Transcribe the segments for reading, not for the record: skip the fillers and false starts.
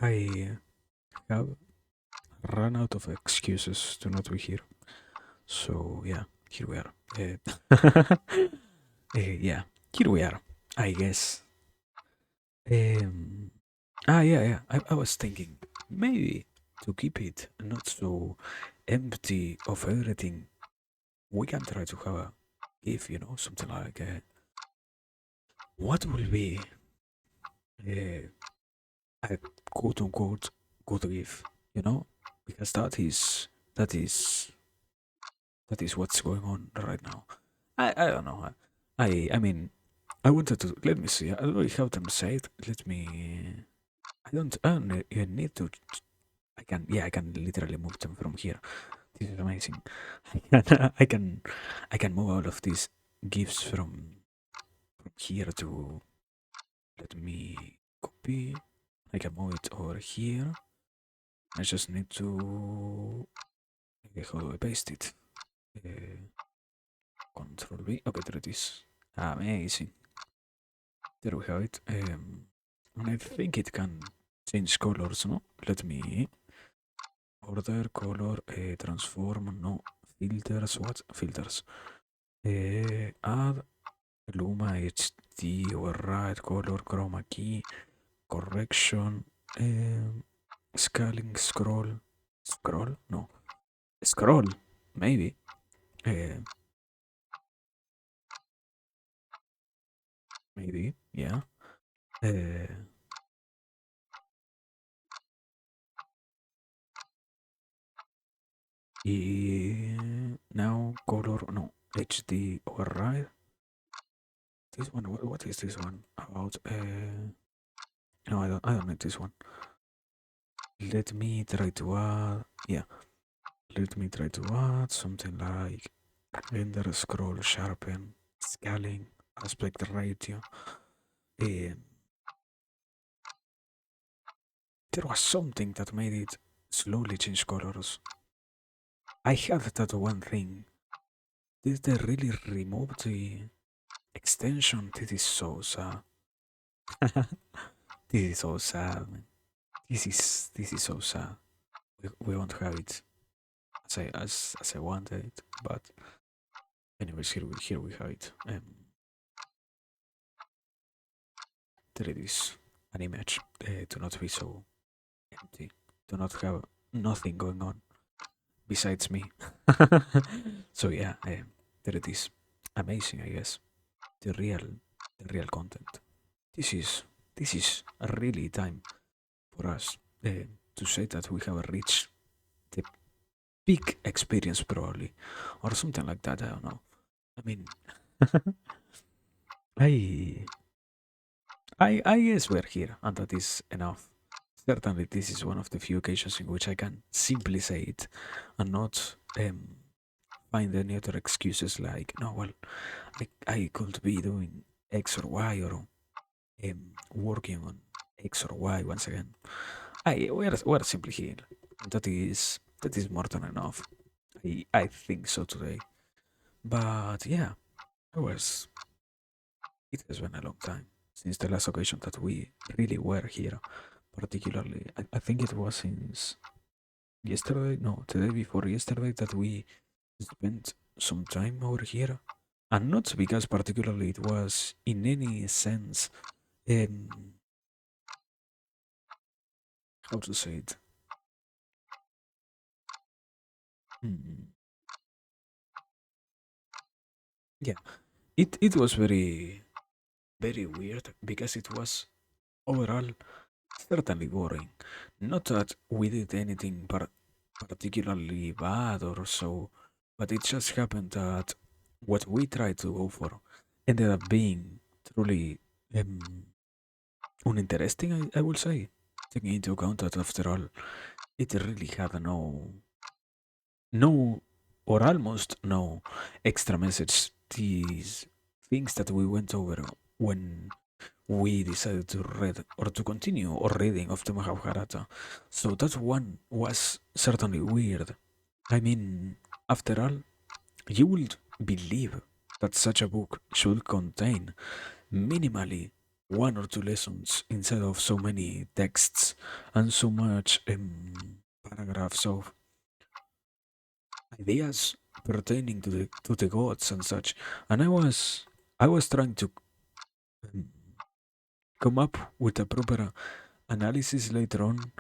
I have run out of excuses to not be here. So yeah, here we are. Yeah, here we are. I guess. Um, yeah. I was thinking maybe to keep it not so empty of everything, we can try to have a give, something like what will be uh, a quote unquote good gift, you know, because that is that is what's going on right now. I don't know. I mean I wanted to let me see. I don't know how to say it. Let me. I don't even need to. I can literally move them from here. This is amazing. I can I can move all of these gifts from here to. Let me copy. I can move it over here. I just need to. Okay, how do I paste it? Uh, Control V. Okay, there it is. Amazing. There we have it. And I think it can change colors, no? Let me order color, transform, no. Filters, what? Filters. Add Luma HD, override, color, chroma key, correction, scaling, scroll, no, scroll, maybe, uh, maybe, yeah. Uh, Now color, no, HD override. This one, what is this one about? No, I don't need this one. Let me try to add, yeah. Let me try to add something like render, scroll, sharpen, scaling, aspect ratio. Um, there was something that made it slowly change colors. I had that one thing. Did they really remove the extension? This is so sad. This is so sad, man. This is so sad. We won't have it as I wanted, but anyways, here we have it. There it is, an image to not be so empty, to not have nothing going on besides me. So yeah, there it is. Amazing, I guess. The real, the real content. This is this is a really time for us to say that we have reached the peak experience, probably, or something like that. I don't know. I mean, I I guess we're here, and that is enough. Certainly, this is one of the few occasions in which I can simply say it and not find any other excuses like, no, well, I could be doing X or Y or working on X or Y once again. We're simply here. That is more than enough. I think so today. But yeah, it was it has been a long time since the last occasion that we really were here. Particularly, I think it was since yesterday, no, the day before yesterday that we spent some time over here. And not because particularly it was in any sense, um, how to say it? Hmm, yeah, it was very weird because it was overall certainly boring. Not that we did anything particularly bad or so, but it just happened that what we tried to go for ended up being truly uninteresting, I will say. Taking into account that after all, it really had no, or almost no extra message. These things that we went over when we decided to read or to continue or reading of the Mahabharata. So that one was certainly weird. I mean, after all, you would believe that such a book should contain minimally. one or two lessons instead of so many texts and so much paragraphs of ideas pertaining to the gods and such. And I was trying to um, come up with a proper analysis later on,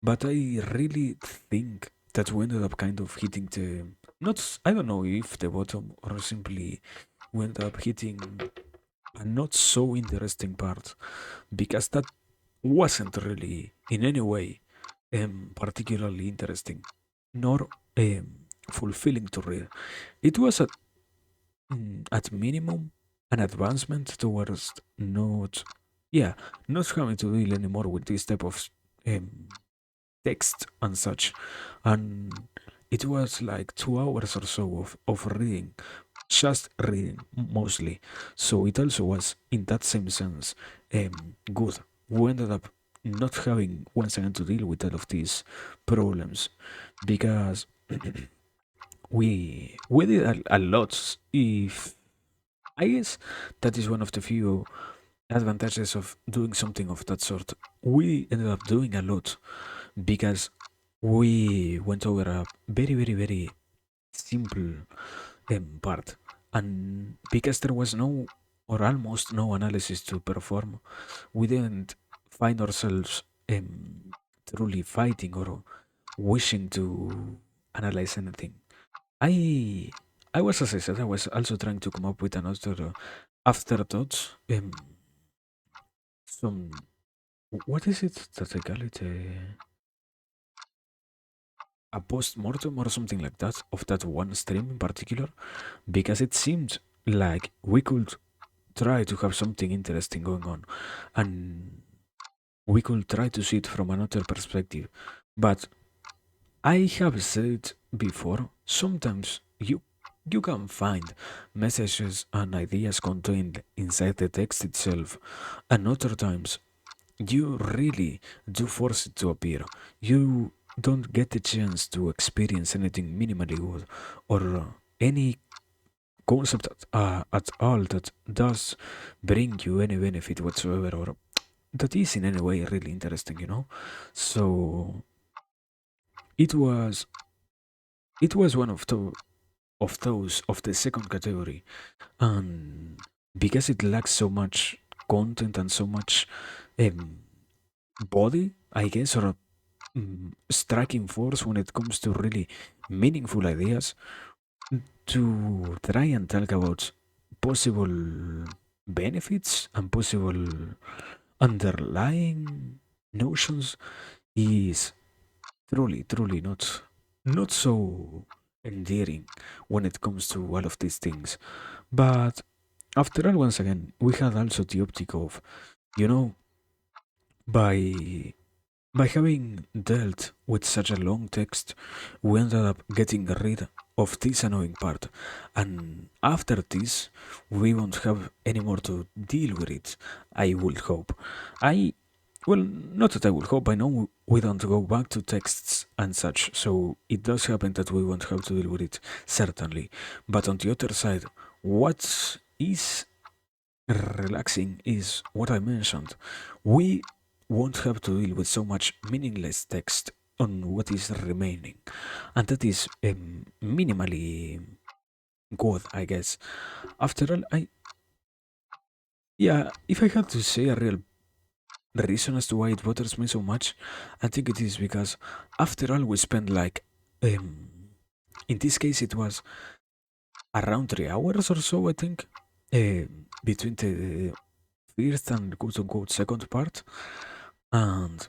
but I really think that we ended up kind of hitting the not I don't know if the bottom or simply we ended up hitting a not so interesting part because that wasn't really in any way particularly interesting nor fulfilling to read. It was at minimum an advancement towards yeah, not having to deal anymore with this type of um, text and such. And it was like 2 hours or so of reading, just reading mostly. So it also was, in that same sense, good. We ended up not having once again to deal with all of these problems because we did a lot. If I guess that is one of the few advantages of doing something of that sort. We ended up doing a lot because we went over a very simple part, and because there was no or almost no analysis to perform, we didn't find ourselves truly fighting or wishing to analyze anything. I I was, as I said, I was also trying to come up with another afterthoughts. Some what is it that they call it? A post-mortem or something like that of that one stream in particular, because it seemed like we could try to have something interesting going on, and we could try to see it from another perspective. But I have said before, sometimes you can find messages and ideas contained inside the text itself, and other times you really do force it to appear. You don't get the chance to experience anything minimally good or any concept at all that does bring you any benefit whatsoever or that is in any way really interesting, you know? So it was it was one of those of the second category, and because it lacks so much content and so much um, body, I guess, or striking force when it comes to really meaningful ideas, to try and talk about possible benefits and possible underlying notions is truly not so endearing when it comes to all of these things. But after all, once again, we had also the optic of, you know, by by having dealt with such a long text, we ended up getting rid of this annoying part. And after this, we won't have any more to deal with it, I would hope. I, well, not that I would hope, I know we don't go back to texts and such, so it does happen that we won't have to deal with it, certainly. But on the other side, what is relaxing is what I mentioned. We won't have to deal with so much meaningless text on what is remaining, and that is minimally good, I guess. After all, yeah, if I had to say a real reason as to why it bothers me so much, I think it is because after all we spent like in this case it was around 3 hours or so, I think, between the first and quote unquote second part, and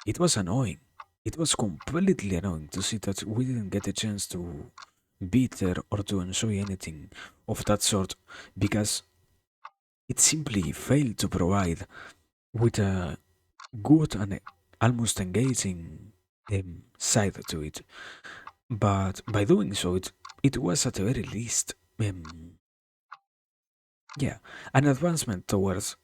it was annoying. It was completely annoying to see that we didn't get a chance to be there or to enjoy anything of that sort because it simply failed to provide with a good and almost engaging side to it. But by doing so, it was at the very least, yeah, an advancement towards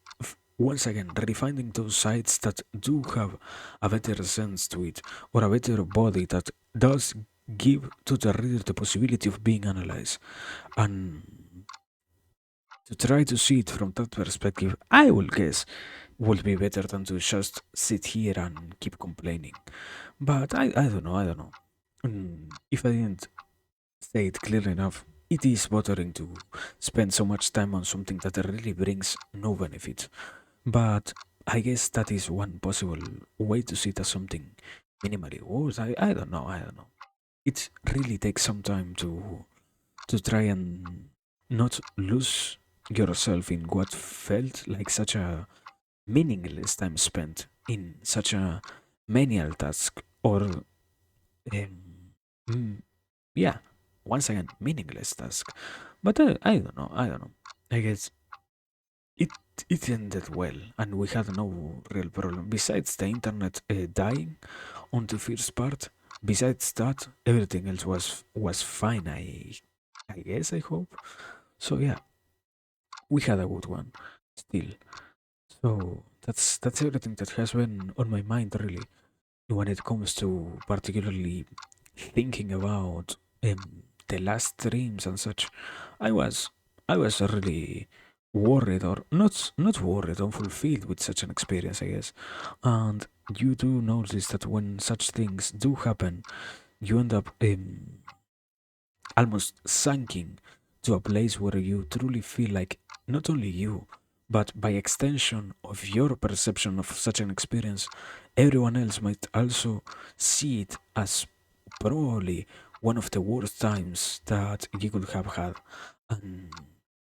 once again refining those sides that do have a better sense to it or a better body that does give to the reader the possibility of being analyzed. And To try to see it from that perspective, I will guess, would be better than to just sit here and keep complaining. But I don't know, I don't know. If I didn't say it clearly enough, it is bothering to spend so much time on something that really brings no benefit. But I guess that is one possible way to see it as something minimally worse. I don't know, I don't know. It really takes some time to try and not lose yourself in what felt like such a meaningless time spent in such a menial task or mm, yeah, once again meaningless task. But I don't know, I don't know. I guess it it ended well and we had no real problem besides the internet dying on the first part. Besides that, everything else was fine. I guess, I hope. So yeah, we had a good one still. So that's everything that has been on my mind really when it comes to particularly thinking about the last dreams and such. I was I was really worried or not worried, unfulfilled with such an experience, I guess. And you do notice that when such things do happen, you end up almost sinking to a place where you truly feel like not only you, but by extension of your perception of such an experience, everyone else might also see it as probably one of the worst times that you could have had. And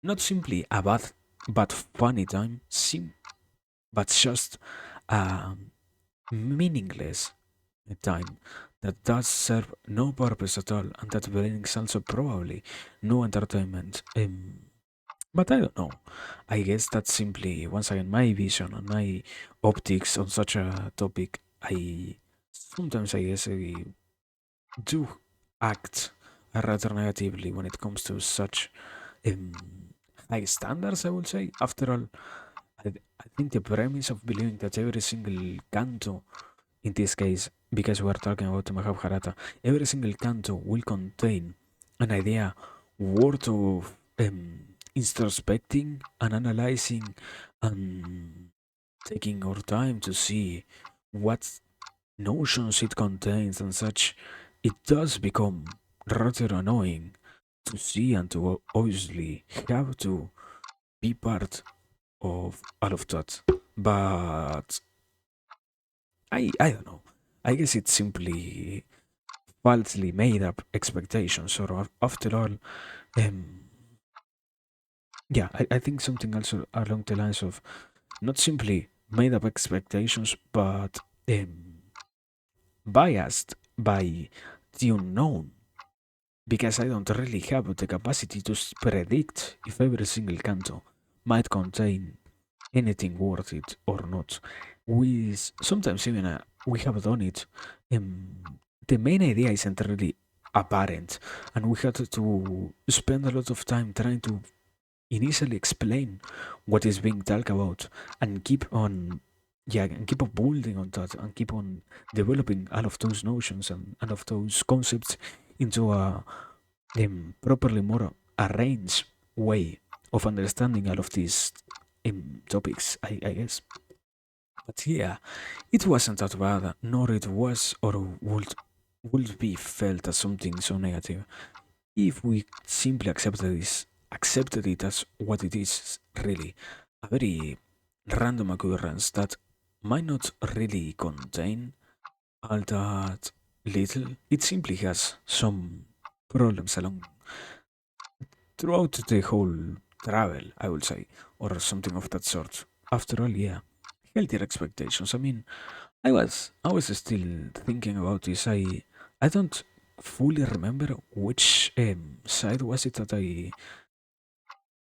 not simply a bad but funny time, but just a meaningless time that does serve no purpose at all and that brings also probably no entertainment. But I don't know. I guess that's simply once again my vision and my optics on such a topic. I sometimes I guess I do act rather negatively when it comes to such um, high standards, I would say. After all, I think the premise of believing that every single canto, in this case, because we are talking about the Mahabharata, every single canto will contain an idea worth of introspecting and analyzing and taking our time to see what notions it contains and such. It does become rather annoying to see and to obviously have to be part of all of that. But I don't know. I guess it's simply falsely made up expectations, or after all, um, yeah, I think something also along the lines of not simply made up expectations, but biased by the unknown. Because I don't really have the capacity to predict if every single canto might contain anything worth it or not. We sometimes even we have done it. The main idea isn't really apparent, and we had to spend a lot of time trying to initially explain what is being talked about and keep on yeah and keep on building on that and keep on developing all of those notions and all of those concepts into a properly more arranged way of understanding all of these topics, I guess. But yeah, it wasn't that bad, nor it was or would be felt as something so negative if we simply accepted it as what it is really, a very random occurrence that might not really contain all that little. It simply has some problems along throughout the whole travel, I would say, or something of that sort. After all, yeah, healthier expectations. I mean, I was still thinking about this. I don't fully remember which side was it that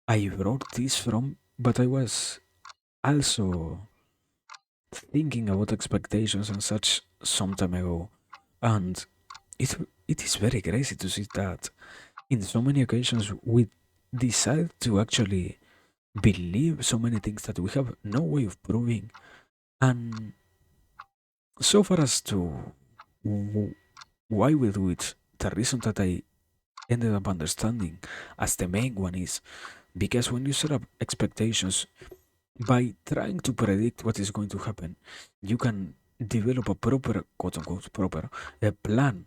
I wrote this from, but I was also thinking about expectations and such some time ago, and it is very crazy to see that in so many occasions we decide to actually believe so many things that we have no way of proving, and so far as to why we do it, the reason that I ended up understanding as the main one is Because when you set up expectations by trying to predict what is going to happen, you can develop a proper, quote unquote, proper a plan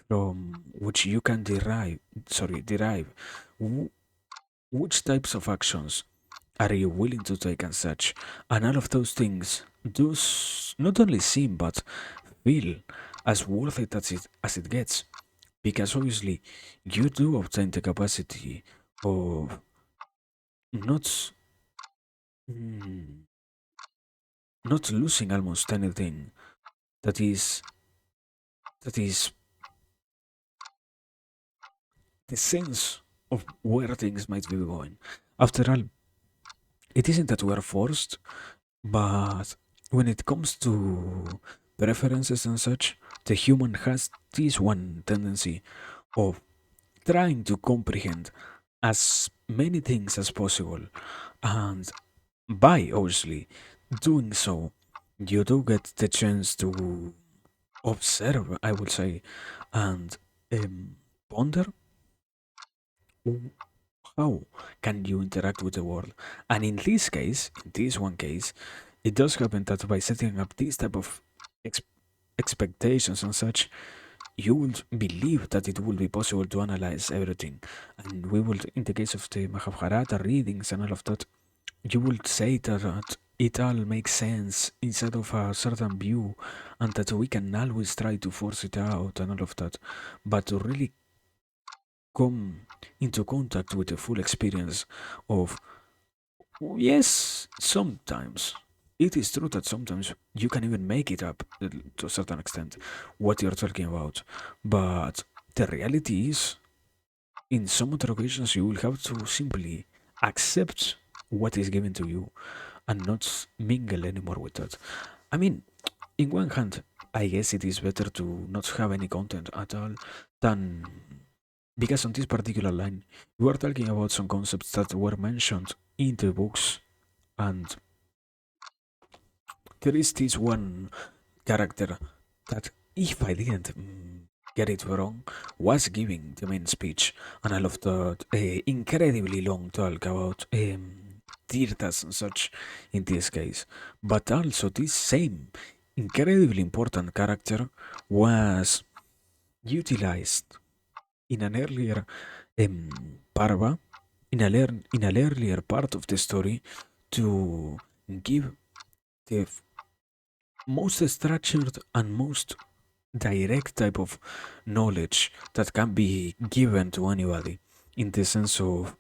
from which you can derive which types of actions are you willing to take and such, and all of those things do not only seem but feel as worth it as it gets, because obviously you do obtain the capacity of not mm, not losing almost anything that is that is the sense of where things might be going. After all, it isn't that we are forced, but when it comes to preferences and such, the human has this one tendency of trying to comprehend as many things as possible, and by obviously doing so, you do get the chance to observe, I would say, and ponder how can you interact with the world. And in this case, in this one case, it does happen that by setting up this type of ex- expectations and such, you will believe that it will be possible to analyze everything. And we will, in the case of the Mahabharata readings and all of that, you will say that it all makes sense inside of a certain view, and that we can always try to force it out and all of that. But to really come into contact with the full experience of, yes, sometimes it is true that sometimes you can even make it up to a certain extent what you're talking about, but the reality is, in some other occasions, you will have to simply accept what is given to you and not mingle anymore with that. I mean, in one hand, I guess it is better to not have any content at all than, because on this particular line, we are talking about some concepts that were mentioned in the books, and there is this one character that, if I didn't get it wrong, was giving the main speech, and I loved that incredibly long talk about tirtas and such in this case. But also, this same incredibly important character was utilized in an earlier parva, in an earlier part of the story, to give the most structured and most direct type of knowledge that can be given to anybody, in the sense of,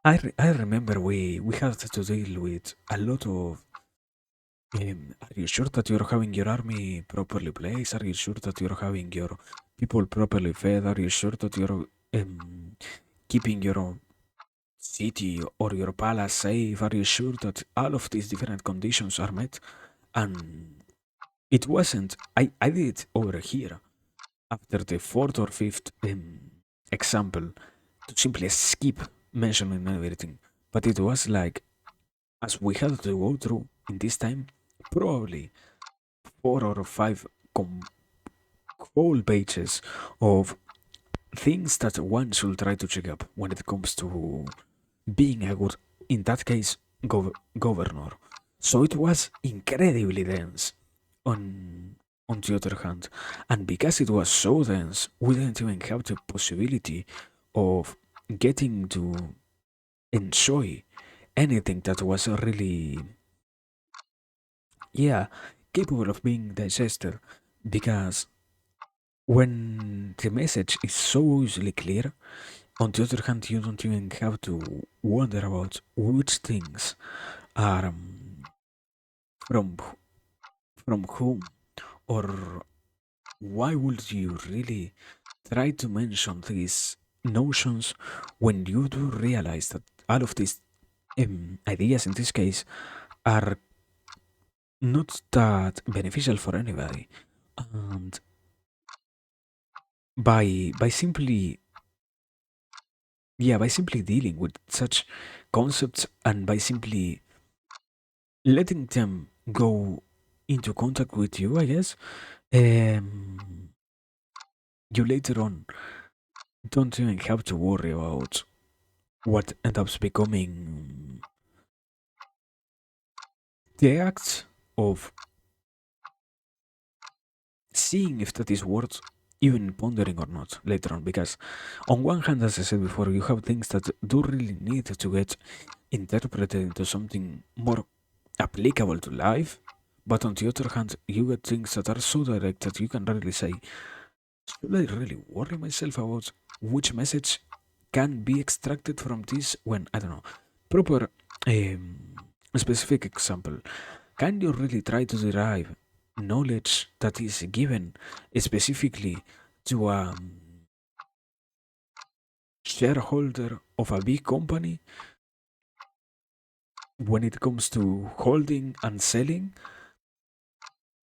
I remember we had to deal with a lot of are you sure that you're having your army properly placed? Are you sure that you're having your people properly fed? Are you sure that you're keeping your city or your palace safe? Are you sure that all of these different conditions are met? And it wasn't. I did it over here after the fourth or fifth example to simply skip mentioning everything. But it was like, as we had to go through in this time, probably 4 or 5 whole pages of things that one should try to check up when it comes to being a good, in that case, governor. So it was incredibly dense on the other hand. And because it was so dense, we didn't even have the possibility of getting to enjoy anything that was really, yeah, capable of being digested. Because when the message is so easily clear, on the other hand, you don't even have to wonder about which things are from from whom, or why would you really try to mention these notions when you do realize that all of these ideas in this case are not that beneficial for anybody, and by simply, yeah, by simply dealing with such concepts, and by simply letting them go into contact with you, I guess, um, you later on don't even have to worry about what ends up becoming the act of seeing if that is worth even pondering or not later on. Because, on one hand, as I said before, you have things that do really need to get interpreted into something more applicable to life. But on the other hand, you get things that are so direct that you can really say, should I really worry myself about which message can be extracted from this when, I don't know, proper a specific example. Can you really try to derive knowledge that is given specifically to a shareholder of a big company when it comes to holding and selling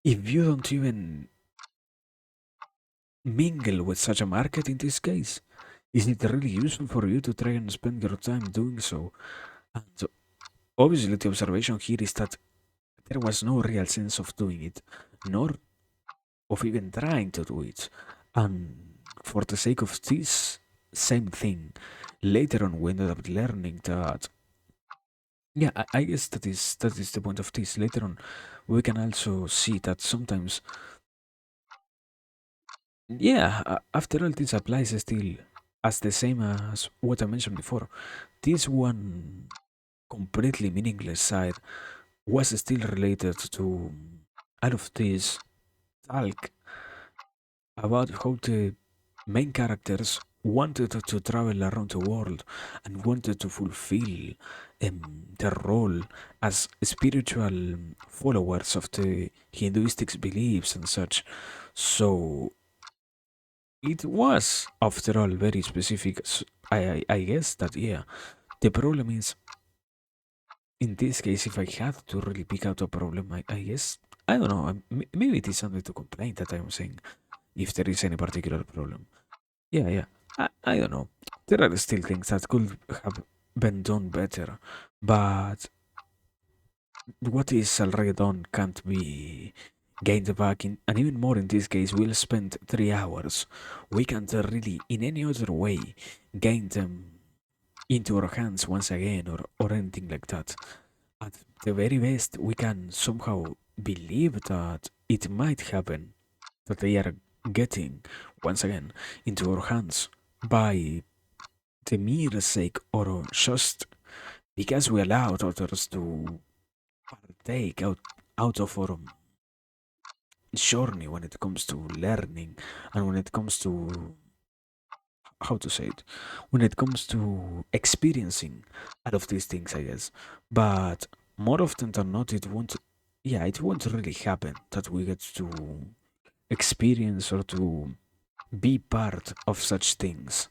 if you don't even mingle with such a market in this case? Is it really useful for you to try and spend your time doing so? And so obviously, the observation here is that there was no real sense of doing it, nor of even trying to do it. And for the sake of this same thing, later on we ended up learning that, yeah, I guess that is the point of this. Later on, we can also see that sometimes, yeah, after all, this applies still as the same as what I mentioned before. This one completely meaningless side was still related to all of this talk about how the main characters wanted to travel around the world and wanted to fulfill their role as spiritual followers of the Hinduistic beliefs and such. So it was, after all, very specific. I guess that, yeah, the problem is, in this case, if I had to really pick out a problem, I guess, I don't know, maybe it is something to complain that I'm saying, if there is any particular problem. Yeah, yeah. I don't know. There are still things that could have been done better, but what is already done can't be gained back in, and even more in this case, we'll spend 3 hours. We can't really, in any other way, gain them into our hands once again or anything like that. At the very best, we can somehow believe that it might happen, that they are getting, once again, into our hands by the mere sake or just because we allowed others to partake out of our journey when it comes to learning and when it comes to, how to say it, when it comes to experiencing all of these things, I guess. But more often than not, it won't really happen that we get to experience or to be part of such things.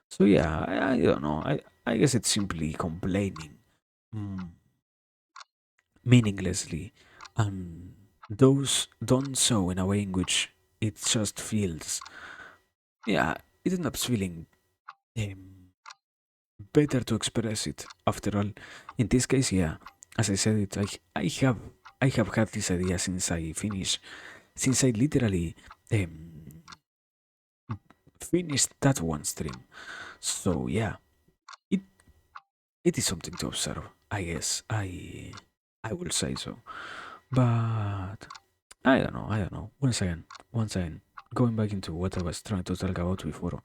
So yeah, I don't know. I guess it's simply complaining, mm, meaninglessly, and those done so in a way in which it just feels, yeah, it ends up feeling um, better to express it. After all, in this case, yeah, as I said it, I have had this idea since I literally um, finished that one stream. So yeah, it it is something to observe. I guess I will say so. But I don't know. I don't know. Once again, going back into what I was trying to talk about before,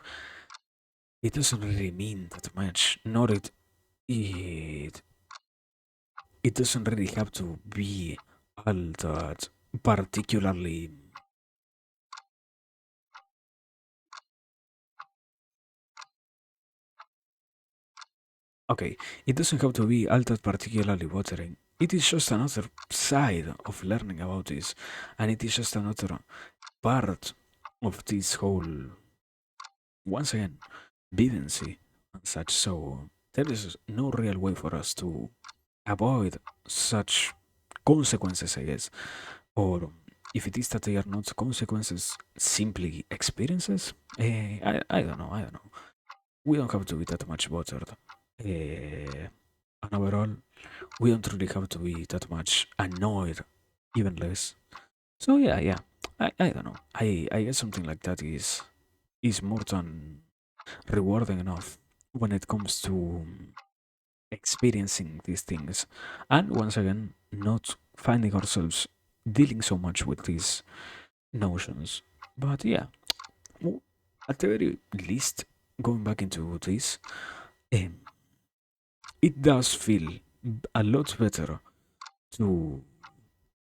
it doesn't really mean that much. Nor it it doesn't really have to be all that particularly. Okay, it doesn't have to be all that particularly watering. It is just another side of learning about this, and it is just another part of this whole, once again, vivency and such. So there is no real way for us to avoid such consequences, I guess. Or if it is that they are not consequences, simply experiences. I don't know. I don't know. We don't have to be that much bothered. And overall, we don't really have to be that much annoyed, even less. So yeah, yeah. I don't know. I guess something like that is more than rewarding enough. when it comes to experiencing these things, and once again, not finding ourselves dealing so much with these notions. But yeah, well, at the very least, going back into this, um, it does feel a lot better to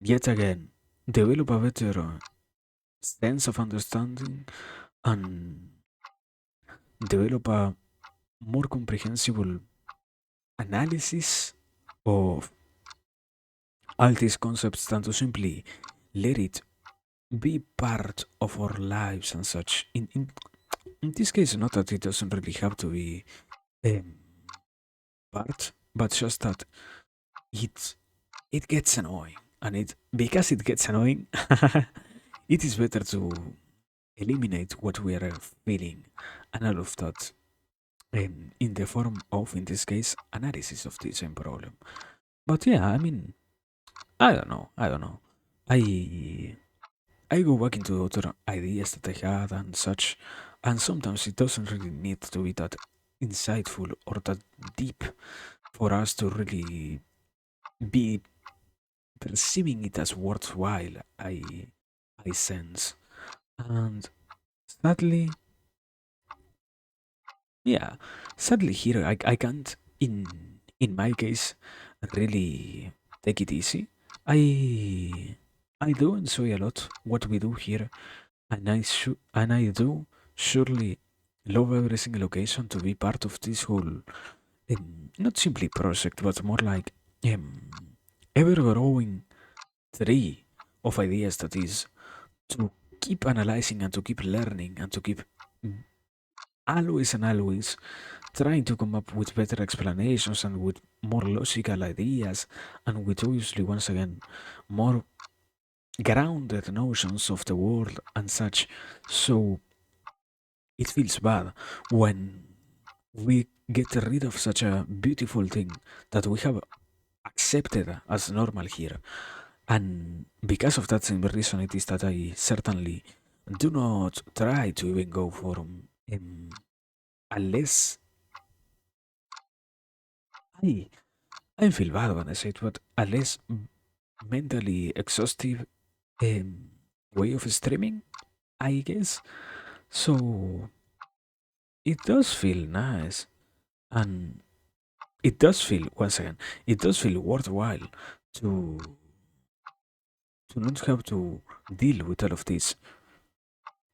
yet again develop a better sense of understanding and develop a more comprehensible analysis of all these concepts than to simply let it be part of our lives and such. In this case, not that it doesn't really have to be um, part, but just that it it gets annoying, and it because it gets annoying, it is better to eliminate what we are feeling and all of that in the form of, in this case, analysis of the same problem. But yeah, I mean, I don't know. I I go back into other ideas that I had and such, and sometimes it doesn't really need to be that insightful or that deep for us to really be perceiving it as worthwhile. I sense, and sadly, yeah, sadly here I can't in my case really take it easy. I do enjoy a lot what we do here, and I do surely love every single occasion to be part of this whole not simply project, but more like um, ever growing tree of ideas that is to keep analyzing and to keep learning and to keep always and always trying to come up with better explanations and with more logical ideas and with obviously once again more grounded notions of the world and such. So it feels bad when we get rid of such a beautiful thing that we have accepted as normal here. And because of that same reason, it is that I certainly do not try to even go for a less. I, I feel bad when I say it, but a less mentally exhaustive um, way of streaming, I guess. So it does feel nice. And it does feel, once again, it does feel worthwhile to to not have to deal with all of these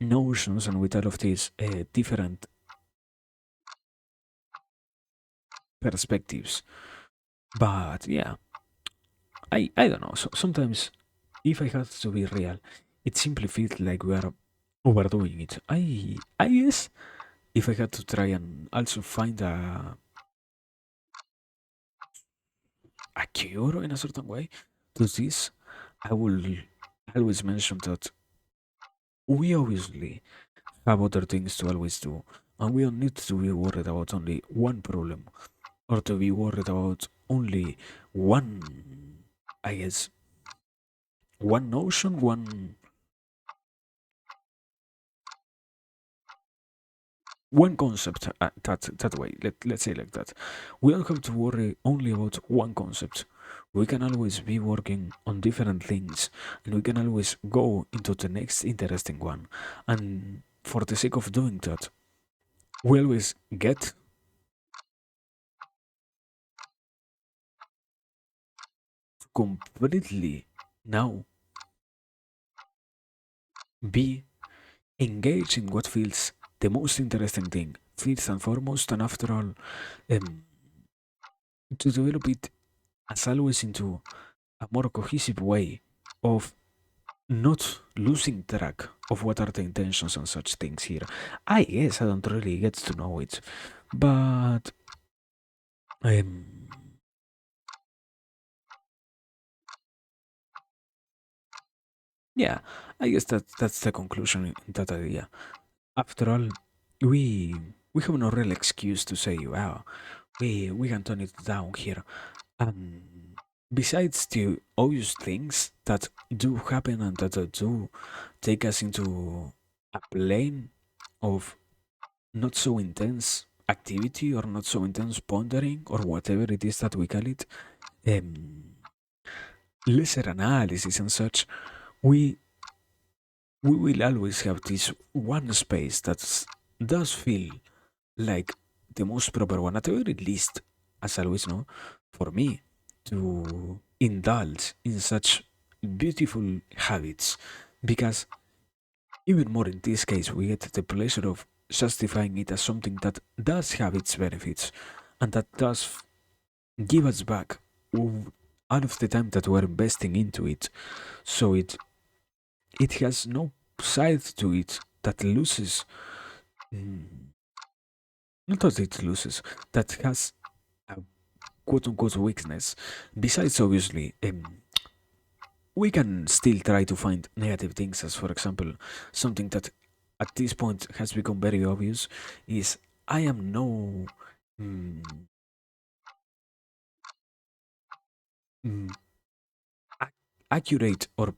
notions and with all of these different perspectives. But yeah, I don't know. So sometimes, if I have to be real, it simply feels like we are overdoing it. I guess if I had to try and also find a cure in a certain way to this, I will always mention that we obviously have other things to always do, and we don't need to be worried about only one problem or to be worried about only one, I guess, one notion, one concept that way. Let's say like that. We don't have to worry only about one concept. We can always be working on different things, and we can always go into the next interesting one. And for the sake of doing that, we always get completely now be engaged in what feels the most interesting thing, first and foremost, and after all, um, to develop it as always into a more cohesive way of not losing track of what are the intentions and such things here. I guess I don't really get to know it, but um, yeah, I guess that's the conclusion in that idea. After all, we we have no real excuse to say, wow, we can turn it down here. Besides the obvious things that do happen and that do take us into a plane of not so intense activity or not so intense pondering or whatever it is that we call it, um, lesser analysis and such, we we will always have this one space that does feel like the most proper one, at the very least, as always, no, for me to indulge in such beautiful habits, because even more in this case, we get the pleasure of justifying it as something that does have its benefits and that does give us back out of the time that we're investing into it. So it has no side to it that loses, mm, not that it loses, that has a quote unquote weakness. Besides, obviously, we can still try to find negative things, as for example, something that at this point has become very obvious is I am no mm, mm, accurate or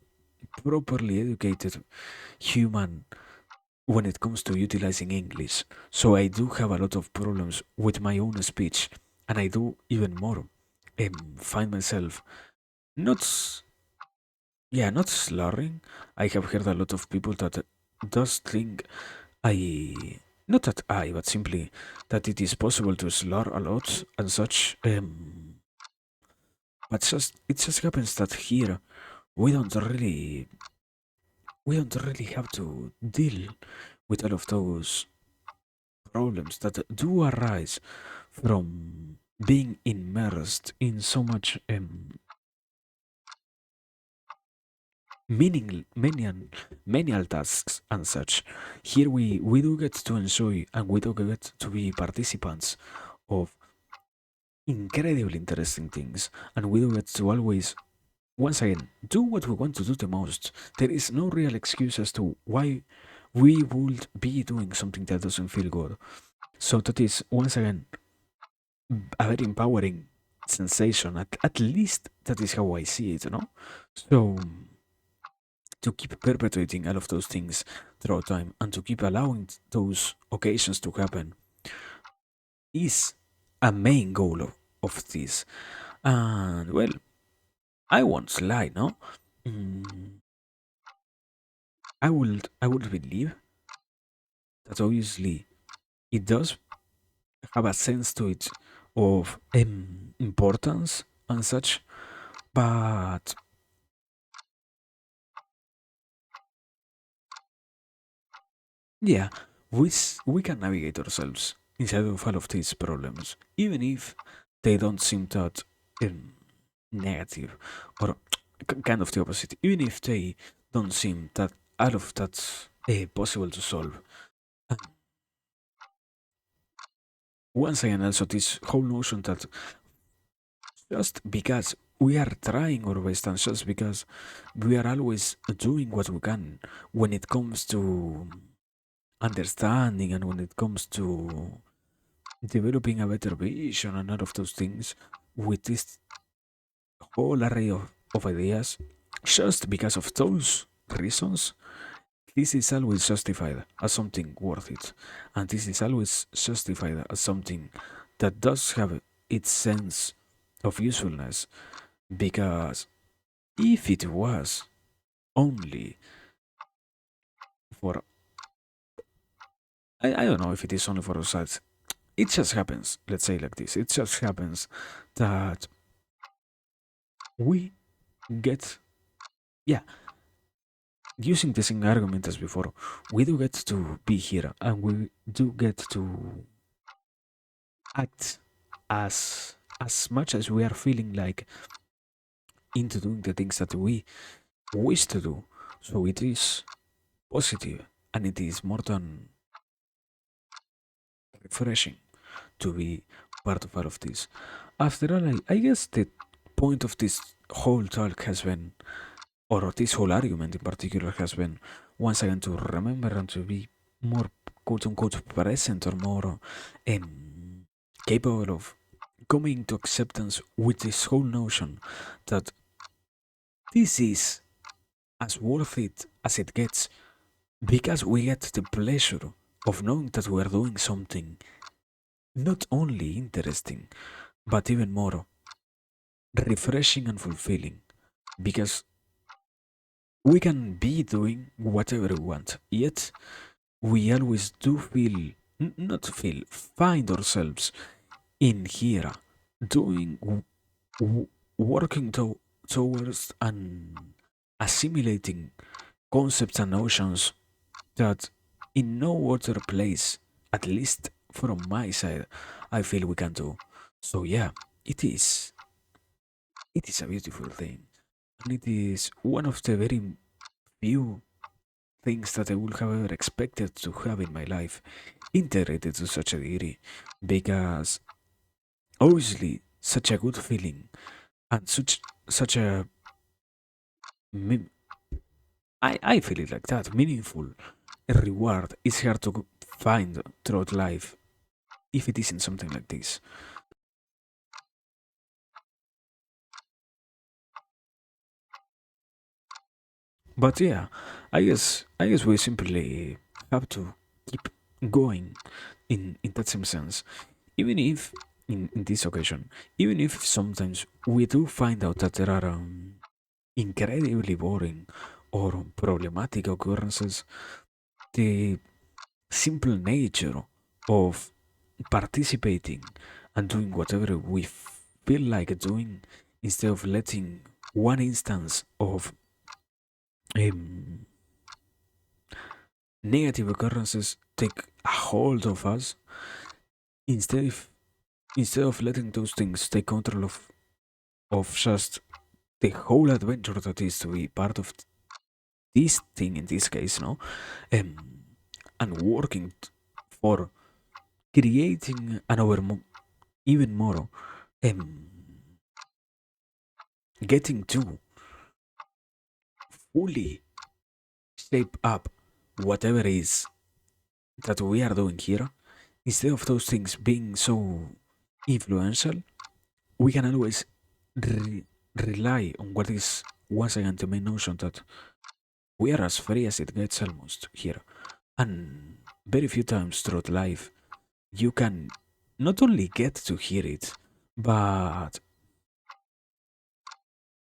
properly educated human when it comes to utilizing English. So I do have a lot of problems with my own speech, and I do even more find myself not not slurring. I have heard a lot of people that does think I not that I, but simply that it is possible to slur a lot and such. But just it just happens that here we don't really we don't really have to deal with all of those problems that do arise from being immersed in so much menial tasks and such. Here we do get to enjoy and we do get to be participants of incredibly interesting things, and we do get to always, once again, do what we want to do the most. There is no real excuse as to why we would be doing something that doesn't feel good. So that is, once again, a very empowering sensation. At least that is how I see it, no? So to keep perpetuating all of those things throughout time and to keep allowing those occasions to happen is a main goal of this. And well, I won't lie, no? Mm, I would believe that obviously it does have a sense to it of importance and such, but yeah, we can navigate ourselves inside of all of these problems, even if they don't seem that um, negative or kind of the opposite, even if they don't seem that all of that possible to solve. And once again, also this whole notion that just because we are trying our best and just because we are always doing what we can when it comes to understanding and when it comes to developing a better vision and all of those things with this whole array of ideas, just because of those reasons, this is always justified as something worth it. And this is always justified as something that does have its sense of usefulness. Because if it was only for, I don't know if it is only for the sides, it just happens, let's say like this, it just happens that we get, yeah, using the same argument as before, we do get to be here and we do get to act as much as we are feeling like into doing the things that we wish to do. So it is positive and it is more than refreshing to be part of all of this. After all, I guess the point of this whole talk has been, or this whole argument in particular, has been once again to remember and to be more quote unquote present or more capable of coming to acceptance with this whole notion that this is as worth it as it gets because we get the pleasure of knowing that we are doing something not only interesting, but even more refreshing and fulfilling because we can be doing whatever we want, yet we always do feel, not feel, find ourselves in here doing, w- working towards and assimilating concepts and notions that in no other place, at least from my side, I feel we can do. So yeah, it is. It is a beautiful thing, and it is one of the very few things that I would have ever expected to have in my life integrated to such a degree, because obviously such a good feeling and such a I feel it like that meaningful reward is hard to find throughout life if it isn't something like this. But yeah, I guess we simply have to keep going in that same sense. Even if in this occasion, even if sometimes we do find out that there are incredibly boring or problematic occurrences, the simple nature of participating and doing whatever we feel like doing instead of letting one instance of um, negative occurrences take a hold of us instead of letting those things take control of just the whole adventure that is to be part of this thing in this case, no, um, and working for creating an even more um, getting to fully shape up whatever is that we are doing here, instead of those things being so influential, we can always rely on what is once again the main notion that we are as free as it gets almost here. And very few times throughout life you can not only get to hear it, but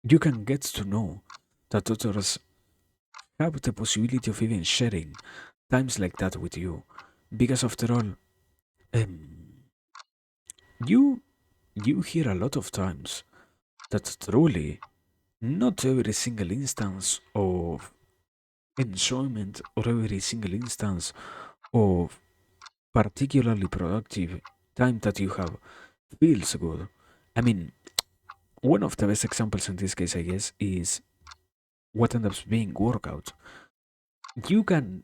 you can get to know that others have the possibility of even sharing times like that with you. Because after all, um, you you hear a lot of times that truly not every single instance of enjoyment or every single instance of particularly productive time that you have feels good. I mean, one of the best examples in this case, I guess, is what ends up being workout. You can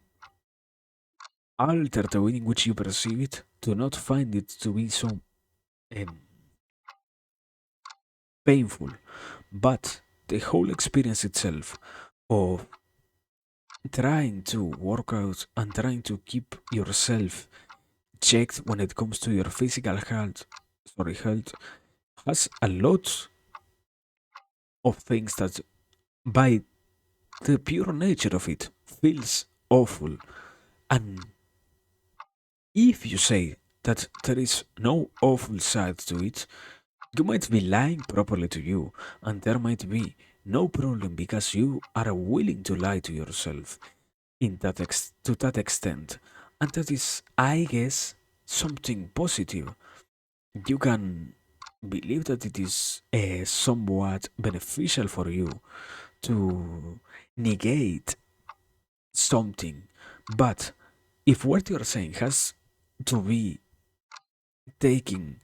alter the way in which you perceive it to not find it to be so um, painful, but the whole experience itself of trying to work out and trying to keep yourself checked when it comes to your physical health has a lot of things that by the pure nature of it feels awful. And if you say that there is no awful side to it, you might be lying properly to you, and there might be no problem because you are willing to lie to yourself to that extent. And that is, I guess, something positive. You can believe that it is somewhat beneficial for you to negate something. But if what you're saying has to be taken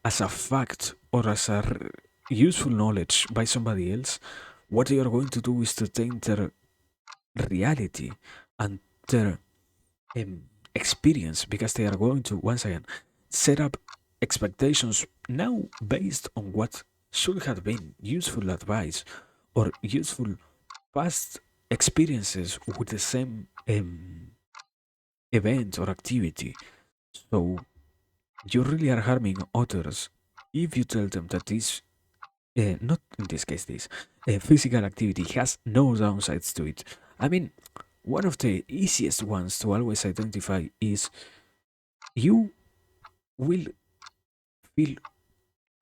as a fact or as a useful knowledge by somebody else, what you are going to do is to take their reality and their experience, because they are going to once again set up expectations now based on what should have been useful advice or useful past experiences with the same event or activity. So you really are harming others if you tell them that this, not in this case, this physical activity has no downsides to it. I mean, one of the easiest ones to always identify is you will feel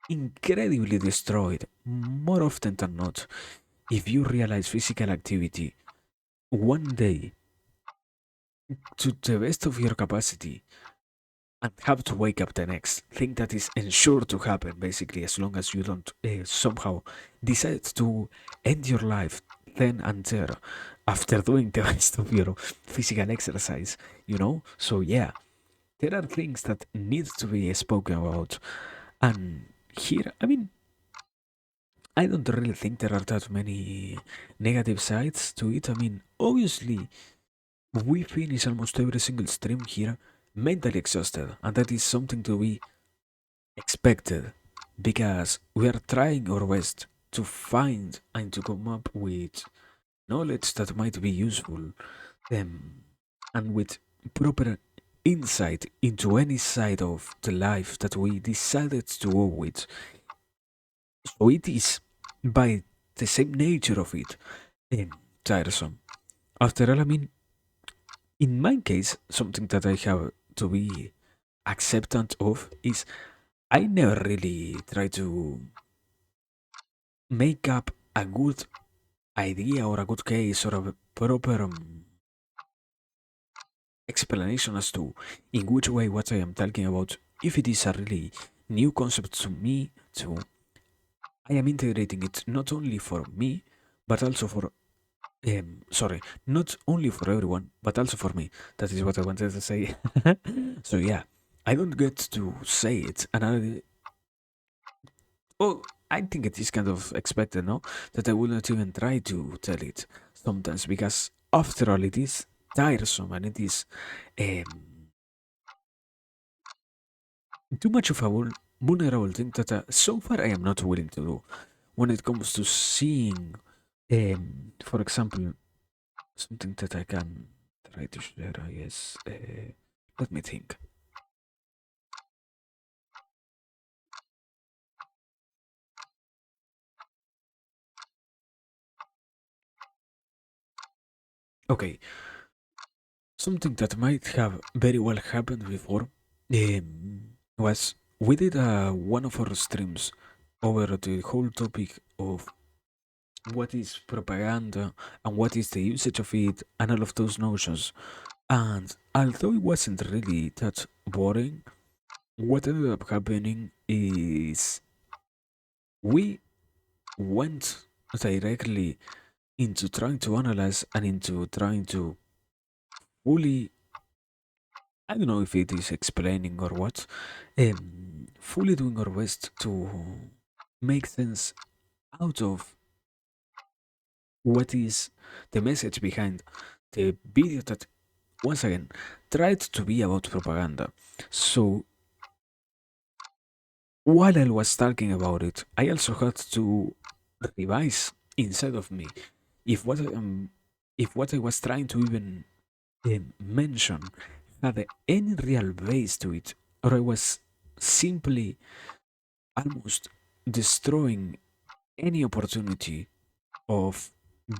incredibly destroyed more often than not if you realize physical activity one day to the best of your capacity and have to wake up the next thing that is ensured to happen basically as long as you don't somehow decide to end your life then and there after doing the rest of your physical exercise, so yeah, there are things that need to be spoken about. And here, I mean, I don't really think there are that many negative sides to it. I mean, obviously, we finish almost every single stream here mentally exhausted, and that is something to be expected because we are trying our best to find and to come up with knowledge that might be useful, um, and with proper insight into any side of the life that we decided to go with. So it is, by the same nature of it, um, tiresome. After all, I mean, in my case, something that I have to be acceptant of is I never really try to make up a good idea or a good case or a proper explanation as to in which way what I am talking about, if it is a really new concept to me, to I am integrating it not only for me, but also for sorry, not only for everyone, but also for me. That is what I wanted to say. So yeah, I don't get to say it, and oh, I think it is kind of expected, no, that I will not even try to tell it sometimes because after all, it is tiresome and it is um, too much of a vulnerable thing that so far I am not willing to do when it comes to seeing, for example, something that I can try to share. I guess. Let me think. Okay, something that might have very well happened before was we did one of our streams over the whole topic of what is propaganda and what is the usage of it and all of those notions. And although it wasn't really that boring, what ended up happening is we went directly into trying to analyze and into trying to fully, I don't know if it is explaining or what, fully doing our best to make sense out of what is the message behind the video that, once again, tried to be about propaganda. So while I was talking about it, I also had to revise inside of me if what I was trying to even mention had any real base to it, or I was simply almost destroying any opportunity of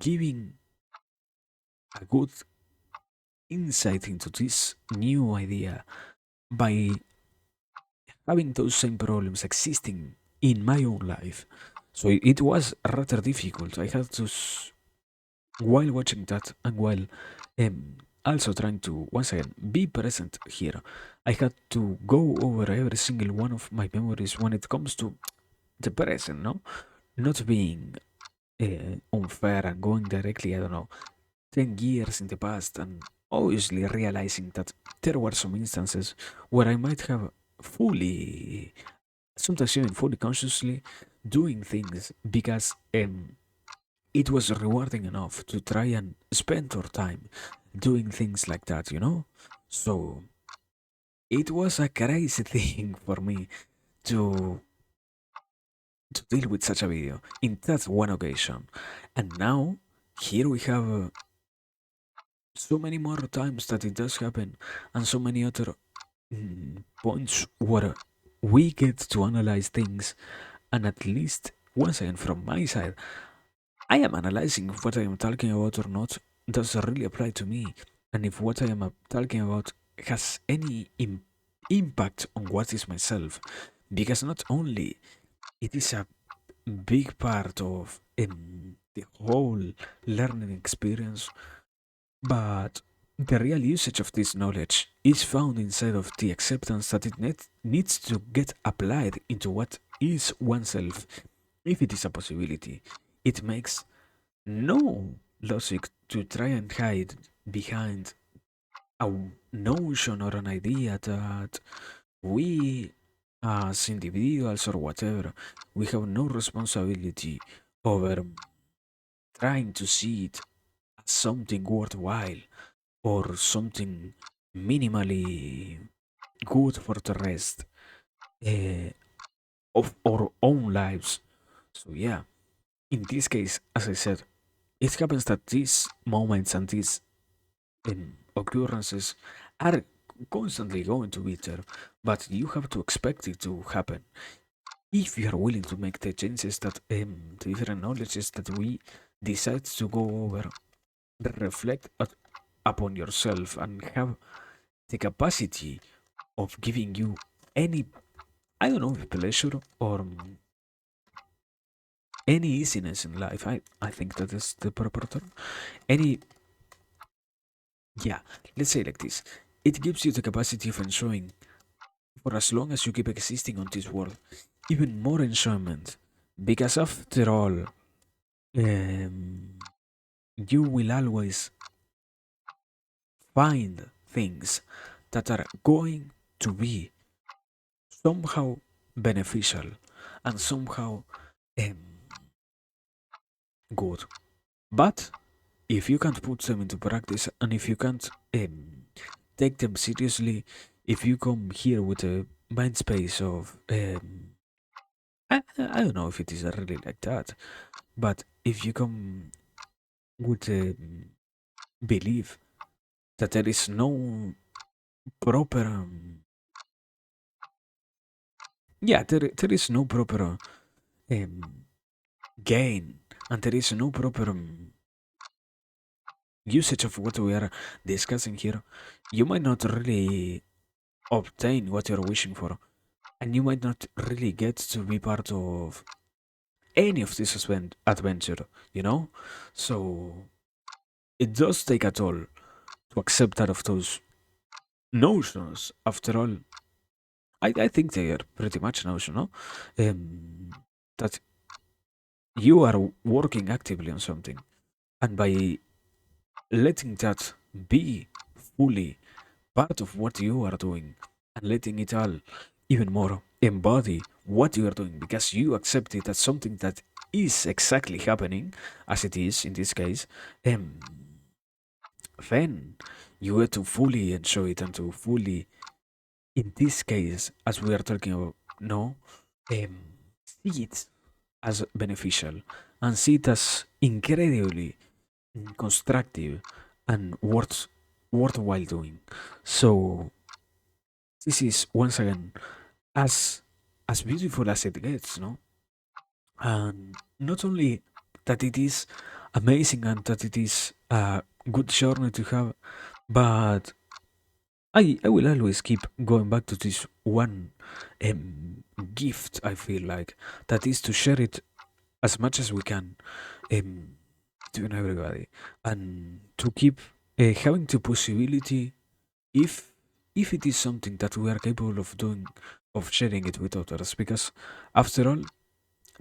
giving a good insight into this new idea by having those same problems existing in my own life. So it was rather difficult. I had to, while watching that and while also trying to, once again, be present here, I had to go over every single one of my memories when it comes to the present, no? Not being unfair and going directly, I don't know, 10 years in the past and obviously realizing that there were some instances where I might have fully, sometimes even fully consciously, doing things because it was rewarding enough to try and spend our time doing things like that. So it was a crazy thing for me to deal with such a video in that one occasion. And now here we have so many more times that it does happen, and so many other points where we get to analyze things. And at least once again, from my side, I am analyzing if what I am talking about or not does really apply to me, and if what I am talking about has any impact on what is myself, because not only it is a big part of the whole learning experience, but the real usage of this knowledge is found inside of the acceptance that it needs to get applied into what is oneself. If it is a possibility, it makes no logic to try and hide behind a notion or an idea that we, as individuals or whatever, we have no responsibility over trying to see it as something worthwhile or something minimally good for the rest uh, of our own lives. So, yeah, in this case, as I said, it happens that these moments and these occurrences are constantly going to be there, but you have to expect it to happen if you are willing to make the changes that the different knowledges that we decide to go over, reflect upon yourself and have the capacity of giving you any, I don't know, pleasure or any easiness in life. I think that is the proper term. Any, yeah, let's say like this. It gives you the capacity of enjoying, for as long as you keep existing on this world, even more enjoyment. Because after all, um, you will always find things that are going to be somehow beneficial and somehow um, good. But if you can't put them into practice and if you can't take them seriously, if you come here with a mind space of I don't know if it is really like that, but if you come with a belief that there is no proper yeah, there is no proper um, gain and there is no proper usage of what we are discussing here, you might not really obtain what you're wishing for, and you might not really get to be part of any of this adventure, you know? So it does take a toll to accept that of those notions. After all, I think they are pretty much notional, that you are working actively on something, and by letting that be fully part of what you are doing and letting it all even more embody what you are doing because you accept it as something that is exactly happening as it is in this case, um, then you get to fully enjoy it and to fully, in this case, as we are talking about no, um, see it as beneficial and see it as incredibly constructive and worthwhile doing. So this is once again as beautiful as it gets, no? And not only that it is amazing and that it is a good journey to have, but I will always keep going back to this one gift. I feel like that is to share it as much as we can um, to everybody, and to keep having the possibility, if if it is something that we are capable of doing, of sharing it with others, because after all,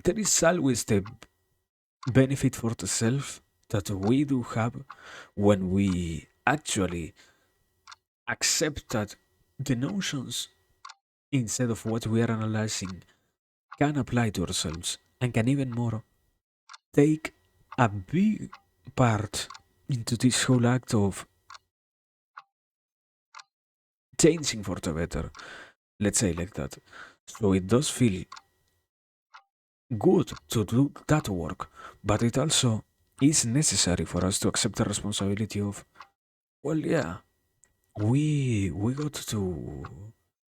there is always the benefit for the self that we do have when we actually accept that the notions instead of what we are analyzing can apply to ourselves and can even more take a big part into this whole act of changing for the better. Let's say like that. So it does feel good to do that work, but it also is necessary for us to accept the responsibility of, well, yeah, we got to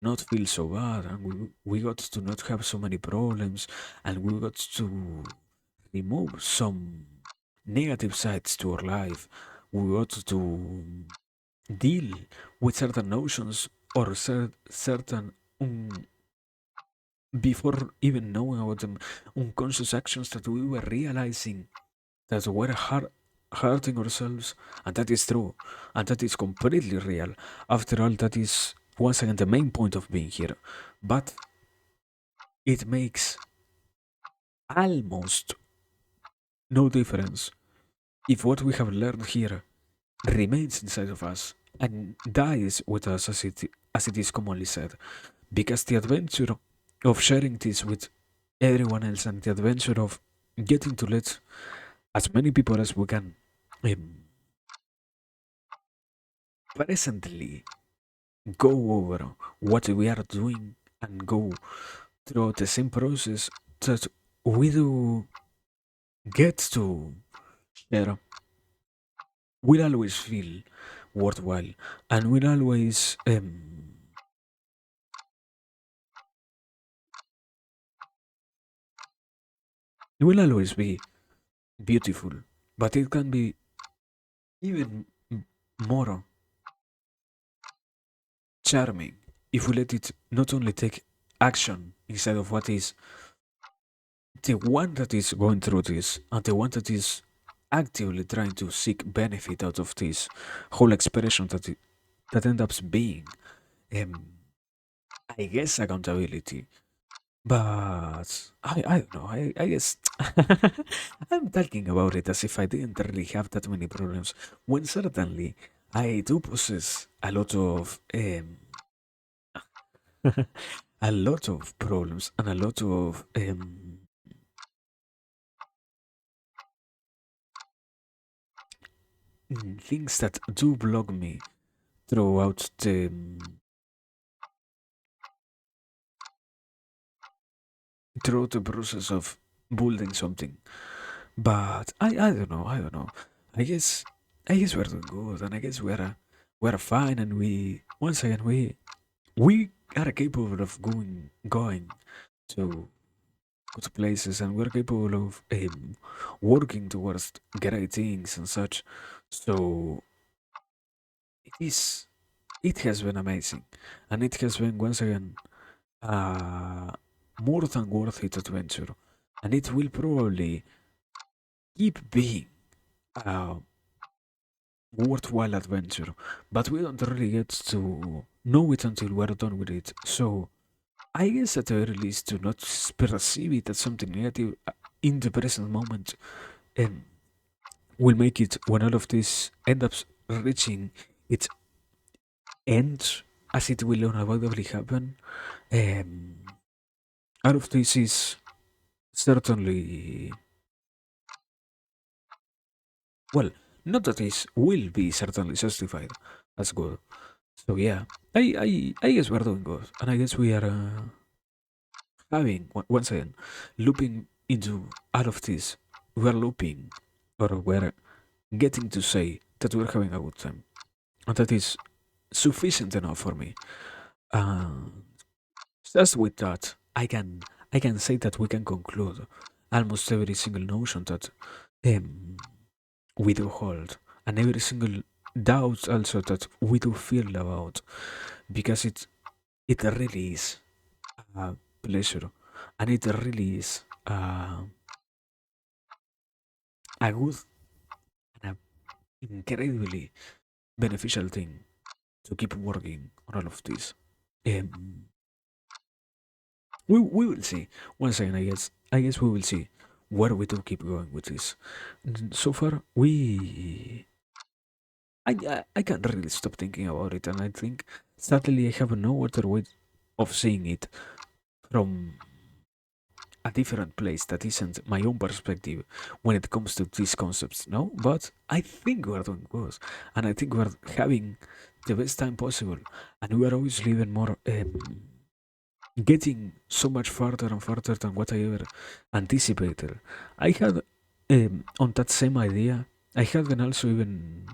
not feel so bad, and we got to not have so many problems, and we got to remove some negative sides to our life. We got to deal with certain notions or certain before even knowing about them unconscious actions that we were realizing that we're hurting ourselves, and that is true, and that is completely real. After all, that is once again the main point of being here. But it makes almost no difference if what we have learned here remains inside of us and dies with us, as it is commonly said, because the adventure of sharing this with everyone else and the adventure of getting to let as many people as we can um, presently go over what we are doing and go through the same process that we do get to share will always feel worthwhile and will always be beautiful, but it can be even more charming if we let it not only take action instead of what is the one that is going through this and the one that is actively trying to seek benefit out of this whole expression that ends up being, um, I guess, accountability. But I don't know. I guess I'm talking about it as if I didn't really have that many problems. When certainly I do possess a lot of a lot of problems and a lot of things that do block me throughout the process of building something. But I don't know. I don't know. I guess I guess we're doing good, and I guess we're fine, and we once again we are capable of going to good places, and we're capable of working towards great things and such. So it is it has been amazing, and it has been once again uh, more than worth it adventure, and it will probably keep being a worthwhile adventure, but we don't really get to know it until we're done with it. So I guess at the very least to not perceive it as something negative in the present moment um, will make it when all of this ends up reaching its end, as it will unavoidably happen. Um, all of this is certainly, well, not that this will be certainly justified. That's good. So yeah, I guess we're doing good, and I guess we are having once again looping into all of this. We're looping, or we're getting to say that we're having a good time, and that is sufficient enough for me. And just with that, I can say that we can conclude almost every single notion that um, we do hold, and every single doubt also that we do feel about, because it really is a pleasure, and it really is a good and a incredibly beneficial thing to keep working on all of this. Um, we will see. Once again, I guess we will see where we do keep going with this. So far, I can't really stop thinking about it, and I think sadly I have no other way of seeing it from a different place that isn't my own perspective when it comes to these concepts, no? But I think we're doing good, and I think we're having the best time possible, and we are always living more, getting so much farther and farther than what I ever anticipated. I had, on that same idea, I had been also even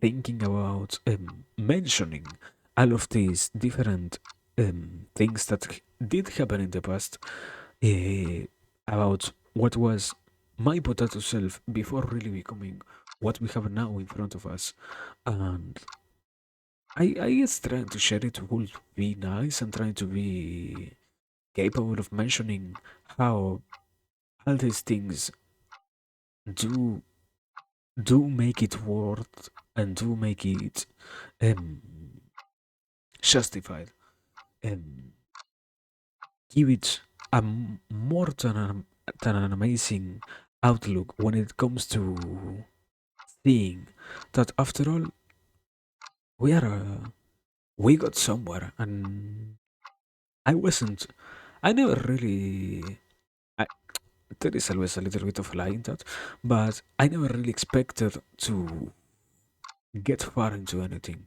thinking about mentioning all of these different things that did happen in the past, uh, about what was my potato self before really becoming what we have now in front of us. And I guess trying to share it would be nice and trying to be capable of mentioning how all these things do do make it worth and do make it um, justified and give it more than an amazing outlook when it comes to seeing that after all we are we got somewhere and I wasn't I never really I, there is always a little bit of a lie in that, but I never really expected to get far into anything.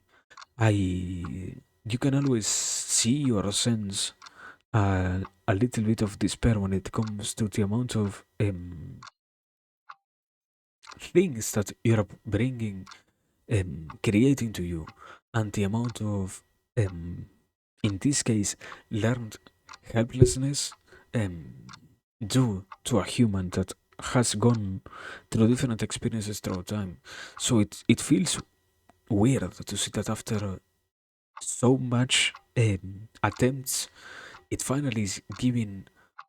I you can always see or sense a little bit of despair when it comes to the amount of things that you're bringing, creating to you, and the amount of, um, in this case, learned helplessness um, due to a human that has gone through different experiences throughout time. So it feels weird to see that after so much attempts, it finally is giving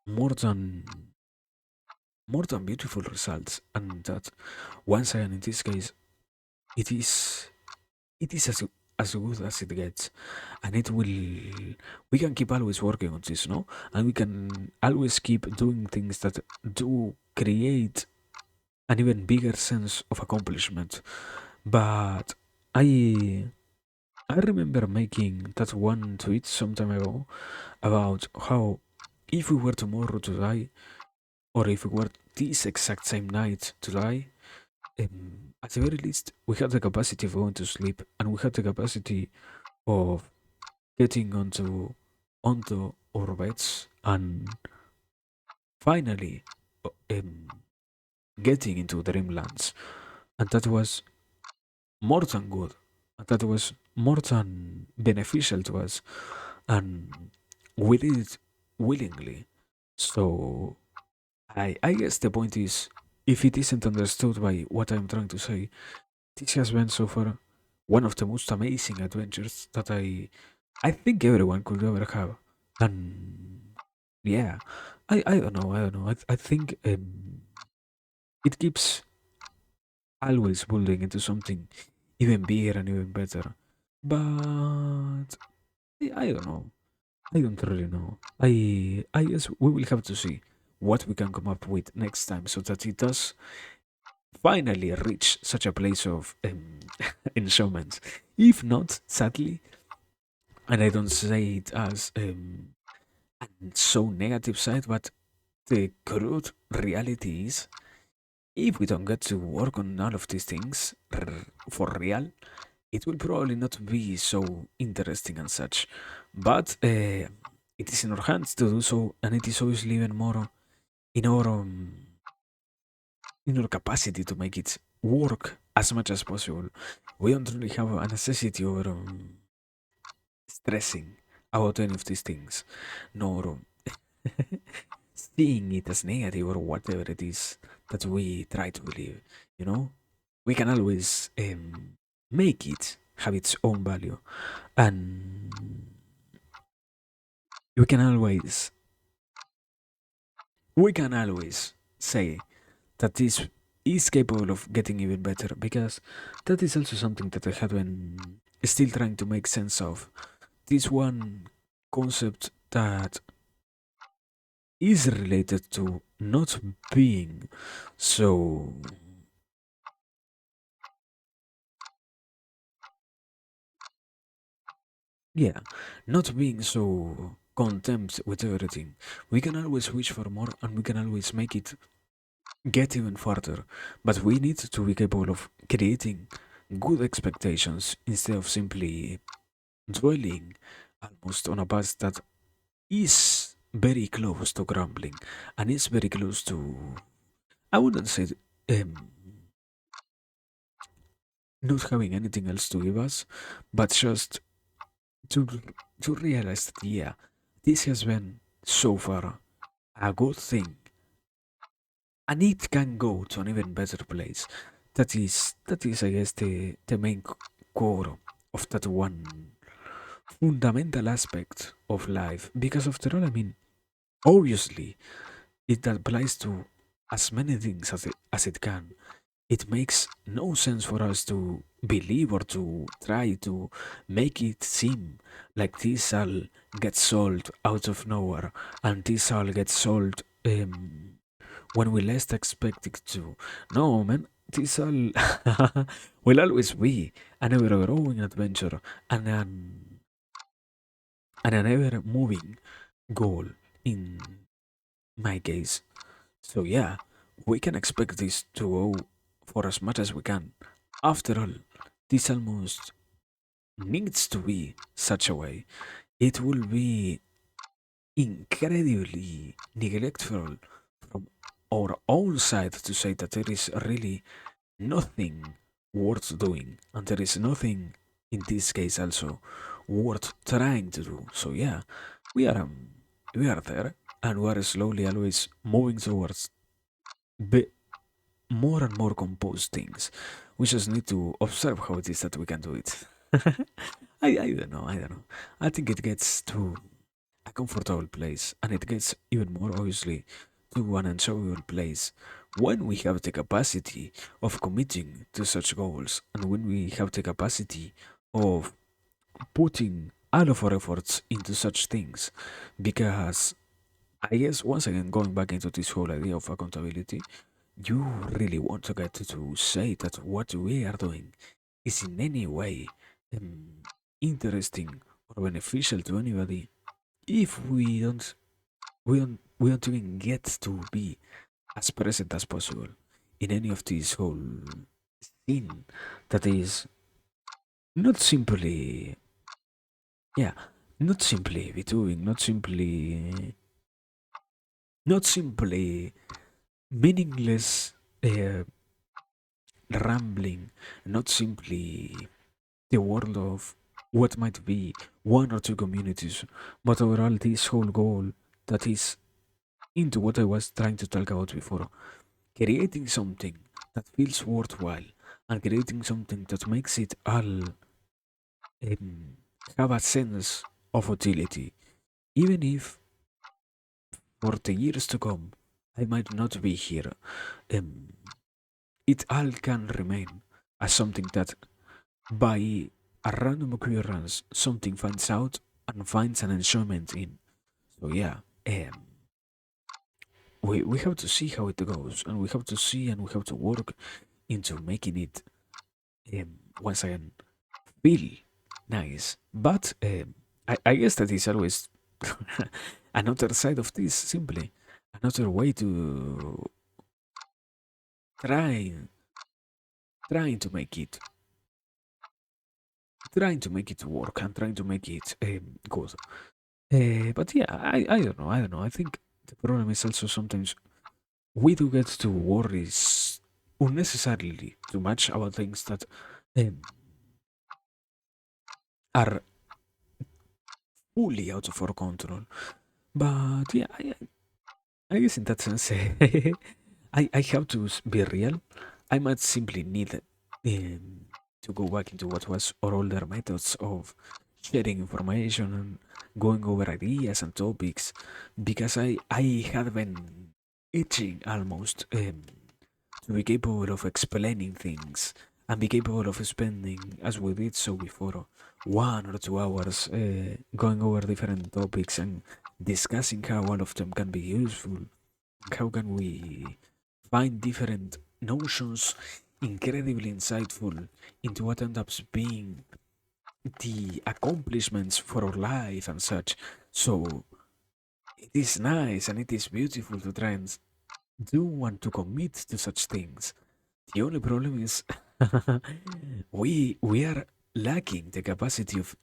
more than more than beautiful results, and that once again in this case it is it is as good as it gets, and it will we can keep always working on this, no, and we can always keep doing things that do create an even bigger sense of accomplishment. But i I remember making that one tweet some time ago about how if we were tomorrow to die, or if we were this exact same night to die, at the very least, we had the capacity of going to sleep, and we had the capacity of getting onto our beds and finally um, getting into dreamlands, and that was more than good, and that was more than beneficial to us, and we did it willingly. So I guess the point is, if it isn't understood by what I'm trying to say, this has been so far one of the most amazing adventures that I think everyone could ever have. And yeah, I don't know, I don't know. I think it keeps always building into something even bigger and even better. But I don't know. I don't really know. I guess we will have to see what we can come up with next time so that it does finally reach such a place of enjoyment. If not, sadly, and I don't say it as so negative side, but the crude reality is, if we don't get to work on all of these things for real, it will probably not be so interesting and such. But it is in our hands to do so, and it is obviously even more in our capacity to make it work as much as possible. We don't really have a necessity over stressing about any of these things, nor seeing it as negative or whatever it is that we try to believe. You know, we can always make it have its own value, and we can always we can always say that this is capable of getting even better, because that is also something that I have been still trying to make sense of. This one concept that is related to not being so, yeah, not being so content with everything. We can always wish for more, and we can always make it get even further, but we need to be capable of creating good expectations instead of simply dwelling almost on a past that is very close to crumbling, and is very close to, I wouldn't say um, not having anything else to give us, but just to to realize that, yeah, this has been so far a good thing, and it can go to an even better place. That is I guess the main core of that one fundamental aspect of life. Because after all, I mean, obviously, it applies to as many things as it can. It makes no sense for us to believe or to try to make it seem like this all gets sold out of nowhere and this all gets sold when we least expect it to. No, man, this all will always be an ever growing adventure and an ever moving goal in my case. So yeah, we can expect this to go for as much as we can. After all, this almost needs to be such a way. It will be incredibly neglectful from our own side to say that there is really nothing worth doing, and there is nothing in this case also worth trying to do. So yeah, we are um, we are there, and we are slowly always moving towards be more and more composed things. We just need to observe how it is that we can do it. I don't know, I don't know. I think it gets to a comfortable place, and it gets even more obviously to an enjoyable place when we have the capacity of committing to such goals, and when we have the capacity of putting all of our efforts into such things. Because I guess once again, going back into this whole idea of accountability, you really want to get to say that what we are doing is in any way um, interesting or beneficial to anybody. If we don't even get to be as present as possible in any of this whole scene that is not simply, yeah, not simply doing, not simply meaningless uh, rambling, not simply the world of what might be one or two communities, but overall this whole goal that is into what I was trying to talk about before, creating something that feels worthwhile and creating something that makes it all um, have a sense of utility, even if for the years to come I might not be here. Um, it all can remain as something that by a random occurrence something finds out and finds an enjoyment in. So yeah, we have to see how it goes, and we have to see and we have to work into making it once again feel nice. But I guess that is always another side of this, simply another way to try trying to make it work and trying to make it good. But yeah, I don't know. I don't know. I think the problem is also sometimes we do get to worry unnecessarily too much about things that um, are fully out of our control. But yeah, I guess in that sense, I have to be real. I might simply need to go back into what was our older methods of sharing information and going over ideas and topics, because I had been itching almost to be capable of explaining things and be capable of spending, as we did so before, 1 or 2 hours going over different topics and discussing how all of them can be useful. How can we find different notions incredibly insightful into what ends up being the accomplishments for our life and such? So it is nice and it is beautiful to try and do want to commit to such things. The only problem is we are lacking the capacity of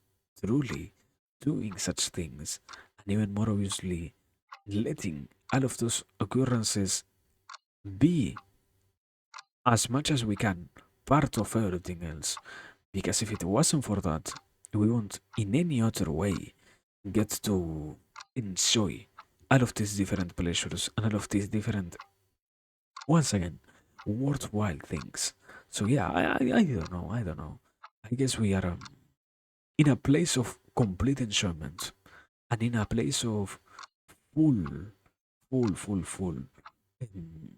truly doing such things, and even more obviously letting all of those occurrences be as much as we can part of everything else. Because if it wasn't for that, we won't in any other way get to enjoy all of these different pleasures and all of these different, once again, worthwhile things. So yeah, I don't know. I don't know. I guess we are. in a place of complete enjoyment and in a place of full, full um,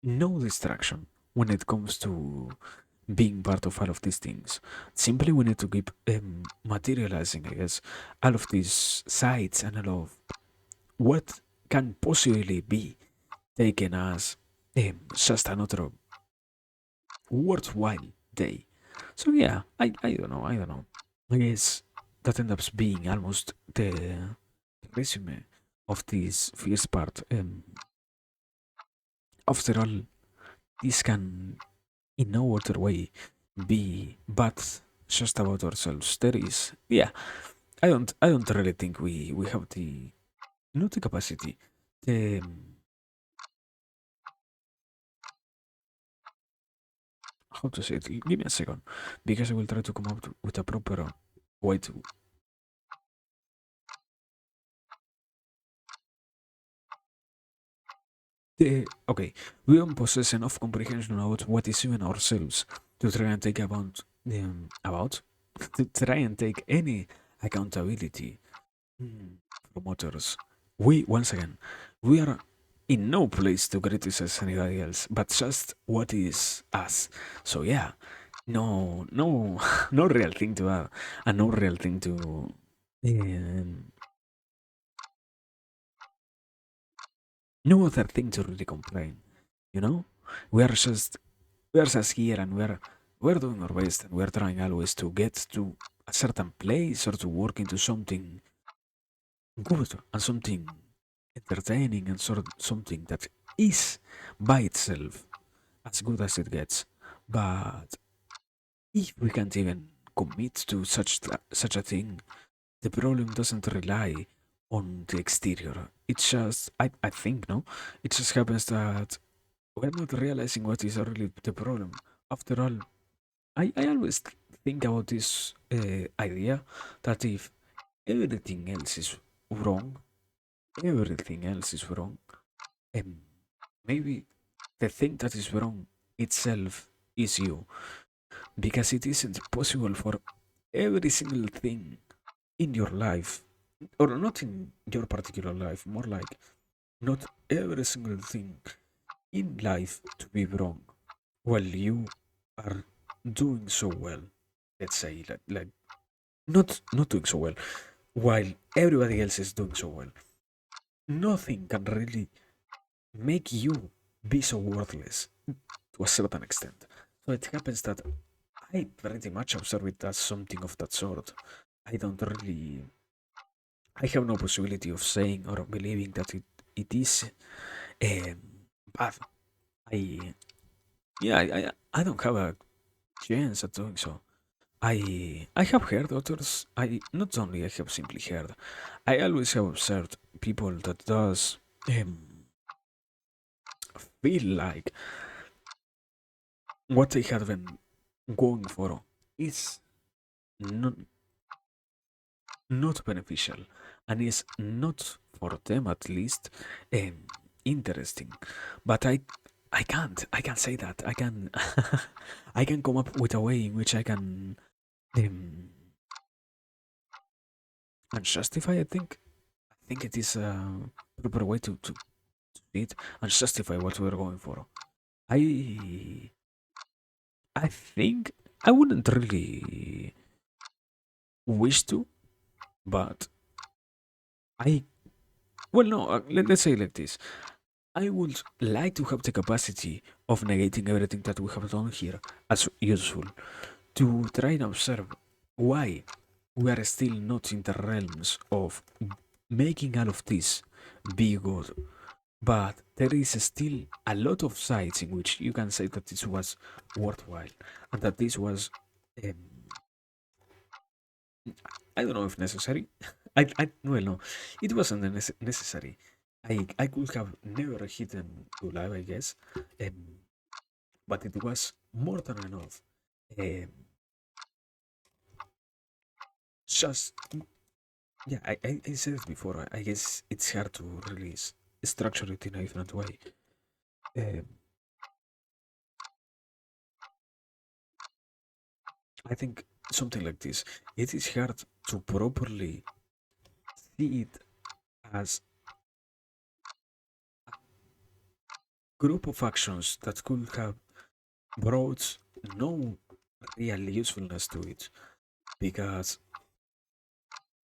no distraction when it comes to being part of all of these things. Simply, we need to keep materializing, I guess, all of these sites and all of what can possibly be taken as just another worthwhile day. So yeah, I don't know, I don't know. I guess that ends up being almost the resume of this first part. After all, this can in no other way be but just about ourselves. There is, yeah, I don't really think we have the not the capacity, the how to say it. Give me a second, because I will try to come up with a proper way to. Okay, we don't possess enough comprehension about what is even ourselves to try and take about to try and take any accountability from others. We once again we are in no place to criticize anybody else, but just what is us. So yeah, no, no real thing to add, and no real thing to um, no other thing to really complain. You know, we are just we are just here and we're doing our best and we're trying always to get to a certain place or to work into something good and something entertaining and something that is by itself as good as it gets. But if we can't even commit to such a thing, the problem doesn't rely on the exterior. It's just I think no, it just happens that we're not realizing what is really the problem. After all, I always think about this idea that if everything else is wrong, everything else is wrong, and maybe the thing that is wrong itself is you, because it isn't possible for every single thing in your life, or not in your particular life, more like not every single thing in life to be wrong while you are doing so well. Let's say like not doing so well while everybody else is doing so well. Nothing can really make you be so worthless to a certain extent. So it happens that I pretty much observe it as something of that sort. I don't really. I have no possibility of saying or believing that it is um, bad. I yeah I don't have a chance at doing so. I have heard others. I not only I have simply heard. I always have observed people that does um, feel like what they have been going for is not, not beneficial and is not for them at least um, interesting. But I can't say that. I can I can come up with a way in which I can um, and justify. I think it is a proper way to see it and justify what we're going for. I I think I wouldn't really wish to, but I well no. Let's say it like this. I would like to have the capacity of negating everything that we have done here as useful to try and observe why we are still not in the realms of making all of this be good. But there is still a lot of sides in which you can say that this was worthwhile and that this was, um, I don't know if necessary. Well, no, it wasn't necessary. I could have never hidden to live, I guess, um, but it was more than enough. Um, just yeah, I said it before. I guess it's hard to release structure it in a different way. Um, I think something like this. It is hard to properly see it as group of actions that could have brought no real usefulness to it, because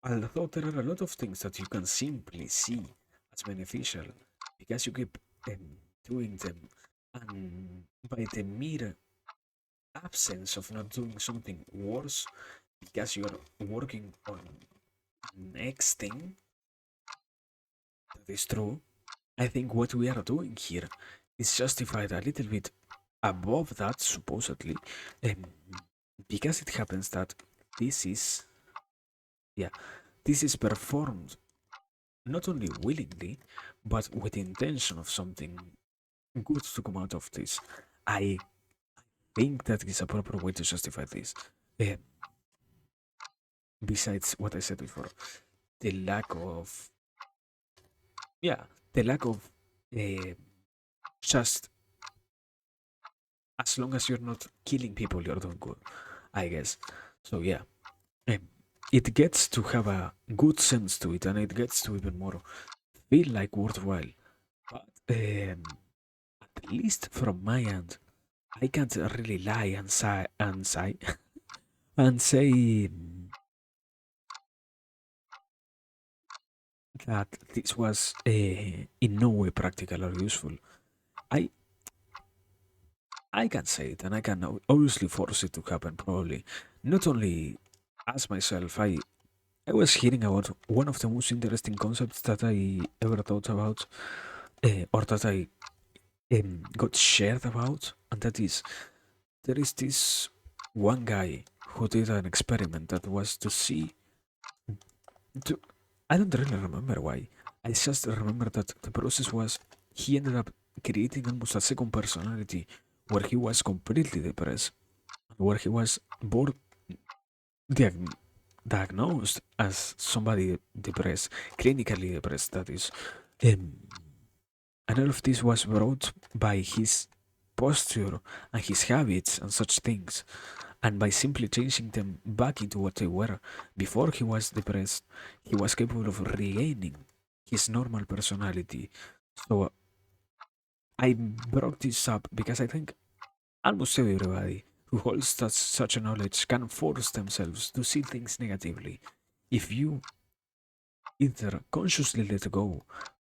although there are a lot of things that you can simply see as beneficial because you keep doing them, and by the mere absence of not doing something worse because you are working on next thing that is true, I think what we are doing here is justified a little bit above that, supposedly, um, because it happens that this is, yeah, this is performed not only willingly, but with the intention of something good to come out of this. I think that is a proper way to justify this. Uh, Besides what I said before, the lack of, yeah, the lack of uh, just as long as you're not killing people, you're doing good, I guess. So yeah, um, it gets to have a good sense to it, and it gets to even more feel like worthwhile. But at least from my end, I can't really lie and say that this was in no way practical or useful. I I can say it, and I can obviously force it to happen. Probably not only as myself. I was hearing about one of the most interesting concepts that I ever thought about, or that I got shared about, and that is there is this one guy who did an experiment that was to see. To, I don't really remember why. I just remember that the process was he ended up creating almost a second personality where he was completely depressed, where he was bored, diag- diagnosed as somebody depressed, clinically depressed, that is. Um, and all of this was brought by his posture and his habits and such things. And by simply changing them back into what they were before he was depressed, he was capable of regaining his normal personality. So I brought this up because I think almost everybody who holds such a knowledge can force themselves to see things negatively. If you either consciously let go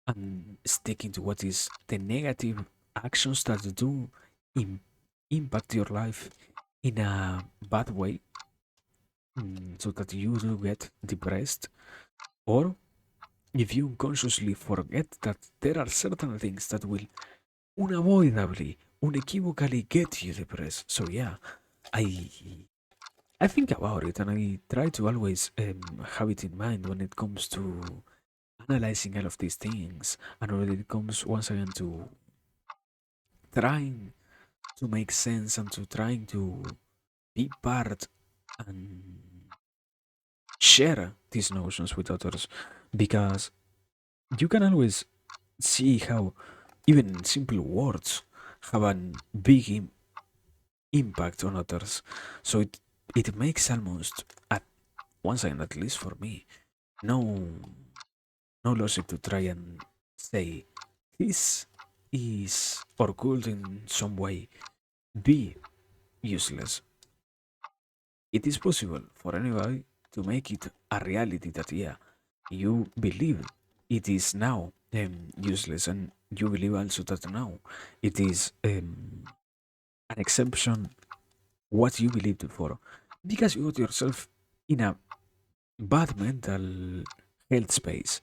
and sticking to what is the negative actions that do Im- impact your life in a bad way, so that you do get depressed, or if you unconsciously forget that there are certain things that will unavoidably, unequivocally get you depressed. So yeah, I I think about it, and I try to always have it in mind when it comes to analyzing all of these things, and when it comes once again to trying to make sense and to trying to be part and share these notions with others, because you can always see how even simple words have a big impact on others. So it makes almost at once again, at least for me, no no logic to try and say this is or could in some way be useless. It is possible for anybody to make it a reality that, yeah, you believe it is now useless, and you believe also that now it is an exception what you believed before, because you got yourself in a bad mental health space.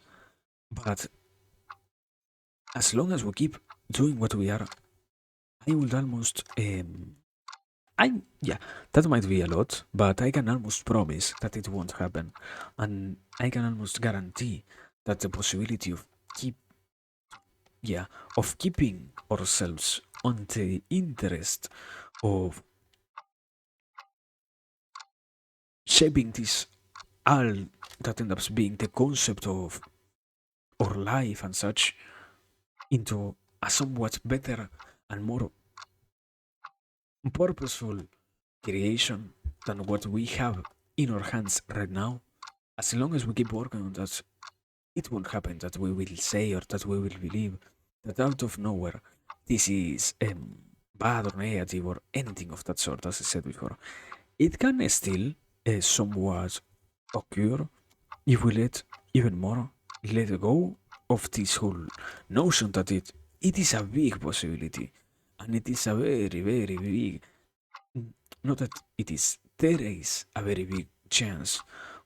But as long as we keep doing what we are, I would almost I yeah, that might be a lot, but I can almost promise that it won't happen, and I can almost guarantee that the possibility of keep yeah of keeping ourselves on the interest of shaping this all that ends up being the concept of our life and such into a somewhat better and more purposeful creation than what we have in our hands right now, as long as we keep working on that, it won't happen that we will say or that we will believe that out of nowhere this is bad or negative or anything of that sort, as I said before. It can still somewhat occur if we let go of this whole notion that it is a big possibility and it is a very, very big, not that it is, there is a very big chance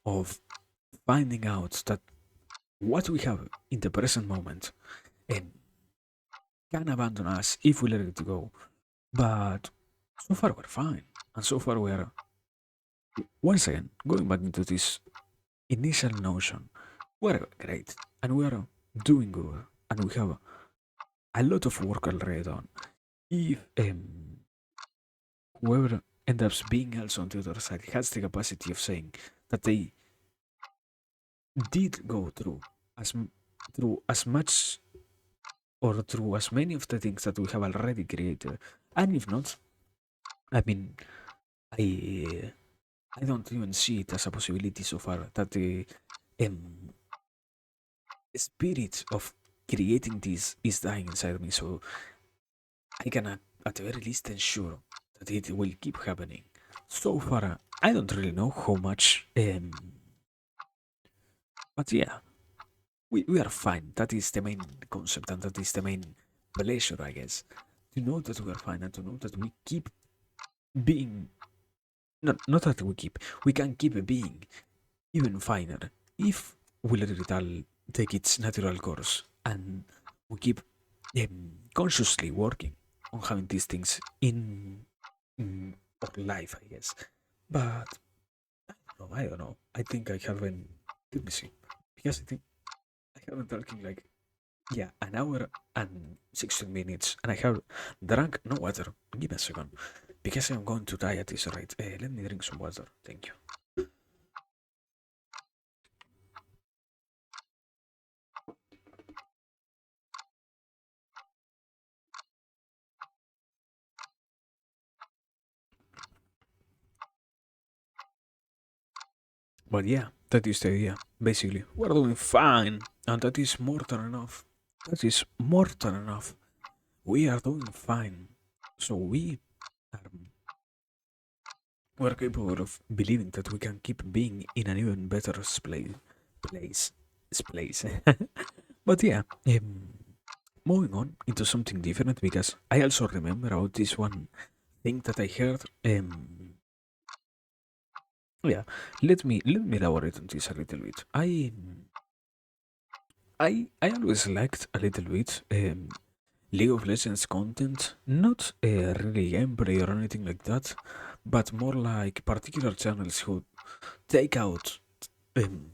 of finding out that what we have in the present moment um, can abandon us if we let it go. But so far we're fine. And so far we're, once again, going back into this initial notion, we're great. And we're doing good. And we have a lot of work already done. If whoever ends up being also on the other side has the capacity of saying that they did go as through as much or through as many of the things that we have already created, and if not, I mean, I I don't even see it as a possibility so far that the um, spirit of creating this is dying inside me. So I can at the very least ensure that it will keep happening. So far, I don't really know how much, but yeah, we are fine. That is the main concept, and that is the main pleasure, I guess. To know that we are fine, and to know that we keep being. Not that we can keep being even finer if we let it all take its natural course and we keep consciously working on having these things in our life, I guess. But I don't know. I think I haven't. Let me see. Because I think I haven't talking like, yeah, an hour and 16 minutes, and I have drunk no water. Give me a second. Because I'm going to die at this rate. Let me drink some water. Thank you. But yeah, that is the idea. Basically, we're doing fine, and that is more than enough. That is more than enough. We are doing fine. So are we're capable of believing that we can keep being in an even better place, place. But yeah, moving on into something different because I also remember about this one thing that I heard. Yeah, let me elaborate on this a little bit. I always liked a little bit League of Legends content, not really gameplay or anything like that, but more like particular channels who take out um,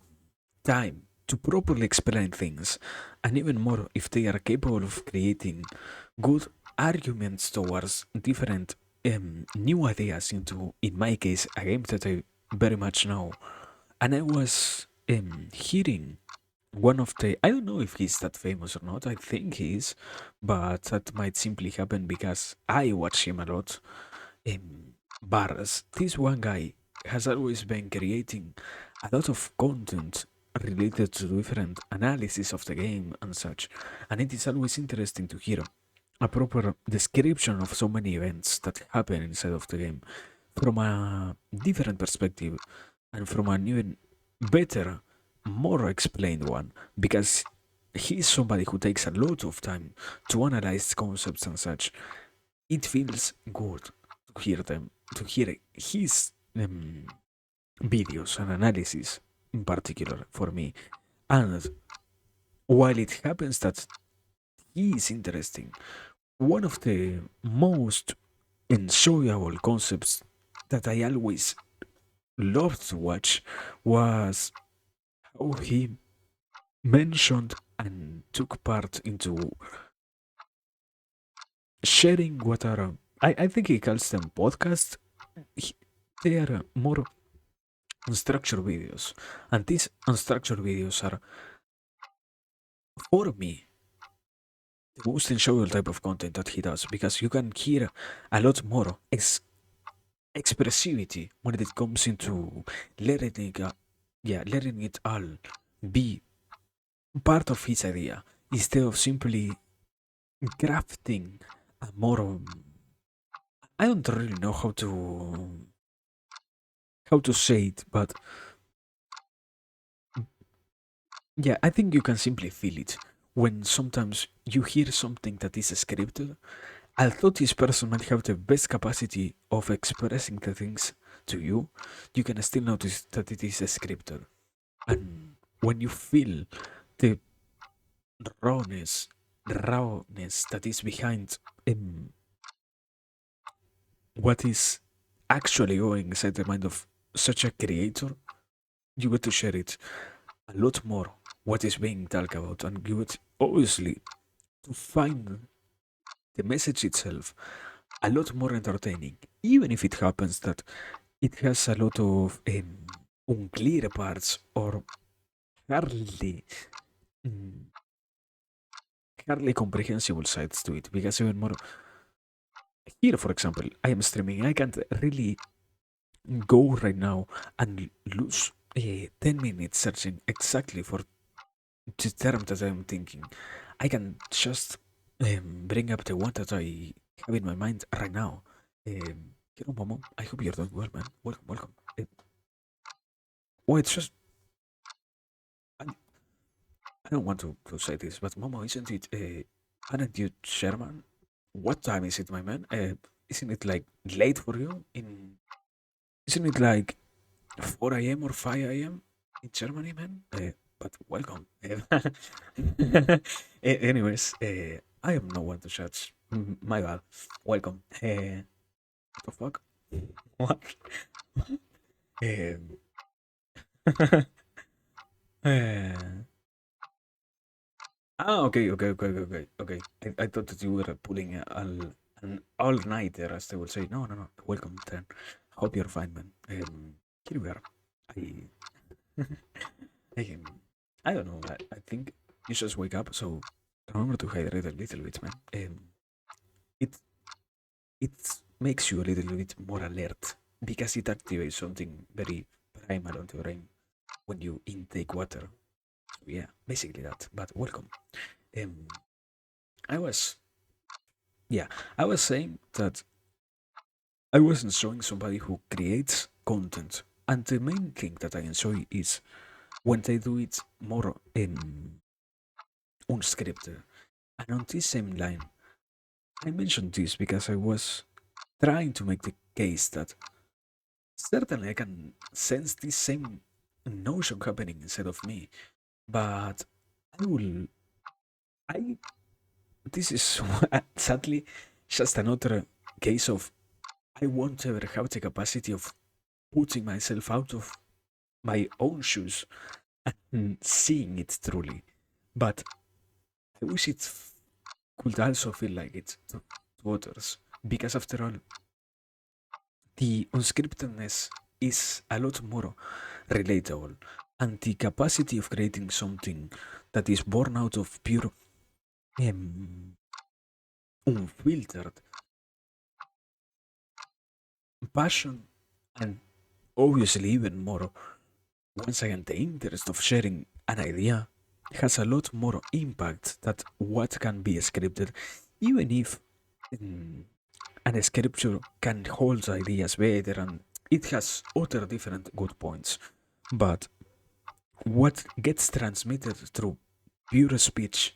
time to properly explain things, and even more if they are capable of creating good arguments towards different new ideas into, in my case, a game that I very much know. And I was hearing one of the, I don't know if he's that famous or not, I think he is, but that might simply happen because I watch him a lot. Bars, this one guy has always been creating a lot of content related to different analysis of the game and such, and it is always interesting to hear a proper description of so many events that happen inside of the game from a different perspective and from an even better, more explained one, because he's somebody who takes a lot of time to analyze concepts and such. It feels good to hear them, to hear his videos and analysis in particular for me. And while it happens that he is interesting, one of the most enjoyable concepts that I always loved to watch was how he mentioned and took part into sharing what are I think he calls them podcasts. They are more unstructured videos, and these unstructured videos are, for me, the most enjoyable type of content that he does because you can hear a lot more expressivity when it comes into letting it, letting it all be part of his idea instead of simply crafting a more. I don't really know how to say it, but yeah, I think you can simply feel it when sometimes you hear something that is scripted. Although this person might have the best capacity of expressing the things to you, you can still notice that it is scripted. And when you feel the rawness, rawness that is behind what is actually going inside the mind of such a creator, you get to share it a lot more what is being talked about, and you would obviously to find the message itself a lot more entertaining, even if it happens that it has a lot of unclear parts or hardly mm, hardly comprehensible sides to it. Because even more here, for example, I am streaming. I can't really go right now and lose 10 minutes searching exactly for the term that I'm thinking. I can just bring up the one that I have in my mind right now. Hello, Momo. I hope you're doing well, man. Welcome, welcome. It's just I, I don't want to say this, but Momo, isn't it? Aren't you Sherman? What time is it, my man? Isn't it like late for you? Isn't it like 4 a.m. or 5 a.m. in Germany, man? But welcome. Anyways, I am no one to judge. My bad. Welcome. What the fuck? What? Um, uh, okay, okay, okay, okay, okay. Okay. I thought that you were pulling an all-nighter, as they will say. No, no, no. Welcome, then. Hope you're fine, man. Here we are. I, I, I don't know. I think you just wake up, so remember to hydrate a little bit, man. It it makes you a little bit more alert because it activates something very primal on the brain when you intake water. So yeah, basically that. But welcome. Um, I was yeah, I was saying that I was enjoying somebody who creates content, and the main thing that I enjoy is when they do it more unscripted. And on this same line, I mentioned this because I was trying to make the case that certainly I can sense this same notion happening inside of me, but I will. I. This is sadly just another case of I won't ever have the capacity of putting myself out of my own shoes and seeing it truly. But I wish it could also feel like it to others. Because after all, the unscriptedness is a lot more relatable, and the capacity of creating something that is born out of pure um, unfiltered passion, and obviously even more once again the interest of sharing an idea has a lot more impact than what can be scripted, even if mm, an scripture can hold ideas better and it has other different good points. But what gets transmitted through pure speech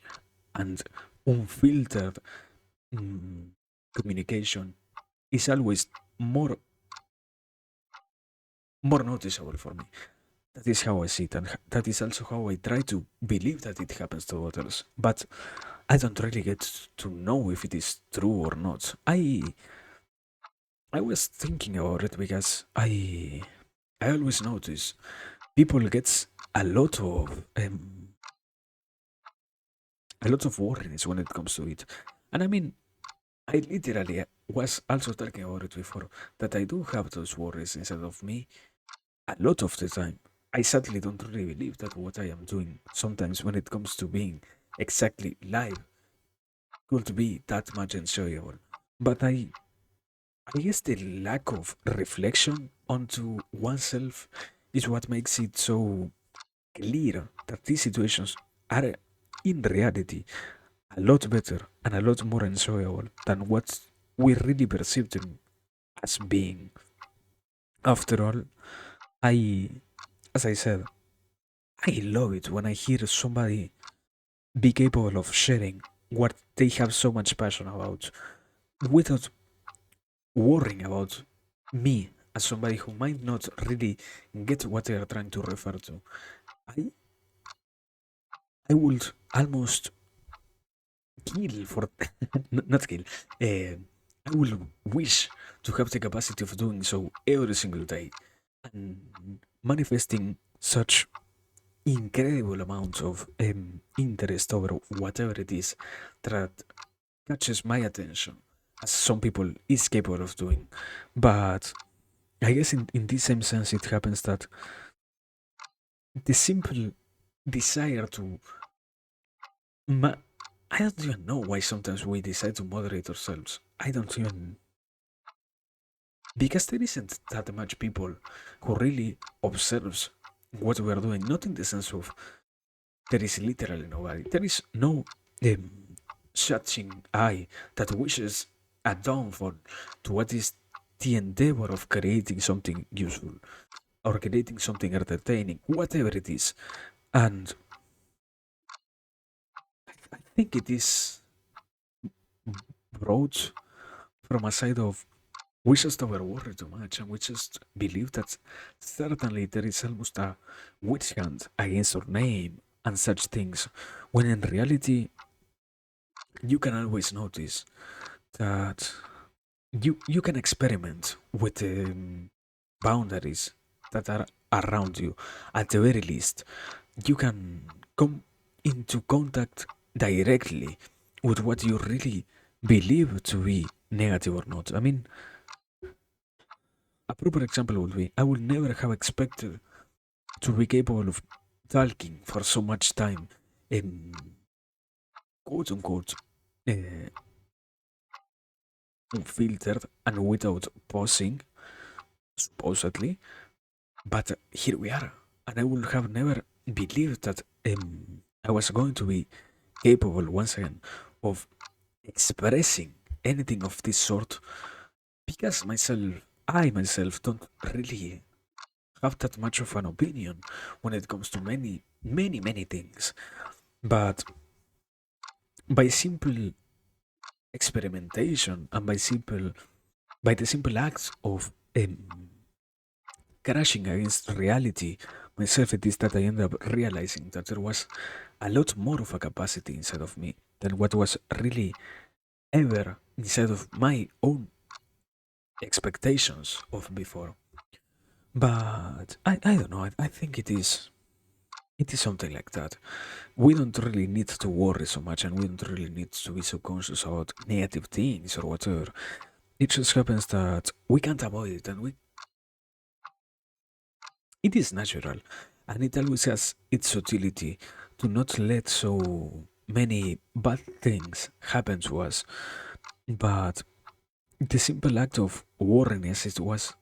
and unfiltered mm, communication is always more more noticeable for me. That is how I see it, and that is also how I try to believe that it happens to others. But I don't really get to know if it is true or not. I was thinking about it because I always notice people gets a lot of worries when it comes to it, and I mean I literally was also talking about it before that I do have those worries inside of me a lot of the time. I sadly don't really believe that what I am doing sometimes when it comes to being exactly live could be that much enjoyable. But I guess the lack of reflection onto oneself is what makes it so clear that these situations are in reality a lot better and a lot more enjoyable than what we really perceive them as being. After all, I, as I said, I love it when I hear somebody be capable of sharing what they have so much passion about without worrying about me as somebody who might not really get what they are trying to refer to. I, I would almost kill for not kill. I will wish to have the capacity of doing so every single day and manifesting such incredible amounts of interest over whatever it is that catches my attention, as some people is capable of doing. But I guess in this same sense, it happens that the simple desire to ma- I don't even know why sometimes we decide to moderate ourselves. I don't even because there isn't that much people who really observes what we are doing. Not in the sense of there is literally nobody. There is no um, searching eye that wishes a downfall to what is the endeavor of creating something useful or creating something entertaining, whatever it is. And I think it is brought from a side of we just overworry too much and we just believe that certainly there is almost a witch hunt against our name and such things, when in reality you can always notice that you can experiment with the boundaries that are around you. At the very least, you can come into contact directly with what you really believe to be negative or not. I mean, a proper example would be I would never have expected to be capable of talking for so much time, um, quote unquote, uh, unfiltered and without pausing, supposedly. But here we are, and I would have never believed that I was going to be capable once again of expressing anything of this sort because I myself don't really have that much of an opinion when it comes to many things. But by simple experimentation and by the simple acts of crashing against reality myself, it is that I end up realizing that there was a lot more of a capacity inside of me than what was really ever inside of my own expectations of before. But I don't know. I think it is something like that. We don't really need to worry so much, and we don't really need to be so conscious about negative things or whatever. It just happens that we can't avoid it, and we it is natural, and it always has its utility to not let so many bad things happen to us. But the simple act of worriness it was,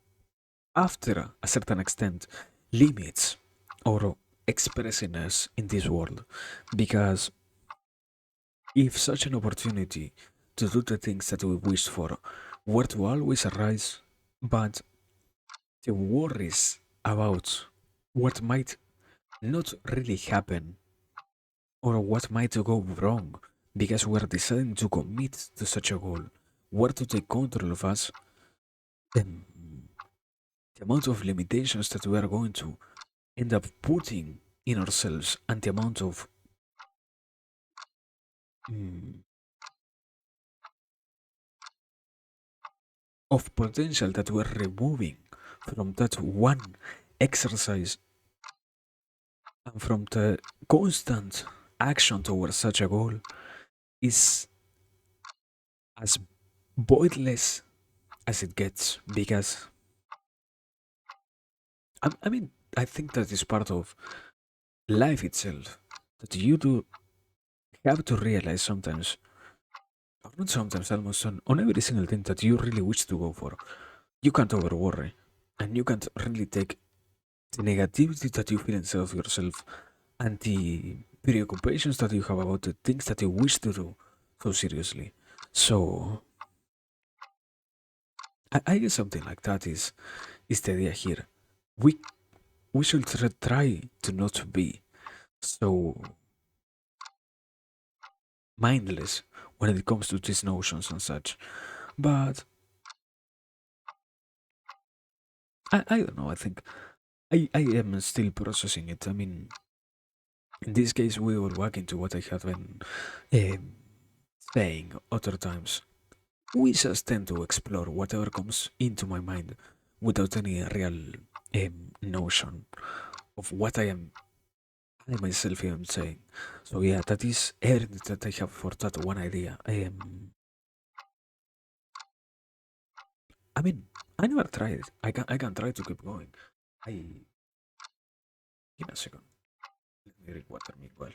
after a certain extent, limits our expressiveness in this world. Because if such an opportunity to do the things that we wished for were to always arise, but the worries about what might not really happen or what might go wrong because we're deciding to commit to such a goal were to take control of us, then the amount of limitations that we are going to end up putting in ourselves and the amount mm, of potential that we're removing from that one exercise and from the constant action towards such a goal is as voidless as it gets. Because I mean, I think that is part of life itself, that you do have to realize sometimes or not sometimes, almost on every single thing that you really wish to go for, you can't over worry. And you can't really take the negativity that you feel inside of yourself and the preoccupations that you have about the things that you wish to do so seriously. So I guess something like that is the idea here. We we should try to not be so mindless when it comes to these notions and such. But I don't know. I think I am still processing it. I mean, in this case, we will walk into what I have been um, saying other times. We just tend to explore whatever comes into my mind without any real notion of what I myself am saying. So yeah, that is everything that I have for that one idea. I mean, I never tried it. I can try to keep going. I Give me a second. Let me drink water meanwhile.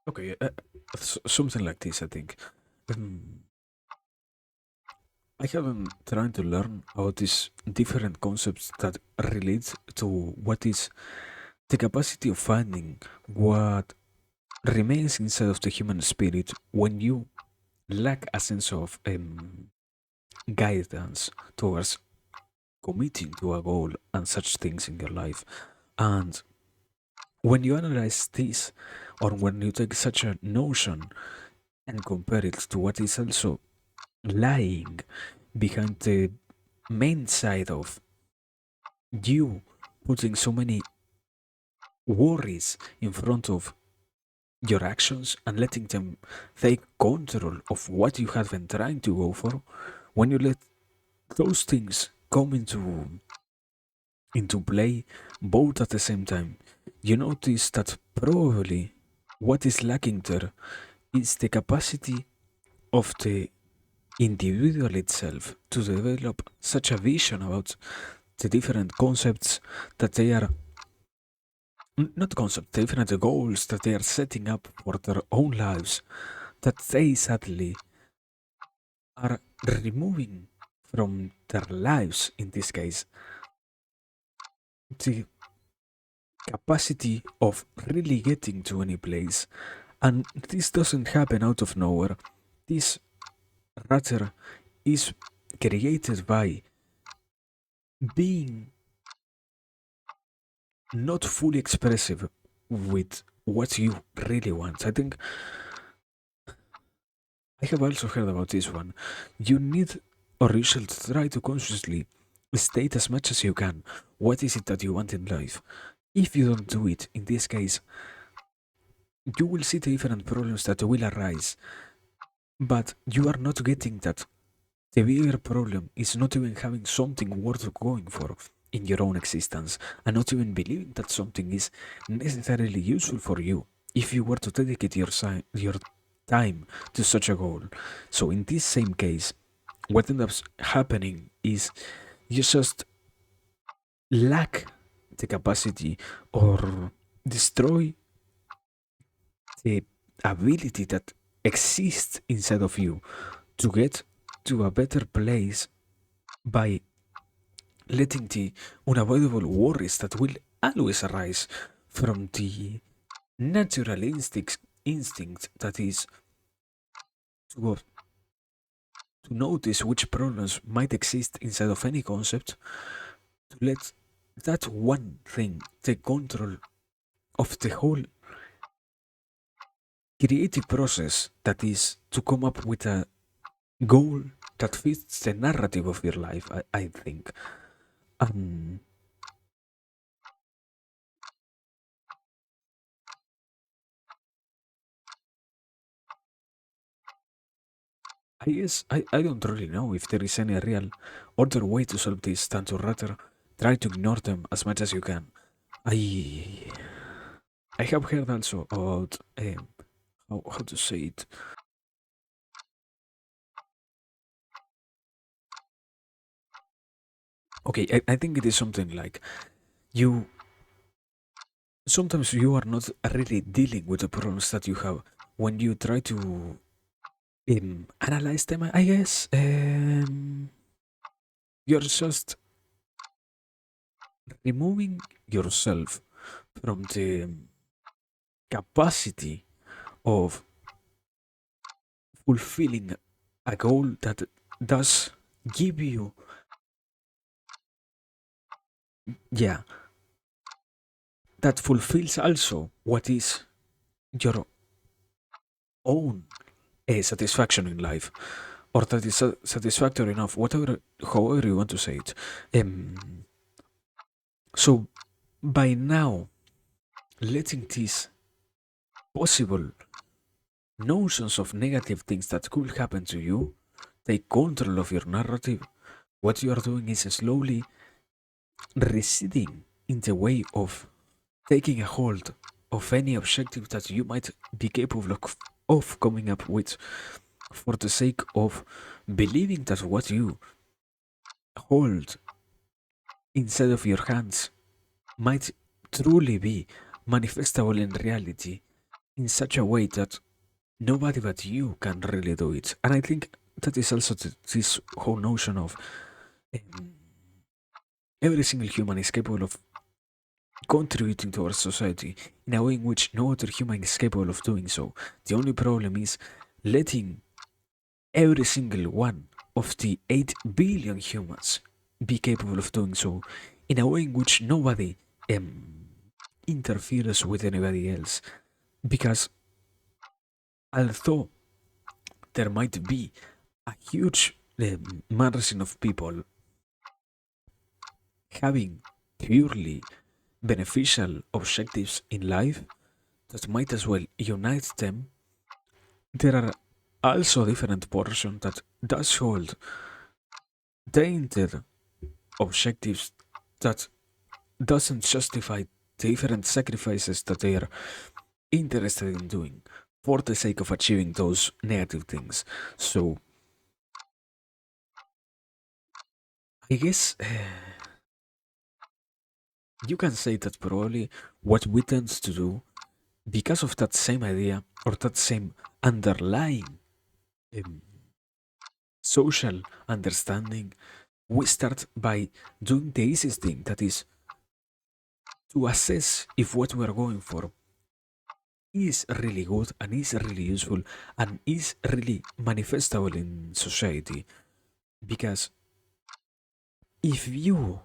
Okay, something like this, I think. Um, I have been trying to learn about these different concepts that relate to what is the capacity of finding what remains inside of the human spirit when you lack a sense of guidance towards committing to a goal and such things in your life. And when you analyze this, or when you take such a notion and compare it to what is also lying behind the main side of you putting so many worries in front of your actions and letting them take control of what you have been trying to go for, when you let those things come into play both at the same time, you notice that probably what is lacking there is the capacity of the individual itself to develop such a vision about the different concepts that they are not concepts, different goals that they are setting up for their own lives that they sadly are removing from their lives in this case the capacity of really getting to any place. And this doesn't happen out of nowhere. This rather is created by being not fully expressive with what you really want. I think I have also heard about this one. You need, or you should try to consciously state as much as you can what is it that you want in life. If you don't do it, in this case, you will see the different problems that will arise, but you are not getting that. The bigger problem is not even having something worth going for in your own existence, and not even believing that something is necessarily useful for you if you were to dedicate your time to such a goal. So, in this same case, what ends up happening is you just lack the capacity or destroy the ability that exists inside of you to get to a better place by letting the unavoidable worries that will always arise from the natural instinct that is to, to notice which problems might exist inside of any concept, to let that one thing take control of the whole creative process that is to come up with a goal that fits the narrative of your life, I think. Um, I guess I don't really know if there is any real other way to solve this than to rather try to ignore them as much as you can. I I have heard also about how to say it. Okay, I think it is something like you sometimes you are not really dealing with the problems that you have when you try to analyze them. I guess you're just removing yourself from the capacity of fulfilling a goal that does give you, yeah, that fulfills also what is your own satisfaction in life, or that is satisfactory enough, whatever, however you want to say it. So by now letting these possible notions of negative things that could happen to you take control of your narrative, what you are doing is slowly receding in the way of taking a hold of any objective that you might be capable of coming up with for the sake of believing that what you hold inside of your hands might truly be manifestable in reality in such a way that nobody but you can really do it. And I think that is also this whole notion of um, every single human is capable of contributing to our society in a way in which no other human is capable of doing so. The only problem is letting every single one of the 8 billion humans be capable of doing so in a way in which nobody um, interferes with anybody else. Because although there might be a huge margin of people having purely beneficial objectives in life that might as well unite them, there are also different portions that does hold tainted objectives that doesn't justify the different sacrifices that they are interested in doing for the sake of achieving those negative things. So I guess you can say that probably what we tend to do because of that same idea or that same underlying um, social understanding, we start by doing the easiest thing, that is to assess if what we are going for is really good and is really useful and is really manifestable in society. Because if you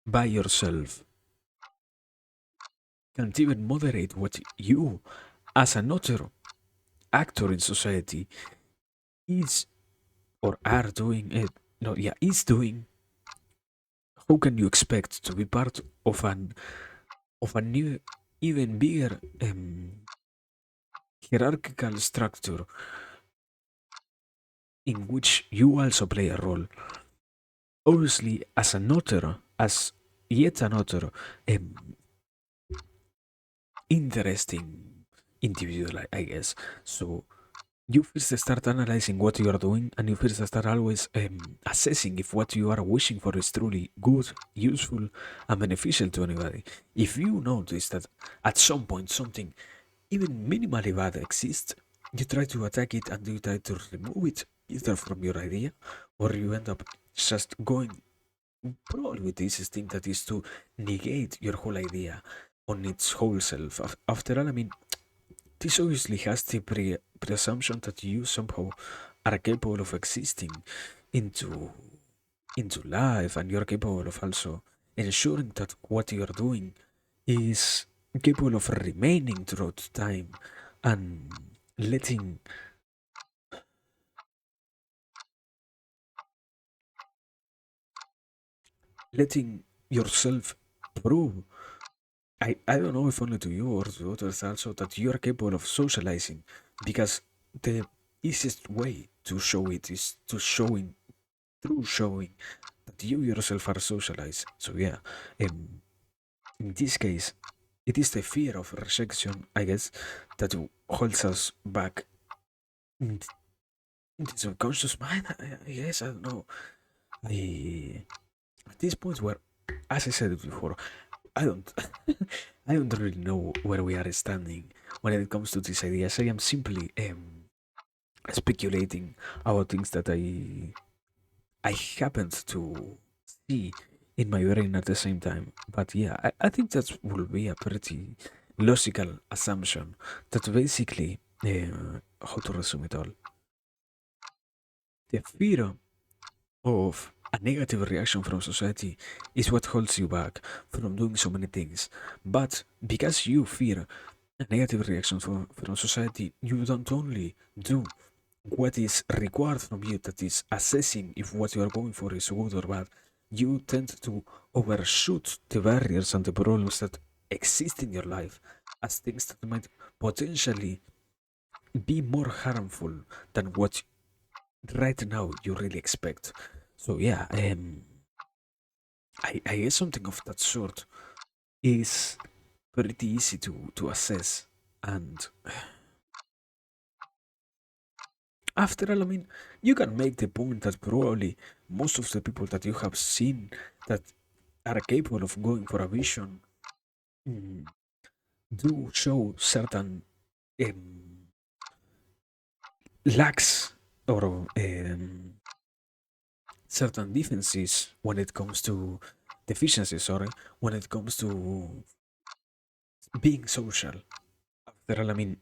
by yourself can't even moderate what you as another actor in society is or are doing it, no, yeah, is doing, how can you expect to be part of a new, even bigger hierarchical structure in which you also play a role? Obviously, as another, as yet another interesting individual, I guess. So you first start analyzing what you are doing, and you first start always assessing if what you are wishing for is truly good, useful, and beneficial to anybody. If you notice that at some point something even minimally bad exists, you try to attack it and you try to remove it either from your idea, or you end up just going probably with this thing that is to negate your whole idea on its whole self. After all, I mean, this obviously has the presumption that you somehow are capable of existing into into life, and you're capable of also ensuring that what you're doing is capable of remaining throughout time and letting letting yourself prove. I don't know if only to you or to others also that you are capable of socializing, because the easiest way to show it is to showing through showing that you yourself are socialized. So yeah, in this case, It is the fear of rejection, I guess, that holds us back in the subconscious mind. I guess I don't know. I at this point where, as I said before, I don't, I don't really know where we are standing when it comes to these ideas. I am simply speculating about things that I happened to see in my brain at the same time. But yeah, I think that will be a pretty logical assumption that basically, how to resume it all, the fear of a negative reaction from society is what holds you back from doing so many things. But because you fear a negative reaction from society, you don't only do what is required from you, that is assessing if what you are going for is good or bad, you tend to overshoot the barriers and the problems that exist in your life as things that might potentially be more harmful than what right now you really expect. So yeah, I guess something of that sort is pretty easy to assess. And after all, I mean, you can make the point that probably most of the people that you have seen that are capable of going for a vision mm, do show certain um, lacks or certain defenses when it comes to deficiencies, sorry, when it comes to being social. After all, I mean,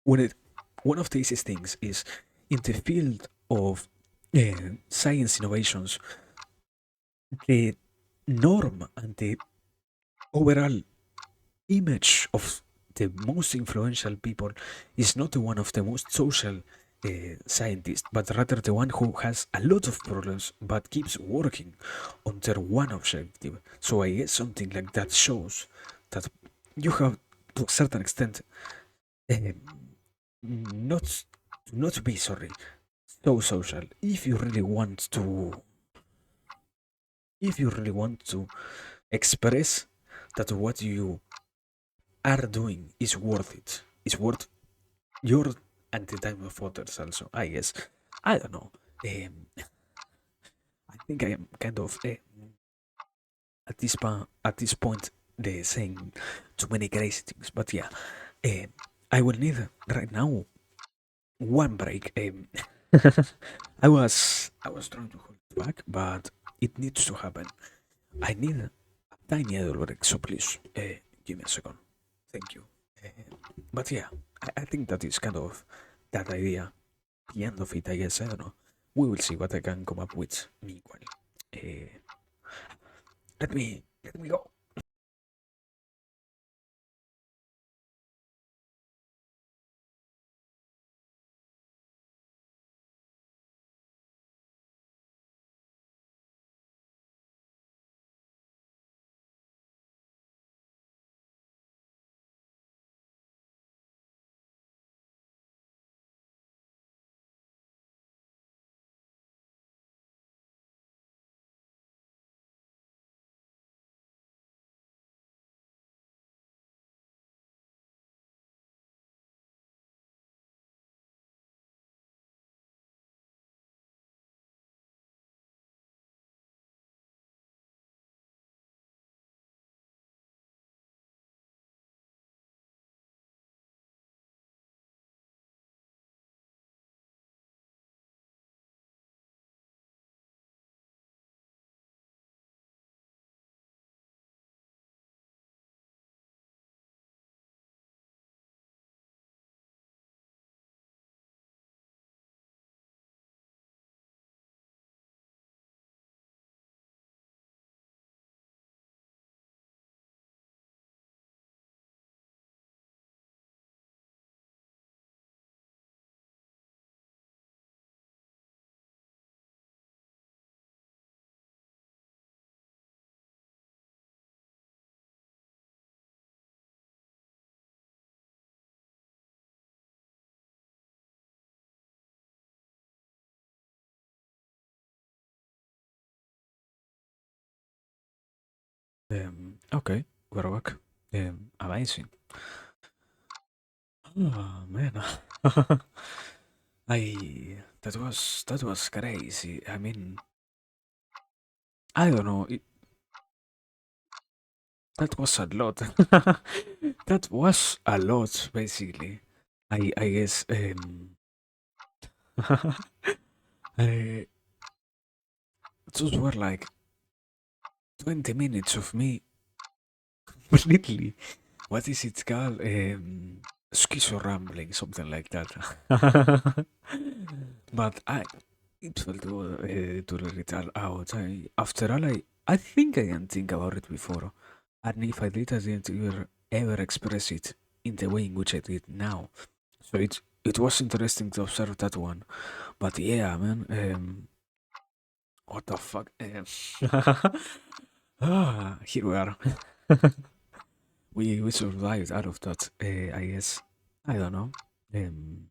when it one of the easiest things is in the field of science innovations, the norm and the overall image of the most influential people is not the one of the most social scientist, but rather the one who has a lot of problems but keeps working on their one objective. So I guess something like that shows that you have, to a certain extent, uh, not not be sorry so social if you really want to express that what you are doing is worth it. Is worth your and the time of others also. I guess. I don't know. I think I am kind of at this point saying too many crazy things. But yeah, uh, I will need right now one break. I was trying to hold it back, but it needs to happen. I need a tiny little break, so please give me a second. Thank you. But yeah, I think that is kind of that idea. The end of it, I guess. I don't know. We will see what I can come up with. Meanwhile, uh, let me go. Okay, we're back. Amazing. Oh man, I that was crazy. I mean, I don't know. That was a lot. That was a lot, basically. I guess uh, those were like 20 minutes of me completely. What is it called? Schizo rambling, something like that. But it felt good to let it all out. After all, I think I didn't think about it before. And if I did, I didn't ever express it in the way in which I did now. So it was interesting to observe that one. But yeah, man, what the fuck? Here we are. We survived out of that. I guess. I don't know. Um,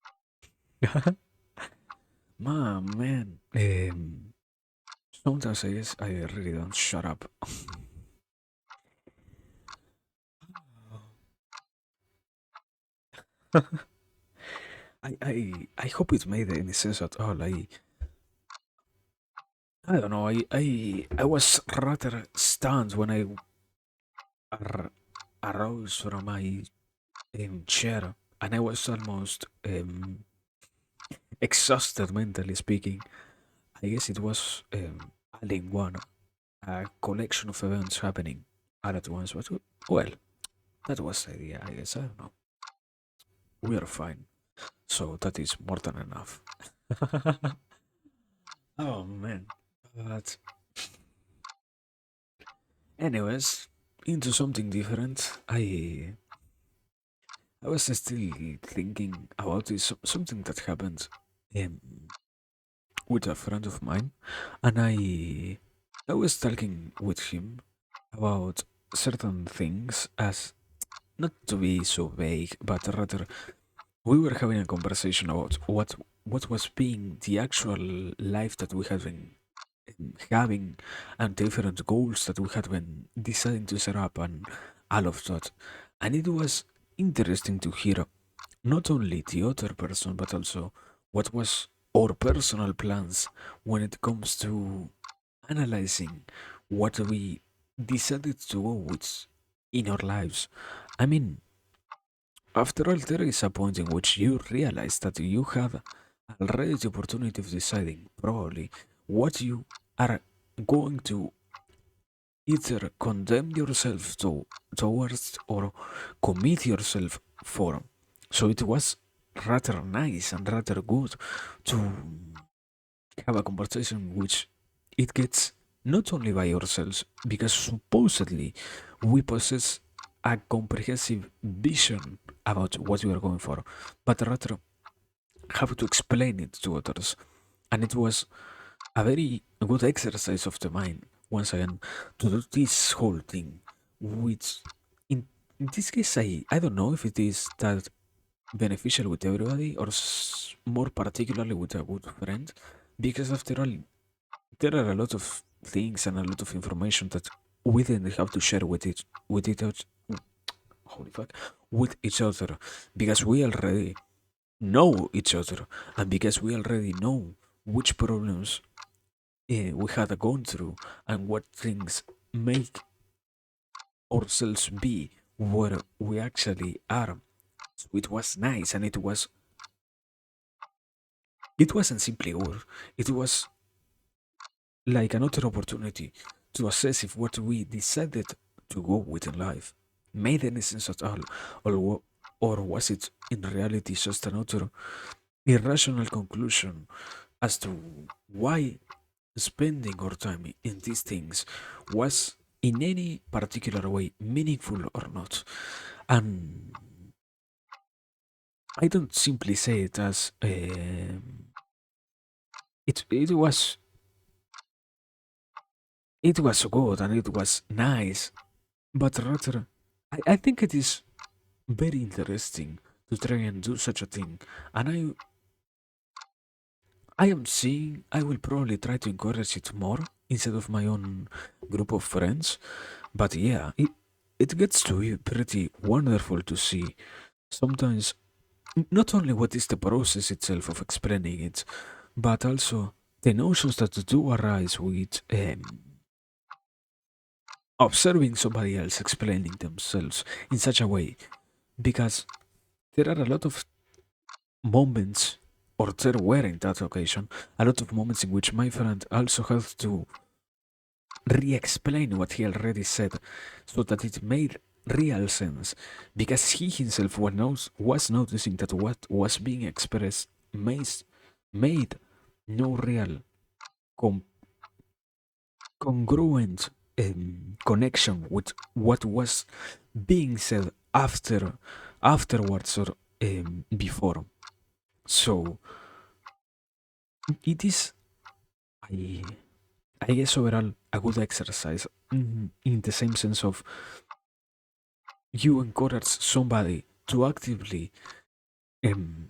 man. Sometimes I guess I really don't shut up. I hope it made any sense at all. I don't know. I was rather stunned when I arose from my chair, and I was almost exhausted mentally speaking. I guess it was all in one, a collection of events happening all at once. But well, that was the idea. I guess I don't know. We are fine, so that is more than enough. Oh man. But anyways, into something different. I was still thinking about this something that happened um, with a friend of mine, and I was talking with him about certain things as not to be so vague, but rather we were having a conversation about what was being the actual life that we had been having and different goals that we had been deciding to set up and all of that. And it was interesting to hear not only the other person but also what was our personal plans when it comes to analyzing what we decided to go with in our lives. I mean, after all, there is a point in which you realize that you have already the opportunity of deciding probably what you are going to either condemn yourself towards or commit yourself for. So it was rather nice and rather good to have a conversation which it gets not only by ourselves, because supposedly we possess a comprehensive vision about what we are going for, but rather have to explain it to others. And it was a very good exercise of the mind, once again, to do this whole thing, which in this case, I don't know if it is that beneficial with everybody or more particularly with a good friend, because after all, there are a lot of things and a lot of information that we didn't have to share with it holy fuck, with each other, because we already know each other, and because we already know which problems we had gone through and what things make ourselves be where we actually are. So it was nice, and it wasn't simply good. It was like another opportunity to assess if what we decided to go with in life made any sense at all, or was it in reality just another irrational conclusion as to why spending our time in these things was in any particular way meaningful or not. And I don't simply say it as it was good and it was nice, but rather I think it is very interesting to try and do such a thing. And I am seeing I will probably try to encourage it more instead of my own group of friends. But yeah, it gets to be pretty wonderful to see sometimes not only what is the process itself of explaining it, but also the notions that do arise with observing somebody else explaining themselves in such a way. Because there are a lot of moments, or there were in that occasion, a lot of moments in which my friend also had to re explain what he already said so that it made real sense because he himself was noticing that what was being expressed made no real com- congruent connection with what was being said afterwards or before. So it is, I, I guess, overall a good exercise in the same sense of you encourage somebody to actively um,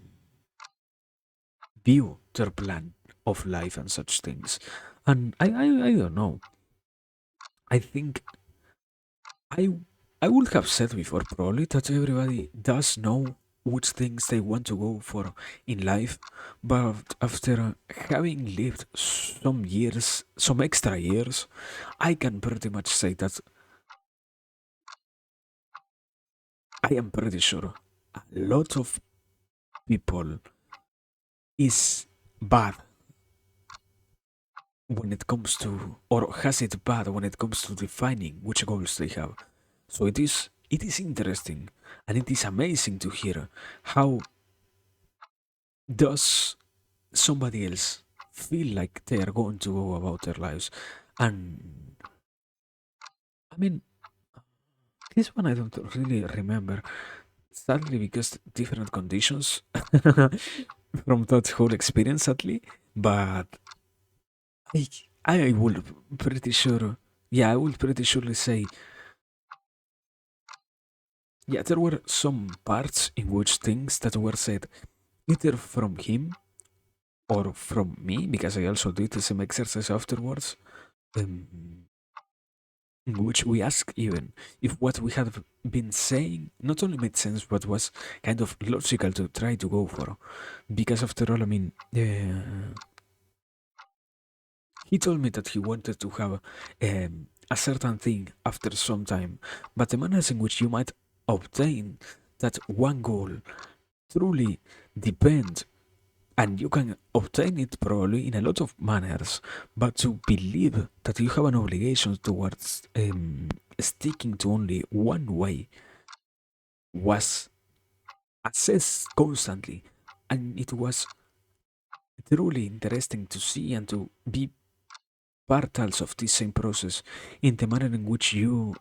view their plan of life and such things. And I don't know. I think I I would have said before probably that everybody does know which things they want to go for in life, but after having lived some years, some extra years, I can pretty much say that I am pretty sure a lot of people is bad when it comes to, or has it bad when it comes to defining which goals they have. So it is interesting and it is amazing to hear how does somebody else feel like they are going to go about their lives. And I mean, this one I don't really remember, sadly, because different conditions from that whole experience, sadly. But I, I will pretty sure, yeah, I will pretty surely say, yeah, there were some parts in which things that were said either from him or from me, because I also did the same exercise afterwards. Um, in which we ask even if what we had been saying not only made sense but was kind of logical to try to go for. Because after all, I mean, he told me that he wanted to have a certain thing after some time, but the manners in which you might obtain that one goal truly depend, and you can obtain it probably in a lot of manners, but to believe that you have an obligation towards sticking to only one way was assessed constantly, and it was truly interesting to see and to be parts of this same process in the manner in which you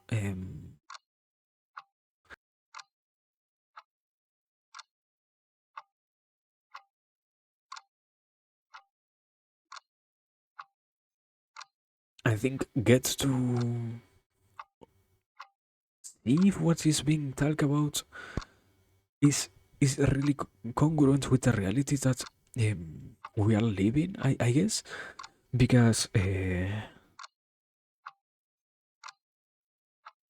I think get to see if what is being talked about is is really congruent with the reality that we are living, I guess, because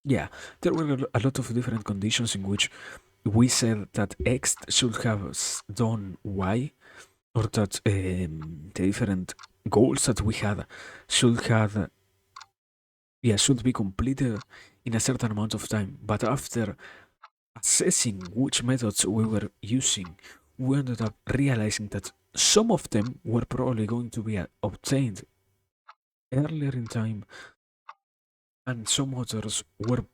yeah, there were a lot of different conditions in which we said that X should have done Y, or that the different goals that we had should have, yeah, should be completed in a certain amount of time. But after assessing which methods we were using, we ended up realizing that some of them were probably going to be obtained earlier in time, and some others were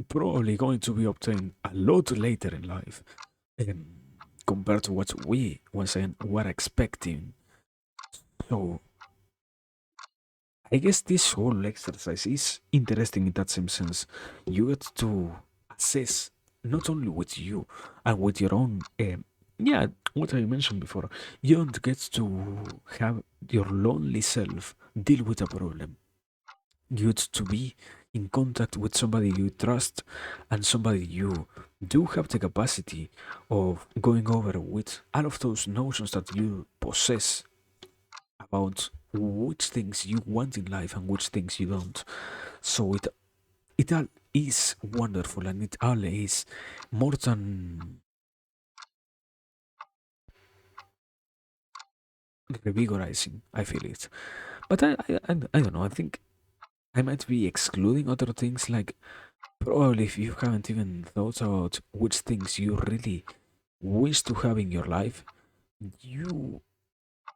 probably going to be obtained a lot later in life, um, compared to what we were expecting. So I guess this whole exercise is interesting in that same sense. You get to assess not only with you and with your own, yeah, what I mentioned before. You don't get to have your lonely self deal with a problem. You get to be in contact with somebody you trust and somebody you do have the capacity of going over with all of those notions that you possess about which things you want in life and which things you don't. So it is wonderful and it all is more than revigorizing. I feel it, but I don't know. I think I might be excluding other things, like probably if you haven't even thought about which things you really wish to have in your life, you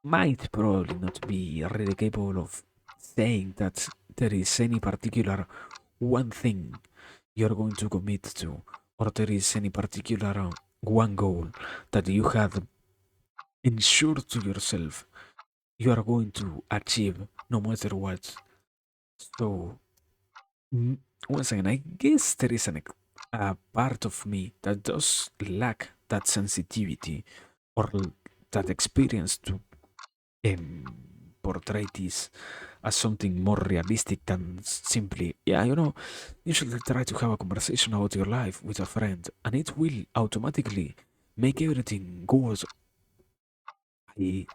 might probably not be really capable of saying that there is any particular one thing you're going to commit to, or there is any particular one goal that you have ensured to yourself you are going to achieve no matter what. So, mm, once again, I guess there is a part of me that does lack that sensitivity or that experience to um, portray this as something more realistic than simply, yeah, you should try to have a conversation about your life with a friend, and it will automatically make everything good.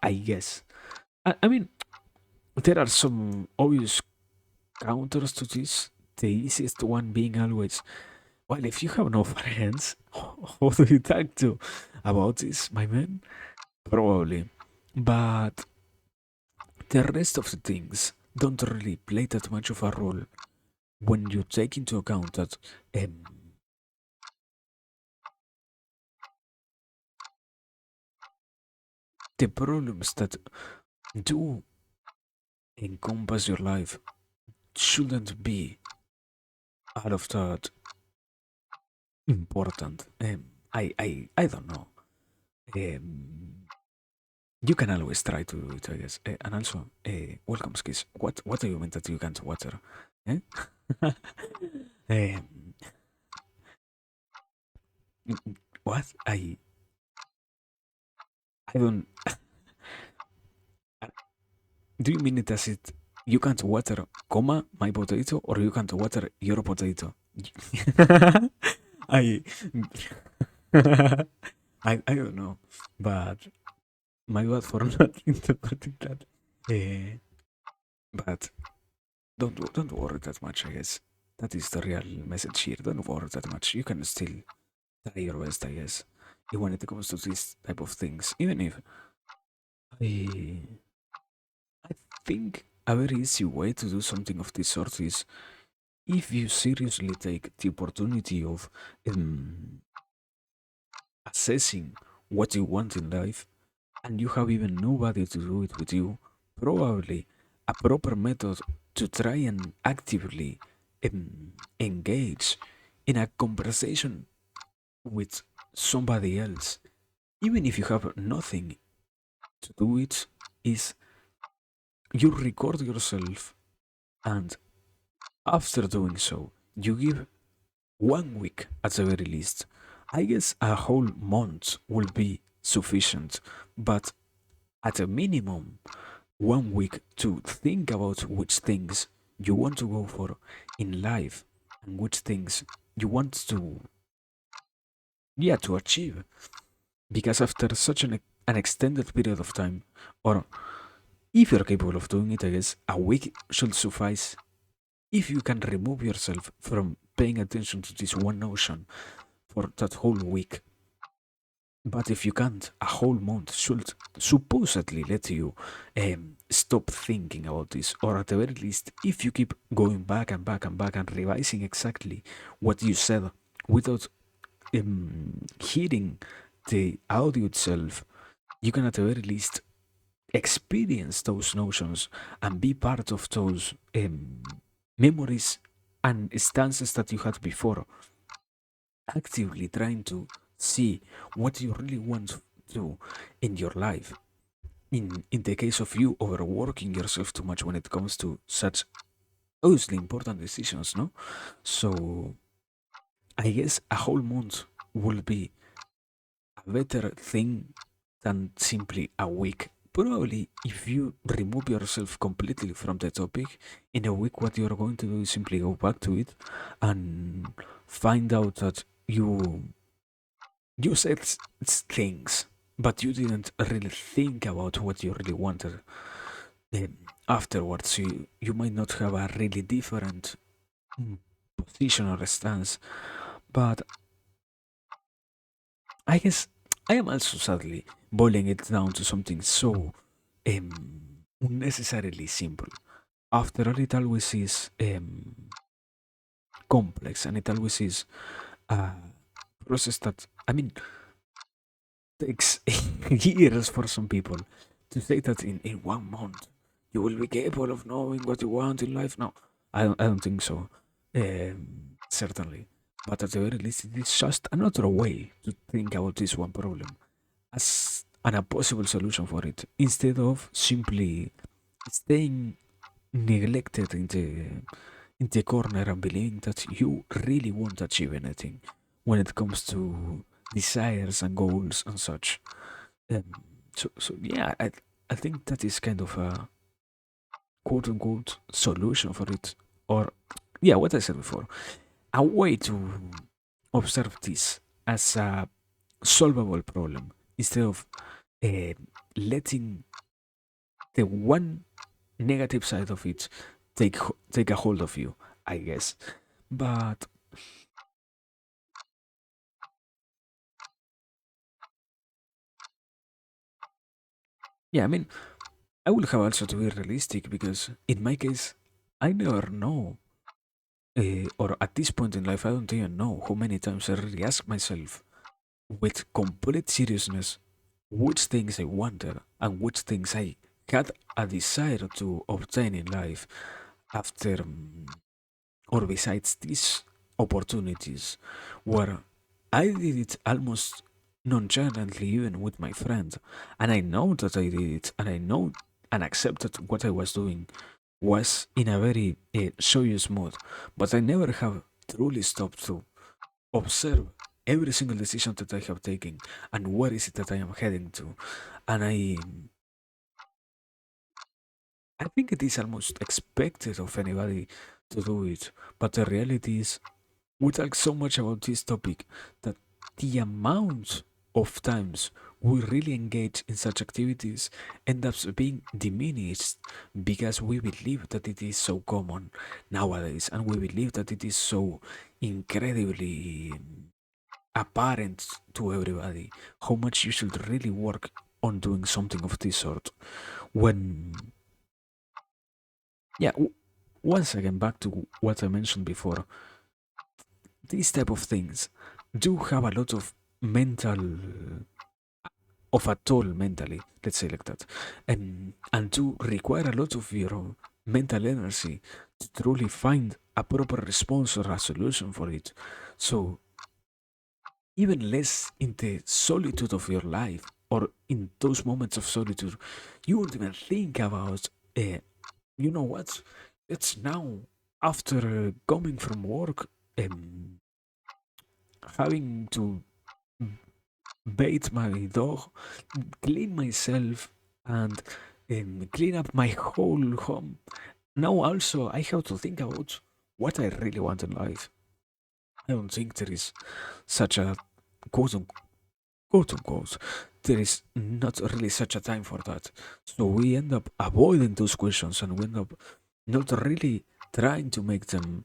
I guess. I mean, there are some obvious counters to this. The easiest one being always, well, if you have no friends, who do you talk to about this, my man? Probably. But the rest of the things don't really play that much of a role when you take into account that um, the problems that do encompass your life shouldn't be all of that important. I don't know. Um, you can always try to do it, I guess. And also, welcome, skis. What do you mean that you can't water? Eh? um, what? I don't. Do you mean it as it? You can't water, comma, my potato, or you can't water your potato? I, I don't know, but my bad for not interpreting that. Uh, but don't worry that much. I guess that is the real message here. Don't worry that much. You can still try your best. I guess when it comes to this type of things, even if I I think a very easy way to do something of this sort is if you seriously take the opportunity of um, assessing what you want in life and you have even nobody to do it with you, probably a proper method to try and actively engage in a conversation with somebody else, even if you have nothing to do it, is you record yourself and after doing so, you give 1 week at the very least. I guess a whole month will be sufficient, but at a minimum, 1 week to think about which things you want to go for in life and which things you want to, yeah, to achieve. Because after such an extended period of time, or if you're capable of doing it, I guess a week should suffice. If you can remove yourself from paying attention to this one notion for that whole week, but if you can't, a whole month should supposedly let you stop thinking about this, or at the very least, if you keep going back and back and back and revising exactly what you said without hearing the audio itself, you can at the very least experience those notions and be part of those memories and stances that you had before, actively trying to see what you really want to in your life. In the case of you overworking yourself too much when it comes to such obviously important decisions, no? So I guess a whole month will be a better thing than simply a week. Probably if you remove yourself completely from the topic, in a week what you're going to do is simply go back to it and find out that you said things, but you didn't really think about what you really wanted. Afterwards, you might not have a really different position or stance. But I guess I am also sadly boiling it down to something so unnecessarily simple. After all, it always is complex, and it always is a process that, I mean, takes years for some people to say that in 1 month you will be capable of knowing what you want in life. No, I don't think so. Certainly. But at the very least, it is just another way to think about this one problem as a possible solution for it instead of simply staying neglected in the corner and believing that you really won't achieve anything when it comes to desires and goals and such. Um, so yeah, I think that is kind of a quote unquote solution for it, or yeah, what I said before, a way to observe this as a solvable problem instead of uh, letting the one negative side of it take a hold of you, I guess. But yeah, I mean, I will have also to be realistic because in my case, I never know, or at this point in life, I don't even know how many times I really ask myself with complete seriousness which things I wanted and which things I had a desire to obtain in life after or besides these opportunities where I did it almost nonchalantly even with my friend, and I know that I did it, and I know and accepted what I was doing was in a very joyous mood, but I never have truly stopped to observe every single decision that I have taken and where is it that I am heading to, and I think it is almost expected of anybody to do it, but the reality is we talk so much about this topic that the amount of times we really engage in such activities ends up being diminished because we believe that it is so common nowadays and we believe that it is so incredibly apparent to everybody how much you should really work on doing something of this sort when yeah once again back to what I mentioned before, these type of things do have a lot of mental of a toll mentally, let's say like that, and do require a lot of your mental energy to truly find a proper response or a solution for it. So even less in the solitude of your life or in those moments of solitude, you won't even think about, you know what, it's now after coming from work, um, having to bathe my dog, clean myself, and clean up my whole home. Now, also, I have to think about what I really want in life. I don't think there is such a quote quote unquote, there is not really such a time for that. So we end up avoiding those questions and we end up not really trying to make them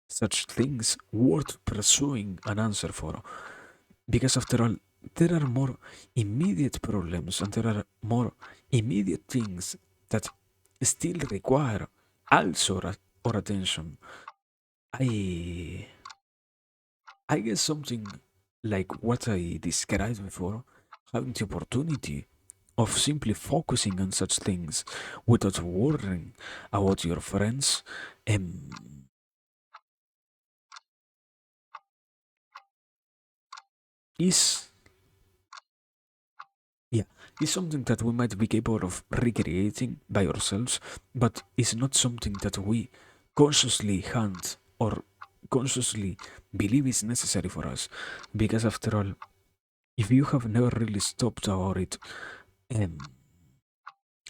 such things worth pursuing an answer for. Because after all, there are more immediate problems and there are more immediate things that still require also our attention. I I guess something like what I described before, having the opportunity of simply focusing on such things without worrying about your friends um, is yeah, is something that we might be capable of recreating by ourselves, but is not something that we consciously hunt or consciously believe is necessary for us. Because after all, if you have never really stopped about it, um,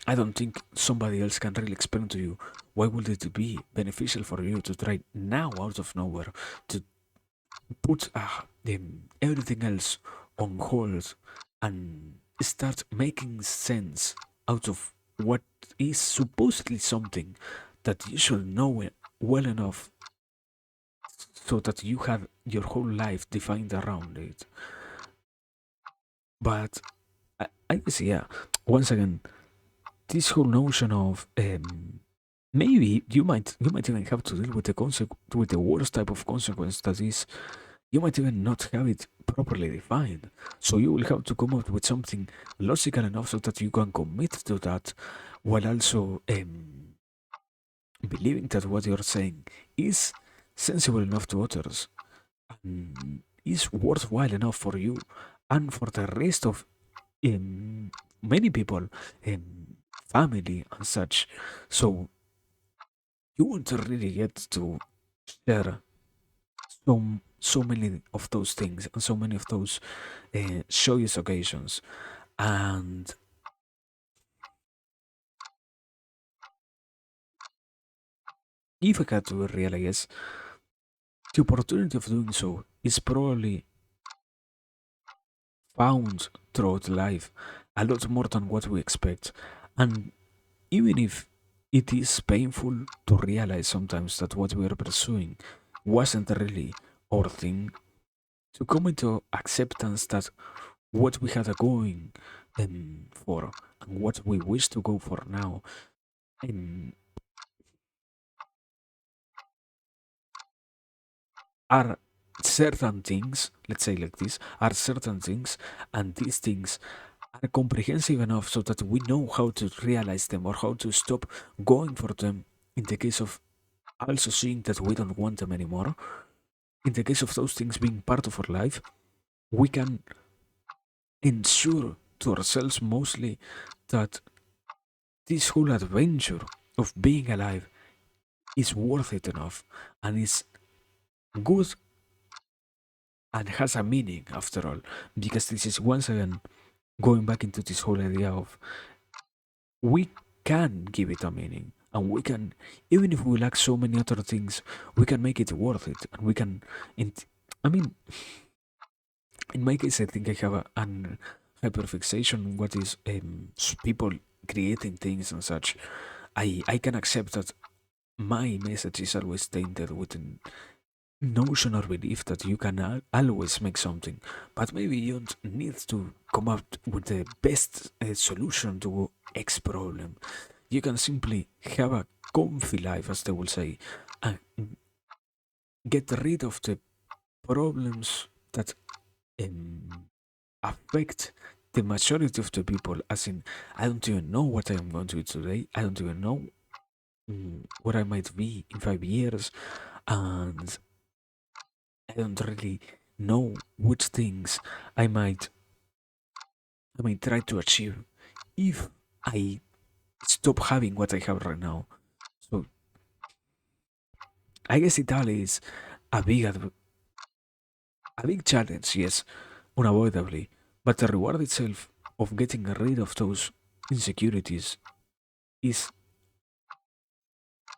I don't think somebody else can really explain to you why would it be beneficial for you to try now out of nowhere to put everything else on hold and start making sense out of what is supposedly something that you should know well enough so that you have your whole life defined around it. But I guess, yeah, once again, this whole notion of maybe you might even have to deal with with the worst type of consequence, that is, you might even not have it properly defined. So you will have to come up with something logical enough so that you can commit to that, while also believing that what you're saying is sensible enough to others and is worthwhile enough for you and for the rest of many people, um, family and such. So you want to really get to share so many of those things and so many of those joyous occasions. And if I had to realize, the opportunity of doing so is probably found throughout life a lot more than what we expect. And even if it is painful to realize sometimes that what we are pursuing wasn't really our thing, to come into acceptance that what we had going for and what we wish to go for now um, are certain things, let's say like this, are certain things, and these things are comprehensive enough so that we know how to realize them or how to stop going for them in the case of also seeing that we don't want them anymore. In the case of those things being part of our life, we can ensure to ourselves mostly that this whole adventure of being alive is worth it enough and is good and has a meaning after all. Because this is once again going back into this whole idea of we can give it a meaning and we can, even if we lack so many other things, we can make it worth it and we can. I mean, in my case, I think I have an hyperfixation on what is people creating things and such. I can accept that my message is always tainted with a notion or belief that you can always make something, but maybe you don't need to come up with the best solution to X problem. You can simply have a comfy life, as they will say, and get rid of the problems that um, affect the majority of the people. As in, I don't even know what I am going to eat today. I don't even know what I might be in 5 years, and I don't really know which things I might I might try to achieve if I stop having what I have right now. So I guess Italy is a big a big challenge, yes, unavoidably, but the reward itself of getting rid of those insecurities is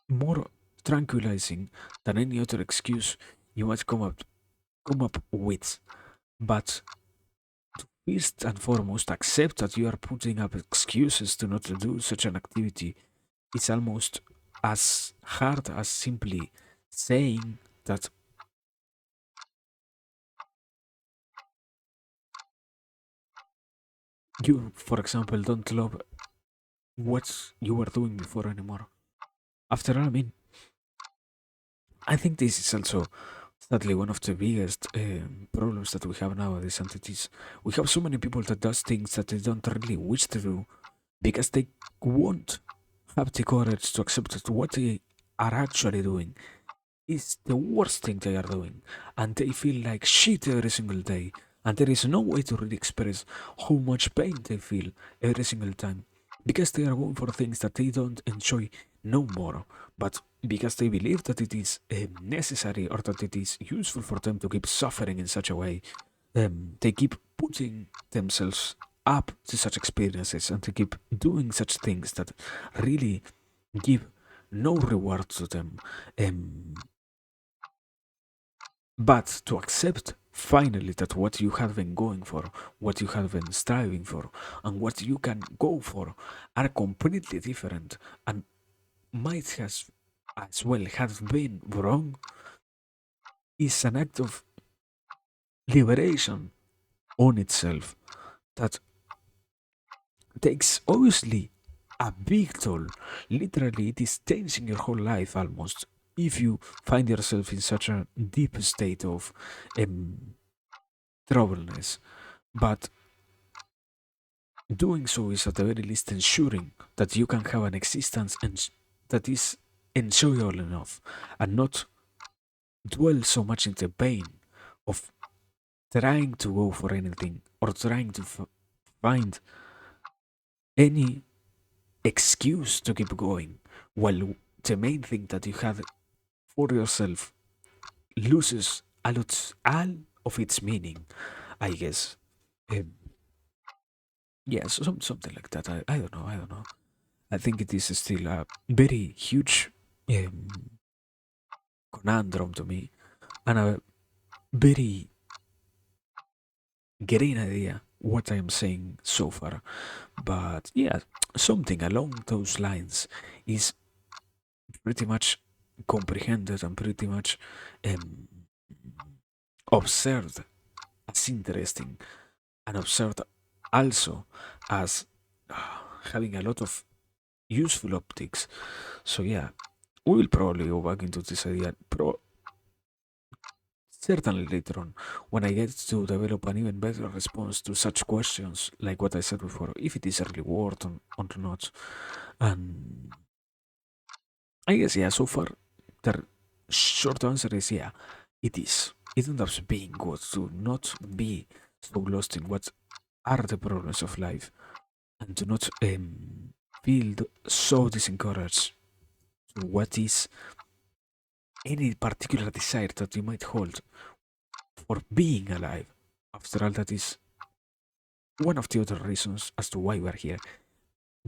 more tranquilizing than any other excuse you might come up with. But first and foremost, accept that you are putting up excuses to not do such an activity. It's almost as hard as simply saying that you, for example, don't love what you were doing before anymore. After all, I mean, I think this is also sadly one of the biggest problems that we have nowadays, and it is we have so many people that does things that they don't really wish to do because they won't have the courage to accept that what they are actually doing is the worst thing they are doing, and they feel like shit every single day, and there is no way to really express how much pain they feel every single time because they are going for things that they don't enjoy no more, but because they believe that it is necessary or that it is useful for them to keep suffering in such a way. They keep putting themselves up to such experiences and to keep doing such things that really give no reward to them. Um, but to accept finally that what you have been going for, what you have been striving for, and what you can go for are completely different and might has as well have been wrong, is an act of liberation on itself that takes obviously a big toll. Literally, it is changing your whole life almost if you find yourself in such a deep state of um, troubleness. But doing so is at the very least ensuring that you can have an existence that is enjoyable enough and not dwell so much in the pain of trying to go for anything or trying to find any excuse to keep going while the main thing that you have for yourself loses all of its meaning, I guess. Um, yeah, so something like that. I don't know. I don't know. I think it is still a very huge um, conundrum to me and a very green idea what I'm saying so far. But yeah, something along those lines is pretty much comprehended and pretty much um, observed as interesting and observed also as having a lot of useful optics. So yeah, we will probably go back into this idea certainly later on when I get to develop an even better response to such questions like what I said before, if it is a reward or not. And I guess yeah, so far the short answer is yeah, it is. It ends up being good to not be so lost in what are the problems of life and to not feel so disencouraged to what is any particular desire that you might hold for being alive. After all, that is one of the other reasons as to why we're here.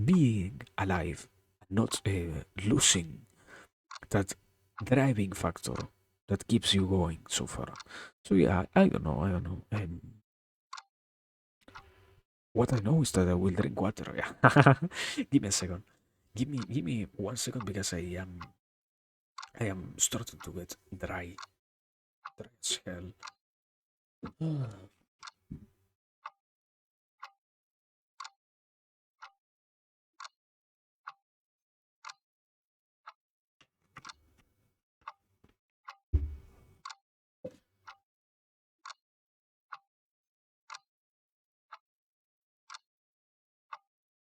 Being alive, not losing that driving factor that keeps you going so far. So yeah, I don't know. I don't know. What I know is that I will drink water. Yeah. Give me a second. Give me 1 second because I am starting to get dry as hell.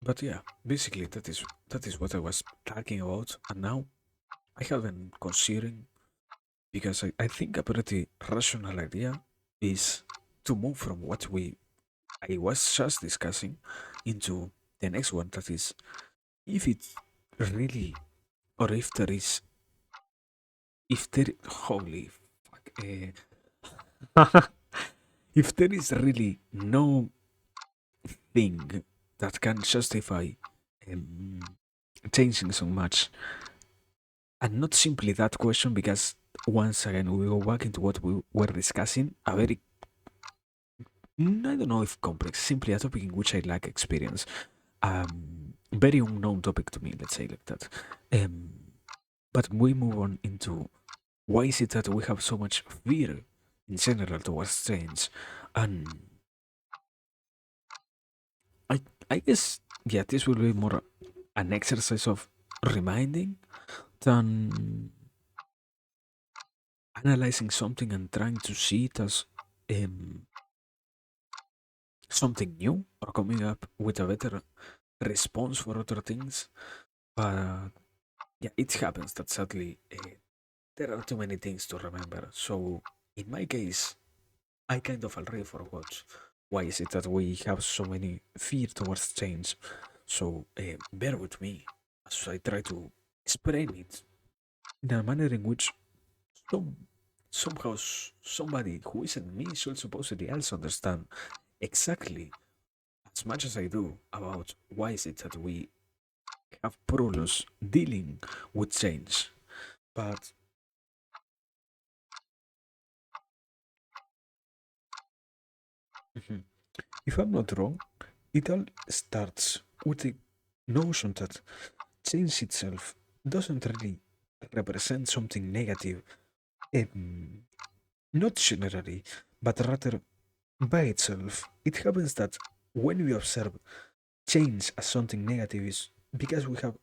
But yeah, basically that is what I was talking about, and now I have been considering because I think a pretty rational idea is to move from what I was just discussing into the next one, that is if it's really or if there holy fuck if there is really no thing that can justify um, changing so much. And not simply that question, because once again we go back into what we were discussing, a very, I don't know if complex, simply a topic in which I lack experience. Very unknown topic to me, let's say like that. Um, but we move on into why is it that we have so much fear in general towards change? And I, I guess, yeah, this will be more an exercise of reminding than analyzing something and trying to see it as um, something new or coming up with a better response for other things. But yeah, it happens that sadly there are too many things to remember. So in my case, I kind of already forgot why is it that we have so many fear towards change. So bear with me as I try to explain it in a manner in which some somehow somebody who isn't me should supposedly also understand exactly as much as I do about why is it that we have problems dealing with change. But mhm, if I'm not wrong, it all starts with the notion that change itself doesn't really represent something negative. Not generally, but rather by itself. It happens that when we observe change as something negative is because we have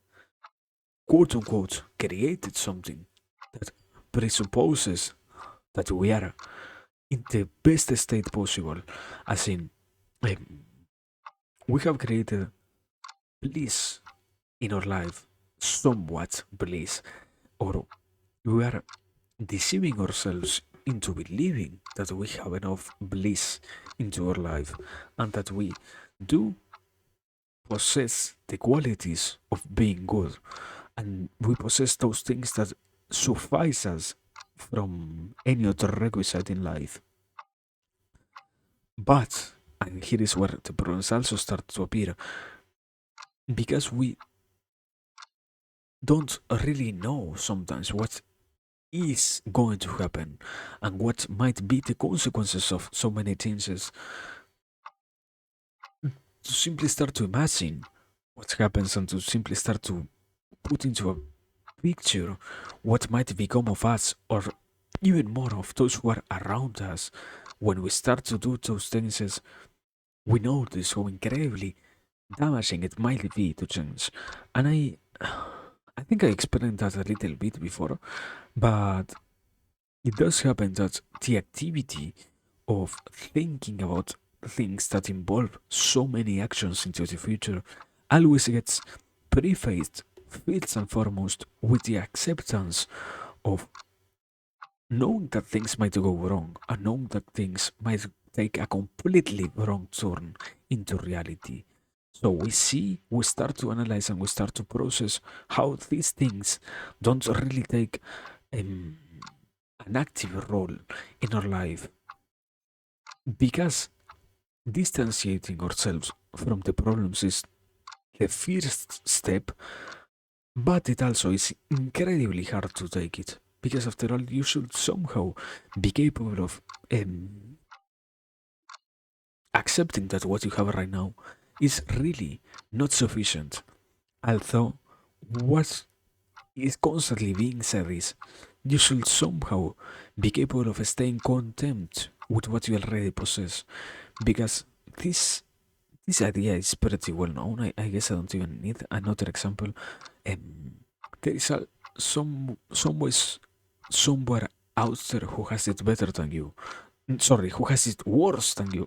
quote unquote created something that presupposes that we are in the best state possible, as in um, we have created bliss in our life, somewhat bliss, or we are deceiving ourselves into believing that we have enough bliss into our life and that we do possess the qualities of being good and we possess those things that suffice us from any other requisite in life. But, and here is where the problems also start to appear, because we don't really know sometimes what is going to happen and what might be the consequences of so many changes, to simply start to imagine what happens and to simply start to put into a picture what might become of us or even more of those who are around us when we start to do those things, we notice how incredibly damaging it might be to change. And I think I experienced that a little bit before, but it does happen that the activity of thinking about things that involve so many actions into the future always gets prefaced first and foremost with the acceptance of knowing that things might go wrong and knowing that things might take a completely wrong turn into reality. So we start to analyze and we start to process how these things don't really take um, an active role in our life because distanciating ourselves from the problems is the first step, but it also is incredibly hard to take it because after all you should somehow be capable of accepting that what you have right now is really not sufficient. Although what is constantly being said is you should somehow be capable of staying content with what you already possess because this this idea is pretty well known. I guess I don't even need another example. Um, there is somewhere somewhere out there who has it better than you. Sorry, who has it worse than you.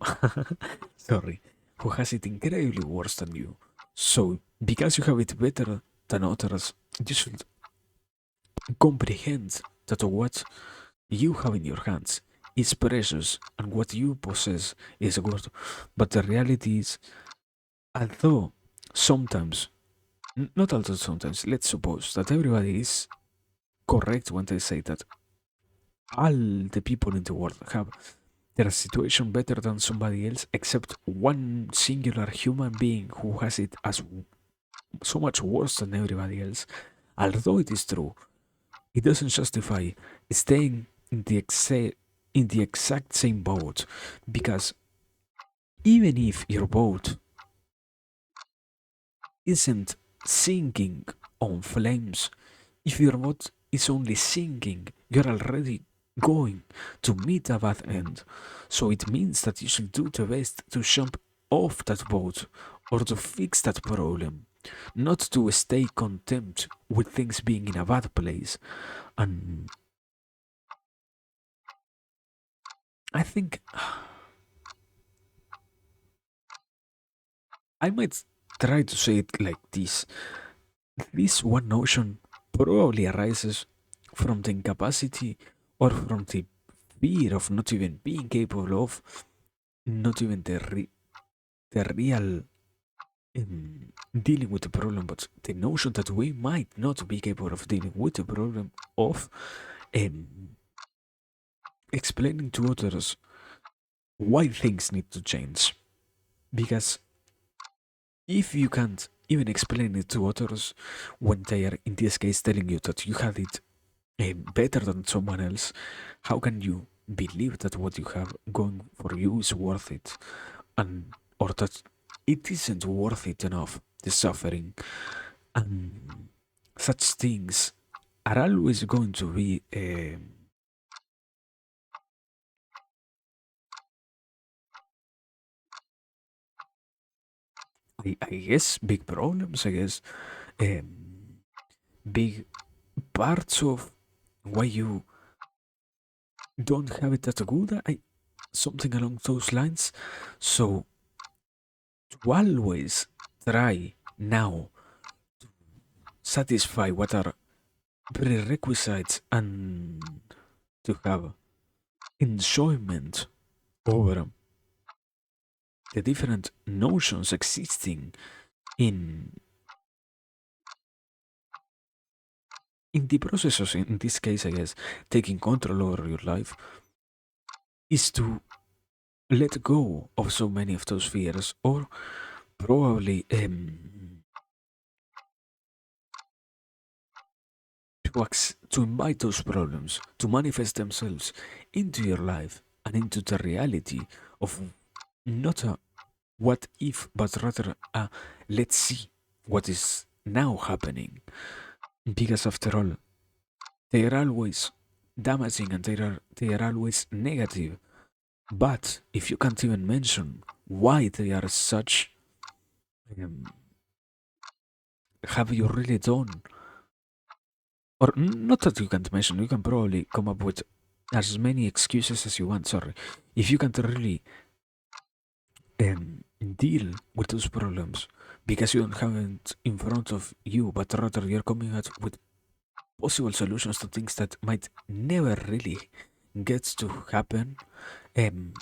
Sorry, who has it incredibly worse than you. So, because you have it better than others, you should comprehend that what you have in your hands is precious and what you possess is good. But the reality is, although sometimes, not although sometimes, let's suppose that everybody is correct when they say that all the people in the world have their situation better than somebody else except one singular human being who has it as so much worse than everybody else. Although it is true, it doesn't justify staying in the exact same boat because even if your boat isn't sinking on flames, if your boat is only sinking, you're already going to meet a bad end. So it means that you should do the best to jump off that boat or to fix that problem, not to stay content with things being in a bad place. And I think I might try to say it like this. This one notion probably arises from the incapacity or from the fear of not even being capable of, not even the real dealing with the problem, but the notion that we might not be capable of dealing with the problem of um, explaining to others why things need to change. Because if you can't even explain it to others when they are, in this case, telling you that you had it better than someone else, how can you believe that what you have going for you is worth it? And or that it isn't worth it enough, the suffering. And such things are always going to be I guess big problems. I guess um, big parts of why you don't have it that good. Something along those lines. So to always try now satisfy what are prerequisites and to have enjoyment over the different notions existing in the processes, in this case I guess taking control over your life, is to let go of so many of those fears, or probably to invite those problems to manifest themselves into your life and into the reality of not a what if, but rather a let's see what is now happening. Because after all, they are always damaging and they are always negative. But if you can't even mention why they are such, um, have you really done? Or not that you can't mention, you can probably come up with as many excuses as you want. Sorry, if you can't really deal with those problems because you don't have it in front of you, but rather you're coming out with possible solutions to things that might never really get to happen, um,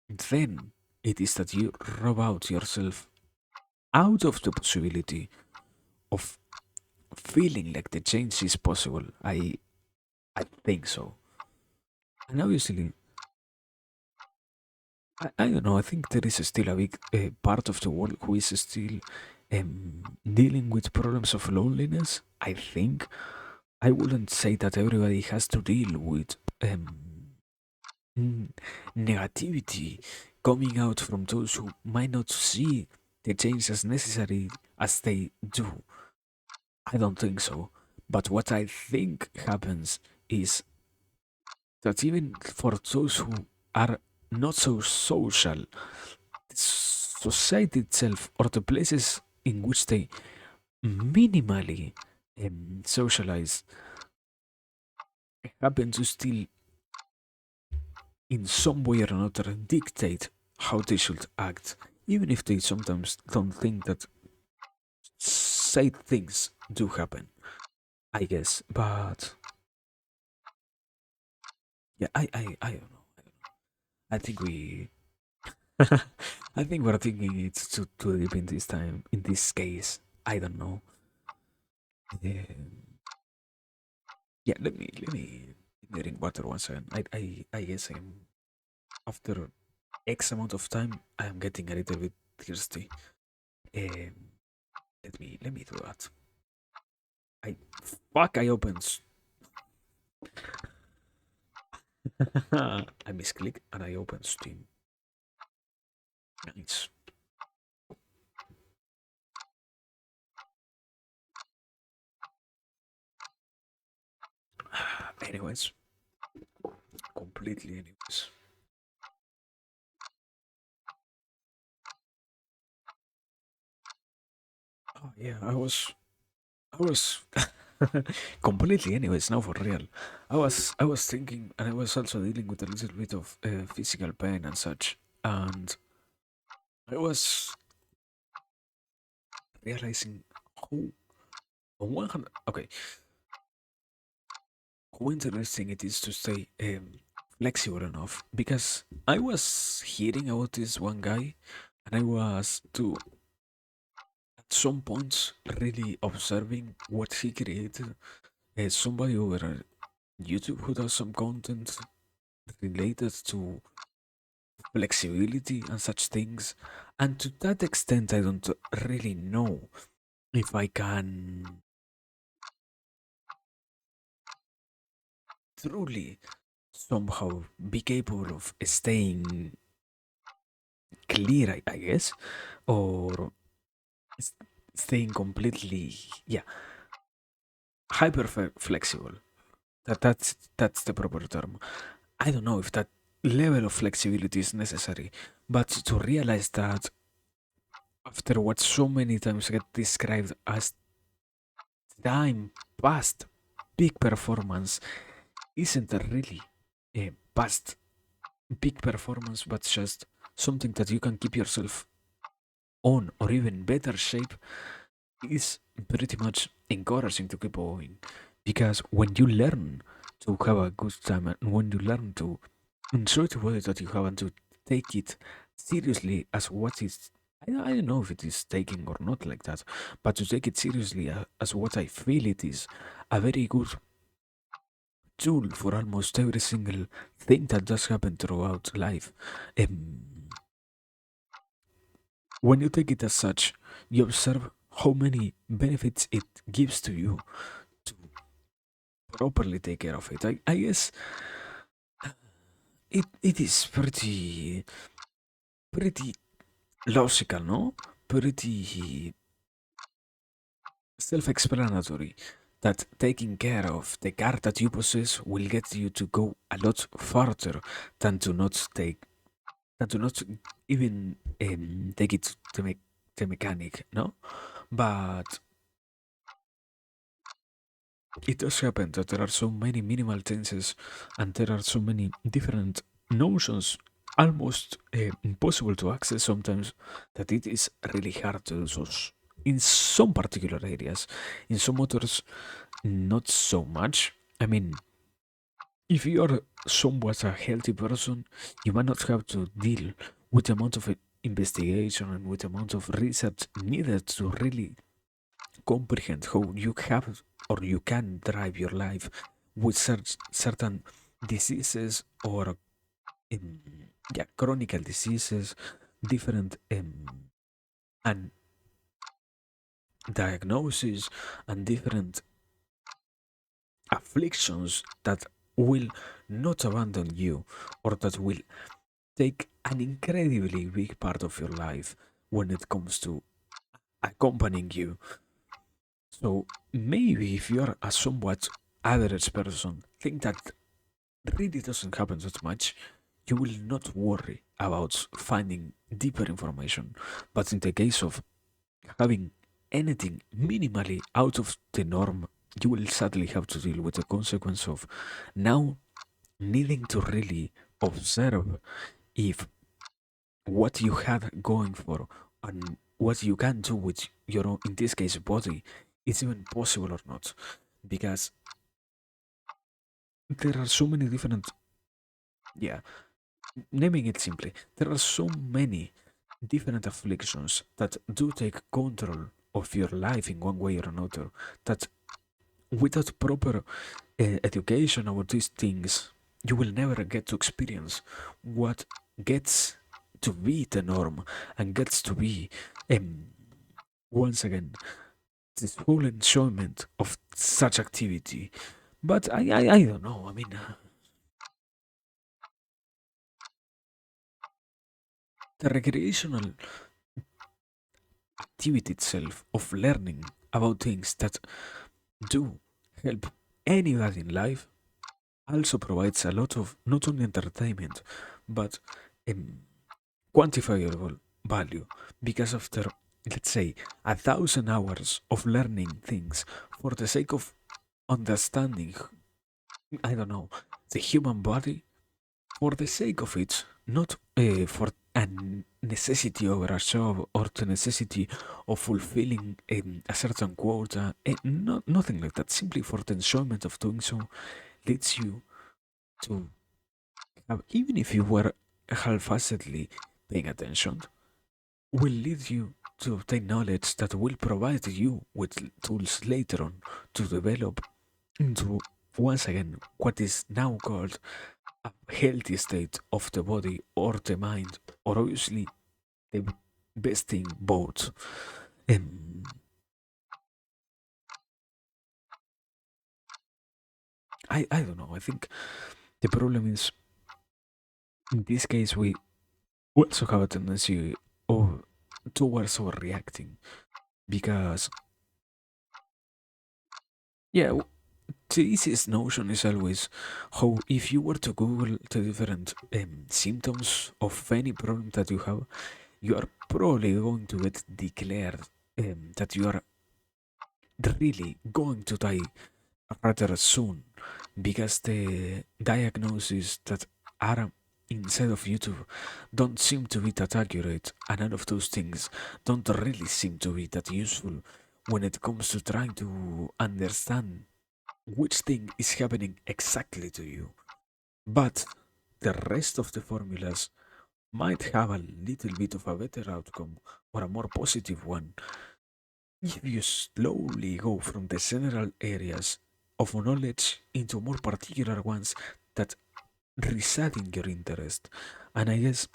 then it is that you rob out yourself out of the possibility of feeling like the change is possible. I think so. And obviously, I don't know. I think there is still a big part of the world who is still dealing with problems of loneliness. I think I wouldn't say that everybody has to deal with mm, negativity coming out from those who might not see the change as necessary as they do. I don't think so. But what I think happens is that even for those who are not so social, society itself or the places in which they minimally socialize happen to still, in some way or another, dictate how they should act, even if they sometimes don't think that said things do happen, I guess. But yeah, I don't know. I think we. I think we're thinking it's too deep in this time. In this case, I don't know. Yeah, let me drink water once again. I guess after X amount of time, I am getting a little bit thirsty. Um, let me do that. I I opened. I misclick and I open Steam. Nice. Anyways, completely. Anyways. Oh yeah, I was completely. Anyways, now for real. I was thinking, and I was also dealing with a little bit of physical pain and such, and I was realizing how, on one hand, okay, how interesting it is to stay flexible enough, because I was hearing about this one guy, and I was too at some points really observing what he created. Somebody over on YouTube who does some content related to flexibility and such things. And to that extent, I don't really know if I can truly somehow be capable of staying clear, I guess, or s- staying completely, yeah, hyper flexible. That's the proper term. I don't know if that. level of flexibility is necessary. But to realize that after what so many times get described as time past peak performance isn't really a past peak performance, but just something that you can keep yourself on or even better shape is pretty much encouraging to keep going. Because when you learn to have a good time and when you learn to enjoy the body that you have and to take it seriously as what is, I don't know if it is taking or not like that, but to take it seriously as what I feel it is, a very good tool for almost every single thing that does happen throughout life. Um, when you take it as such, you observe how many benefits it gives to you to properly take care of it. I guess it is pretty logical, no? Pretty self-explanatory that taking care of the car that you possess will get you to go a lot farther than to not take than to not even take it to make the mechanic, no? But it does happen that there are so many minimal changes and there are so many different notions, almost impossible to access sometimes, that it is really hard to do so in some particular areas. In some others, not so much. I mean, if you are somewhat a healthy person, you might not have to deal with the amount of investigation and with the amount of research needed to really comprehend how you have or you can drive your life with certain diseases or um, yeah, chronic diseases, different and diagnoses and different afflictions that will not abandon you or that will take an incredibly big part of your life when it comes to accompanying you. So maybe if you're a somewhat average person, think that really doesn't happen that much, you will not worry about finding deeper information. But in the case of having anything minimally out of the norm, you will sadly have to deal with the consequence of now needing to really observe if what you had going for and what you can do with your own, in this case, body, is even possible or not. Because there are so many different, yeah, naming it simply, there are so many different afflictions that do take control of your life in one way or another that without proper education about these things, you will never get to experience what gets to be the norm and gets to be, um, once again, this whole enjoyment of such activity. But I don't know. I mean, the recreational activity itself of learning about things that do help anybody in life also provides a lot of not only entertainment but um, quantifiable value because after, let's say, 1,000 hours of learning things for the sake of understanding, I don't know, the human body, for the sake of it, not for a necessity over a job or the necessity of fulfilling a certain quota, nothing like that, simply for the enjoyment of doing so, leads you to have, even if you were half-assedly paying attention, will lead you to obtain knowledge that will provide you with tools later on to develop into, once again, what is now called a healthy state of the body or the mind, or obviously the best thing both. Um, I don't know. I think the problem is in this case we also have a tendency of towards overreacting because yeah, the easiest notion is always how if you were to Google the different symptoms of any problem that you have, you are probably going to get declared that you are really going to die rather soon because the diagnoses that are inside of YouTube don't seem to be that accurate, and all of those things don't really seem to be that useful when it comes to trying to understand which thing is happening exactly to you. But the rest of the formulas might have a little bit of a better outcome or a more positive one if you slowly go from the general areas of knowledge into more particular ones that reside in your interest. And I guess,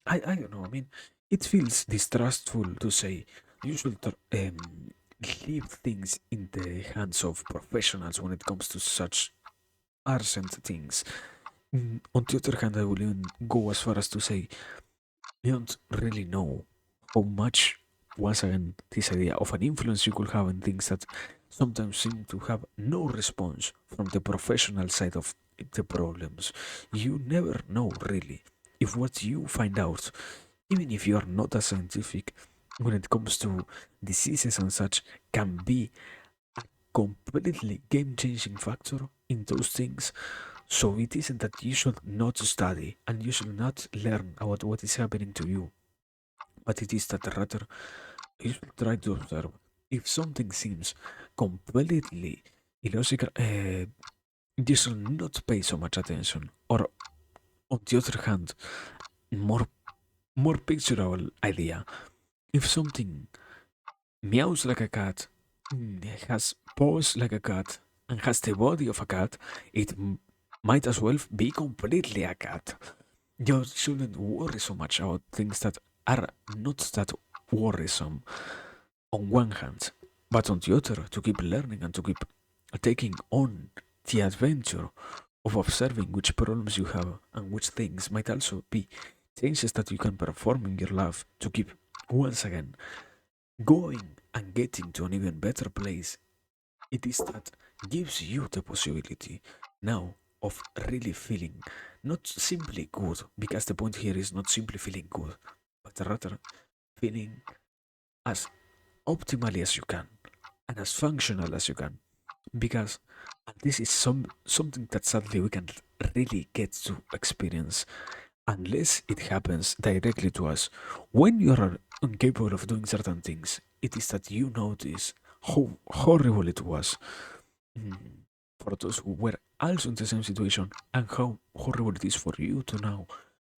I don't know, I mean, it feels distrustful to say you should leave things in the hands of professionals when it comes to such arsent things. On the other hand, I will even go as far as to say you don't really know how much, once again, this idea of an influence you could have in things that sometimes seem to have no response from the professional side of the problems. You never know, really, if what you find out, even if you are not as scientific when it comes to diseases and such, can be a completely game changing factor in those things. So it isn't that you should not study and you should not learn about what is happening to you, but it is that rather you should try to observe. If something seems completely illogical, you should not pay so much attention. Or on the other hand, more more pictureable idea. If something meows like a cat, has paws like a cat, and has the body of a cat, it might as well be completely a cat. You shouldn't worry so much about things that are not that worrisome on one hand, but on the other, to keep learning and to keep taking on the adventure of observing which problems you have and which things might also be changes that you can perform in your life to keep once again going and getting to an even better place. It is that gives you the possibility now of really feeling not simply good, because the point here is not simply feeling good, but rather feeling as optimally as you can and as functional as you can. Because and this is something that sadly we can really get to experience unless it happens directly to us. When you are incapable of doing certain things, it is that you notice how horrible it was, mm, for those who were also in the same situation, and how horrible it is for you to now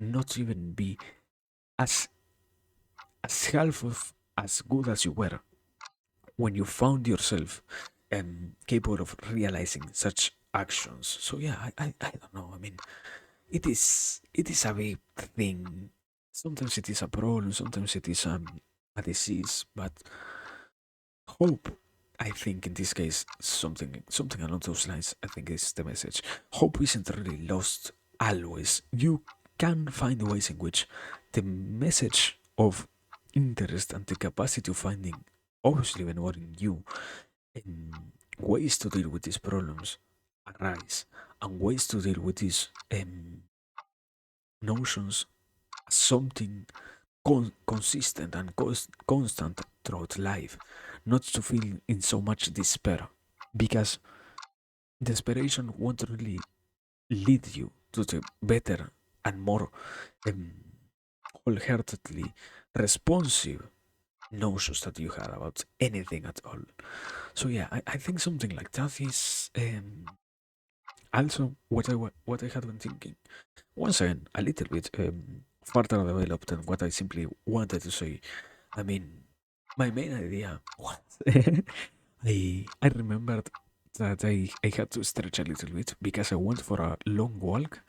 not even be as half of as good as you were when you found yourself capable of realizing such actions. So yeah, I don't know. I mean, it is a big thing. Sometimes it is a problem. Sometimes it is a disease. But hope, I think in this case, something along those lines. I think is the message. Hope isn't really lost always. You can find ways in which the message of interest and the capacity of finding, obviously, when more in you, ways to deal with these problems arise, and ways to deal with these notions as something consistent and constant throughout life, not to feel in so much despair, because desperation won't really lead you to the better and more um, wholeheartedly responsive notions that you had about anything at all. So yeah, I think something like that is also what I had been thinking. Once again, a little bit further developed than what I simply wanted to say. I mean, my main idea was I remembered that I had to stretch a little bit because I went for a long walk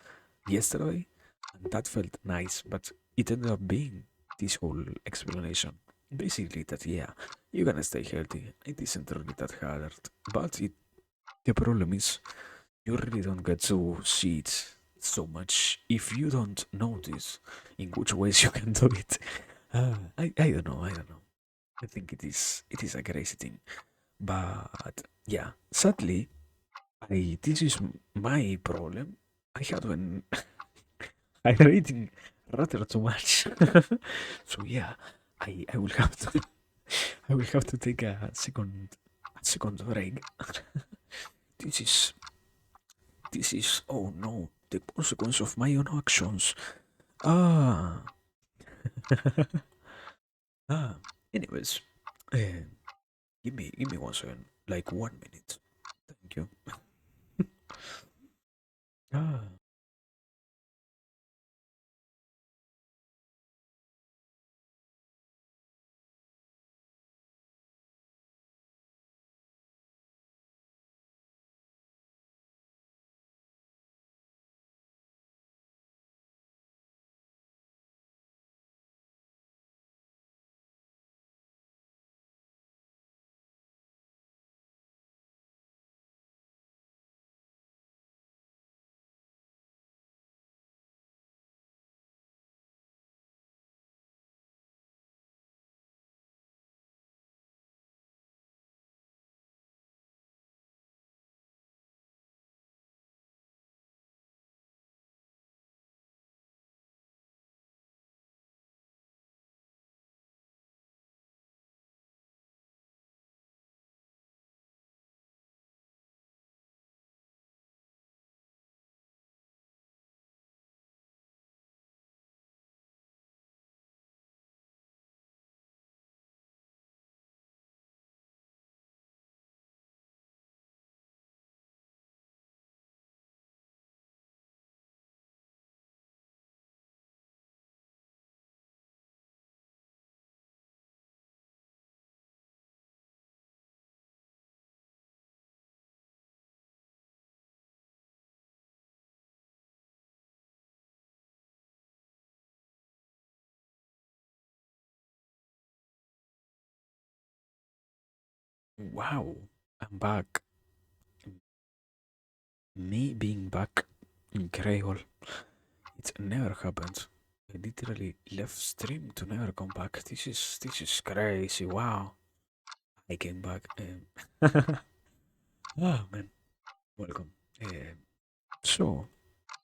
yesterday, and that felt nice, but it ended up being this whole explanation. Basically, that yeah, you can stay healthy. It isn't really that hard, but the problem is you really don't get to see it so much if you don't notice in which ways you can do it. I don't know. I don't know. I think it is a crazy thing. But yeah, sadly, this is my problem. I had when I'm reading rather too much. So yeah, I will have to I will have to take a second break. This is oh no, the consequence of my own actions. Ah ah. Anyways, uh, give me 1 second, like 1 minute. Thank you. Ah. Wow, I'm back. Me being back in Creole, it never happened. I literally left stream to never come back. This is crazy. Wow, I came back. Ah man, welcome. So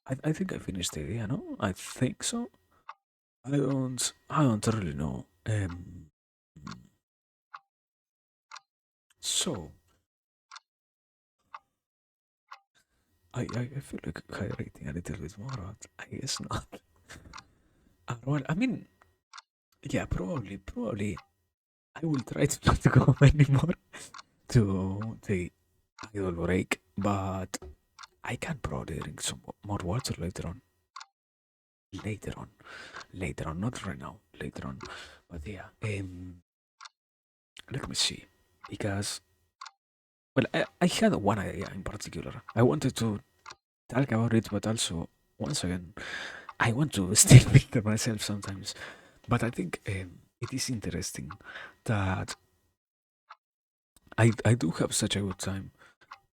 I think I finished the idea. No, I think so. I don't really know. So I feel like hydrating a little bit more, but I guess not. Well, I mean, yeah, probably I will try to not go anymore to the idle break, but I can probably drink some more water later on. Later on, later on, not right now. Later on, but yeah. Let me see, because well, I had one idea in particular. I wanted to talk about it, but also once again, I want to still filter myself sometimes. But I think it is interesting that I do have such a good time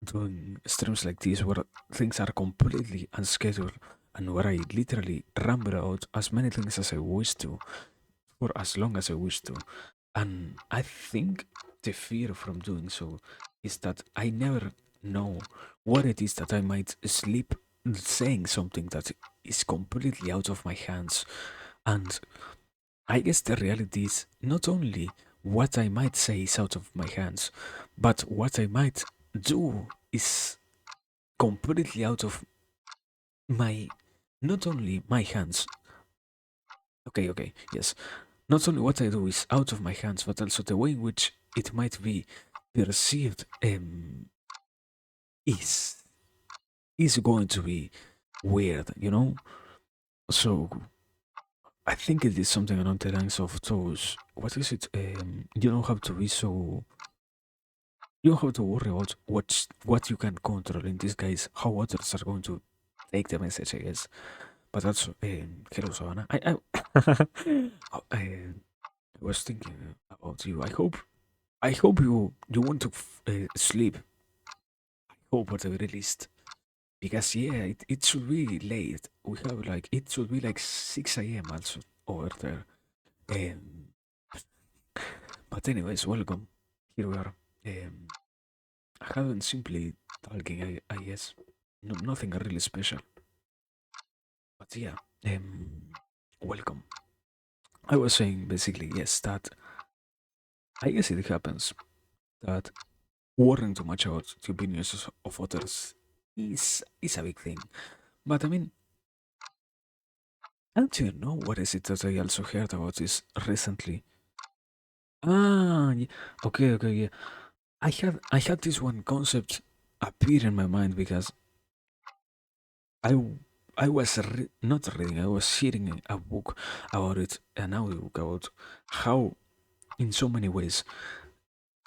doing streams like this where things are completely unscheduled and where I literally ramble out as many things as I wish to for as long as I wish to. And I think the fear from doing so is that I never know what it is that I might slip saying something that is completely out of my hands. And I guess the reality is not only what I might say is out of my hands, but what I might do is completely out of my, not only my hands. Okay, yes. Not only what I do is out of my hands, but also the way in which it might be perceived is is going to be weird. So I think it is something along the lines of those. What is it? You don't have to be so. You don't have to worry about what you can control. In this case, how others are going to take the message, I guess. But also, hello, Savannah. I was thinking about you. I hope you want to sleep. I hope at the very least, because yeah, it should be late. We have like it should be like 6 a.m. also over there. Um, but anyways, welcome. Here we are. Um, I haven't simply talking, I guess. No, nothing really special. But yeah, welcome. I was saying basically, yes, that I guess it happens that worrying too much about the opinions of others is a big thing. But I mean, I don't even know what is it that I also heard about this recently. Okay, okay, yeah. I had this one concept appear in my mind because I I was not reading, I was reading a book about it, an audiobook about how, in so many ways,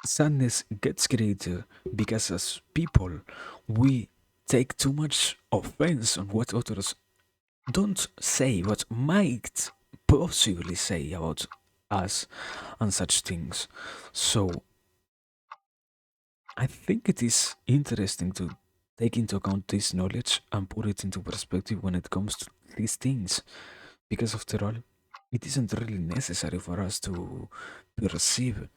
sadness gets created because as people, we take too much offense on what others don't say, but might possibly say about us and such things. So I think it is interesting to take into account this knowledge and put it into perspective when it comes to these things. Because after all, it isn't really necessary for us to perceive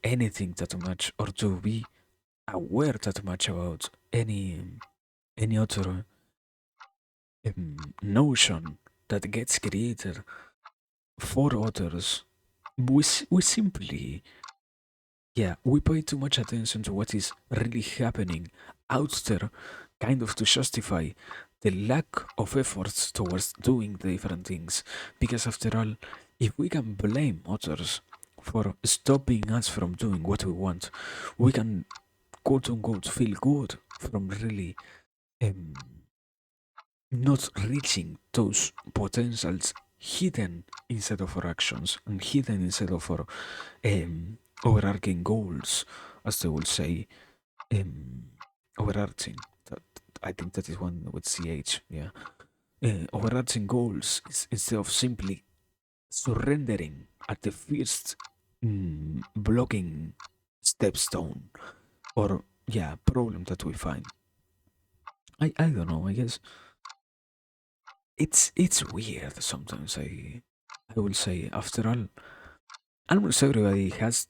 anything that much or to be aware that much about any other notion that gets created for others. We simply, yeah, we pay too much attention to what is really happening out there, kind of to justify the lack of efforts towards doing the different things. Because after all, if we can blame others for stopping us from doing what we want, we can quote unquote feel good from really um, not reaching those potentials hidden inside of our actions and hidden inside of our overarching goals, as they will say, um, overarching. That, I think that is one with CH, yeah. Overarching goals instead of simply surrendering at the first blocking stepstone or, yeah, problem that we find. I don't know, I guess it's weird sometimes. I will say, after all, almost everybody has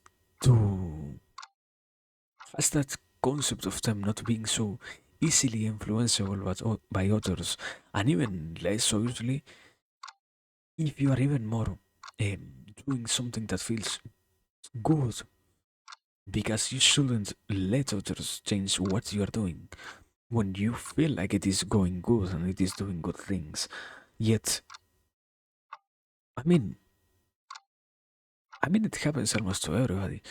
that concept of them not being so easily influenceable by others, and even less obviously if you are even more doing something that feels good, because you shouldn't let others change what you are doing when you feel like it is going good and it is doing good things. Yet, I mean, it happens almost to everybody.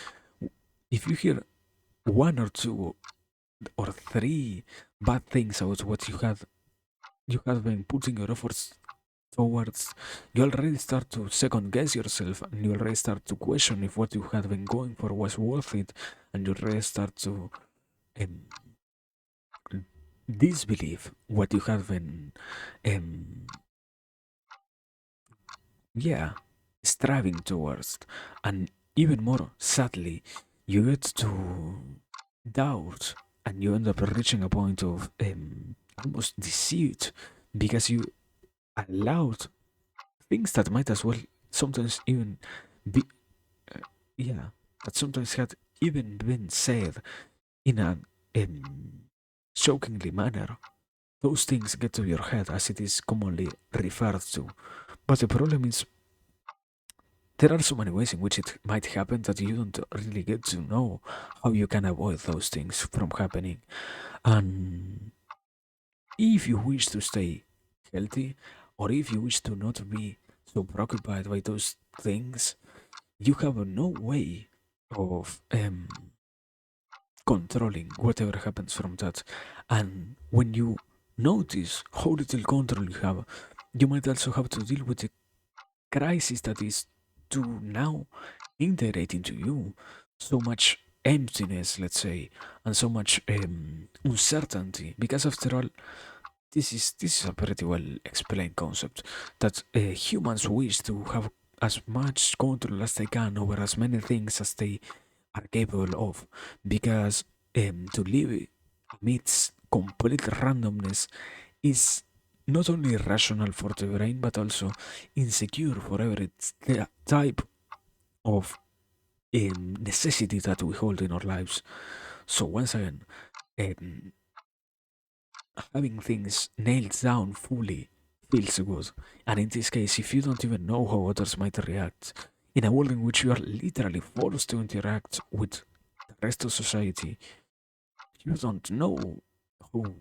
If you hear one or two or three bad things about what you have been putting your efforts towards, you already start to second guess yourself and you already start to question if what you had been going for was worth it, and you already start to um, disbelieve what you have been um, yeah, striving towards. And even more sadly, you get to doubt and you end up reaching a point of almost deceit because you allowed things that might as well sometimes even be, uh, yeah, that sometimes had even been said in an shockingly manner. Those things get to your head as it is commonly referred to. But the problem is, there are so many ways in which it might happen that you don't really get to know how you can avoid those things from happening. And if you wish to stay healthy, or if you wish to not be so preoccupied by those things, you have no way of controlling whatever happens from that. And when you notice how little control you have, you might also have to deal with the crisis that is to now integrate into you so much emptiness, let's say, and so much uncertainty. Because after all, this is a pretty well explained concept that humans wish to have as much control as they can over as many things as they are capable of, because to live amidst complete randomness is not only irrational for the brain but also insecure for every type of necessity that we hold in our lives. So once again, um, having things nailed down fully feels good. And in this case, if you don't even know how others might react, in a world in which you are literally forced to interact with the rest of society, you don't know who,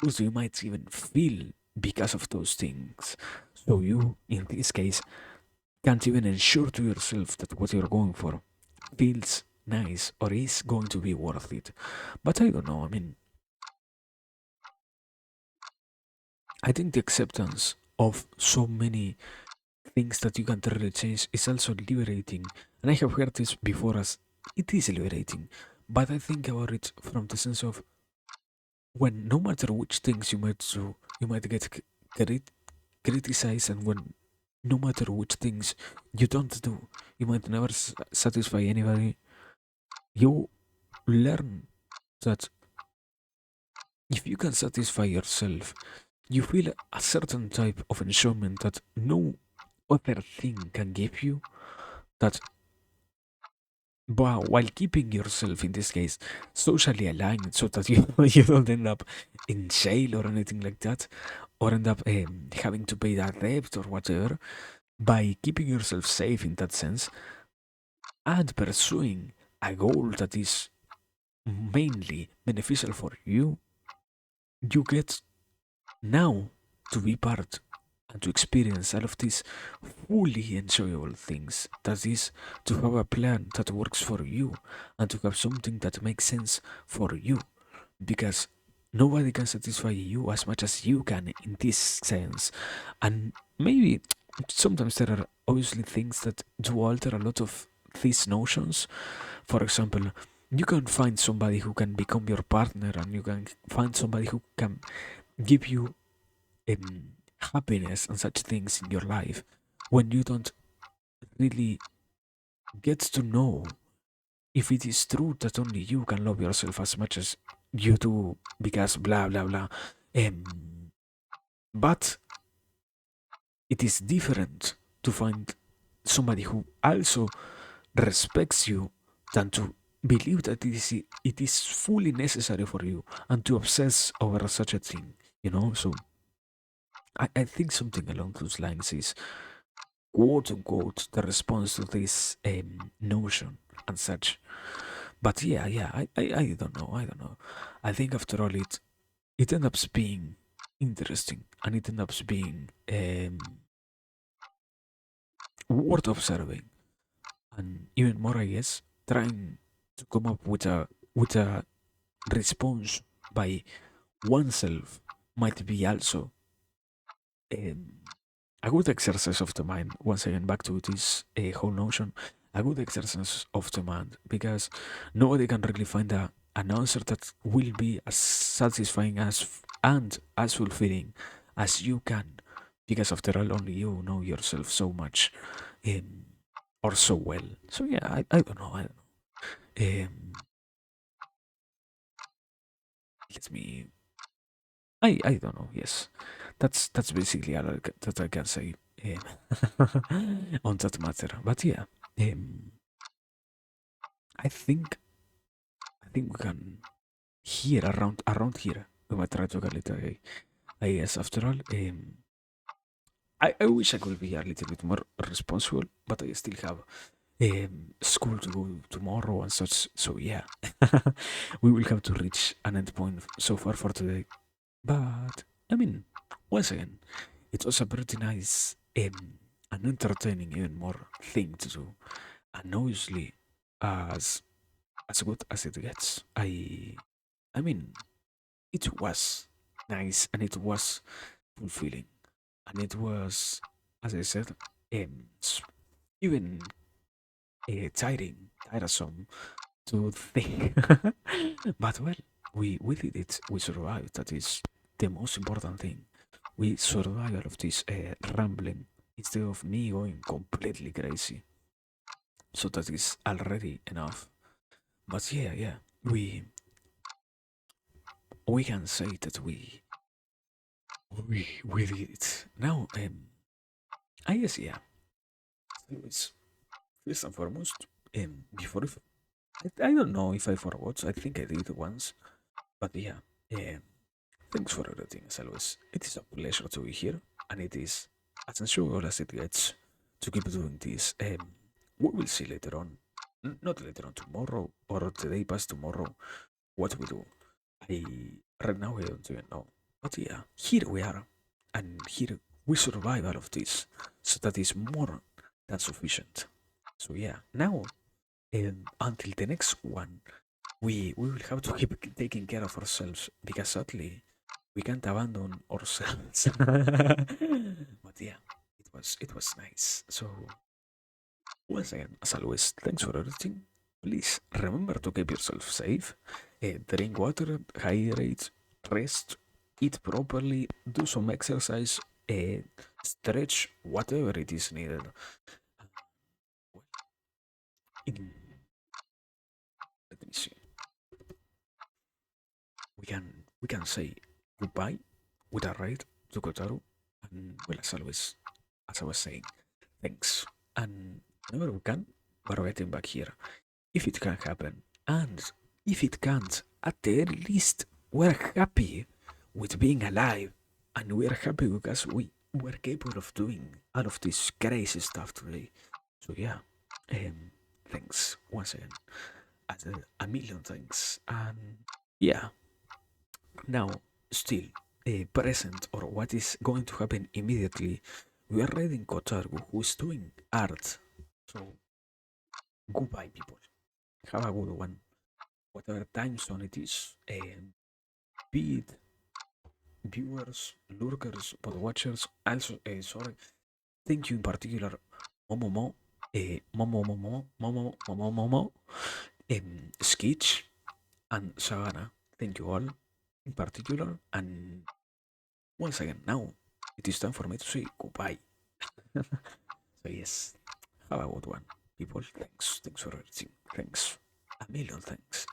who you might even feel because of those things. So you, in this case, can't even ensure to yourself that what you're going for feels nice or is going to be worth it. But I don't know, I mean, I think the acceptance of so many things that you can't really change is also liberating. And I have heard this before as it is liberating. But I think about it from the sense of when no matter which things you might do, you might get criticized, and when no matter which things you don't do, you might never satisfy anybody. You learn that if you can satisfy yourself, you feel a certain type of enjoyment that no other thing can give you. That while keeping yourself, in this case, socially aligned, so that you you don't end up in jail or anything like that, or end up having to pay that debt or whatever. By keeping yourself safe in that sense and pursuing a goal that is mainly beneficial for you, you get now to be part and to experience all of these fully enjoyable things. That is, to have a plan that works for you and to have something that makes sense for you. Because nobody can satisfy you as much as you can in this sense. And maybe sometimes there are obviously things that do alter a lot of these notions. For example, you can find somebody who can become your partner, and you can find somebody who can give you happiness and such things in your life when you don't really get to know if it is true that only you can love yourself as much as you do because blah blah blah. Um, but it is different to find somebody who also respects you than to believe that it is fully necessary for you and to obsess over such a thing, you know? So I think something along those lines is quote unquote the response to this notion and such. But yeah, I don't know, I don't know. I think after all, it ends up being interesting, and it ends up being worth observing, and even more, I guess, trying to come up with a response by oneself might be also um, a good exercise of the mind. Once again, back to this whole notion, a good exercise of the mind, because nobody can really find an answer that will be as satisfying and as fulfilling as you can, because after all, only you know yourself so much, um, or so well. So yeah, I don't know. I don't know. Let me. I don't know. Yes, that's basically all that I can say on that matter. But yeah, um, I think I think we can here around here we might try to call it a yes. After all, I wish I could be a little bit more responsible, but I still have school to go tomorrow and such. So yeah, we will have to reach an end point so far for today. But I mean, once again, it was a pretty nice and entertaining, even more thing to do, and obviously, as as good as it gets. I mean, it was nice and it was fulfilling, and it was, as I said, even tiresome to think. But well, we did it. We survived. That is the most important thing. We survived all of this rambling instead of me going completely crazy. So that is already enough. But yeah, we can say that we did it. Now, I guess yeah. Anyways, first and foremost. before, if, I don't know if I forgot. I think I did once, but yeah. Um, Thanks for everything, as always. It is a pleasure to be here, and it is as enjoyable as it gets to keep doing this. We will see later on, not later on tomorrow or the day past tomorrow, what we do. I right now I don't even know, but yeah, here we are, and here we survive all of this, so that is more than sufficient. So yeah, now until the next one, we will have to keep taking care of ourselves because sadly we can't abandon ourselves. But yeah, it was nice. So once again, as always, thanks for everything. Please remember to keep yourself safe. Drink water, hydrate, rest, eat properly, do some exercise, stretch, whatever it is needed. Well, in, let me see. We can say goodbye with a ride to Kotaro, and well, as I was saying, thanks. And whenever we can, we're getting back here. If it can happen, and if it can't, at the very least, we're happy with being alive, and we're happy because we were capable of doing all of this crazy stuff today. So yeah, thanks once again, a million thanks, and yeah, now still present or what is going to happen immediately. We are reading Kotaru, who is doing art. So goodbye, people. Have a good one. Whatever time zone it is, be it viewers, lurkers, pod watchers. Also, sorry, thank you in particular, Momomo, Momo, Skitch, and Savannah. Thank you all in particular. And once again, now it is time for me to say goodbye. So yes, have a good one, people. Thanks for everything. Thanks, a million thanks.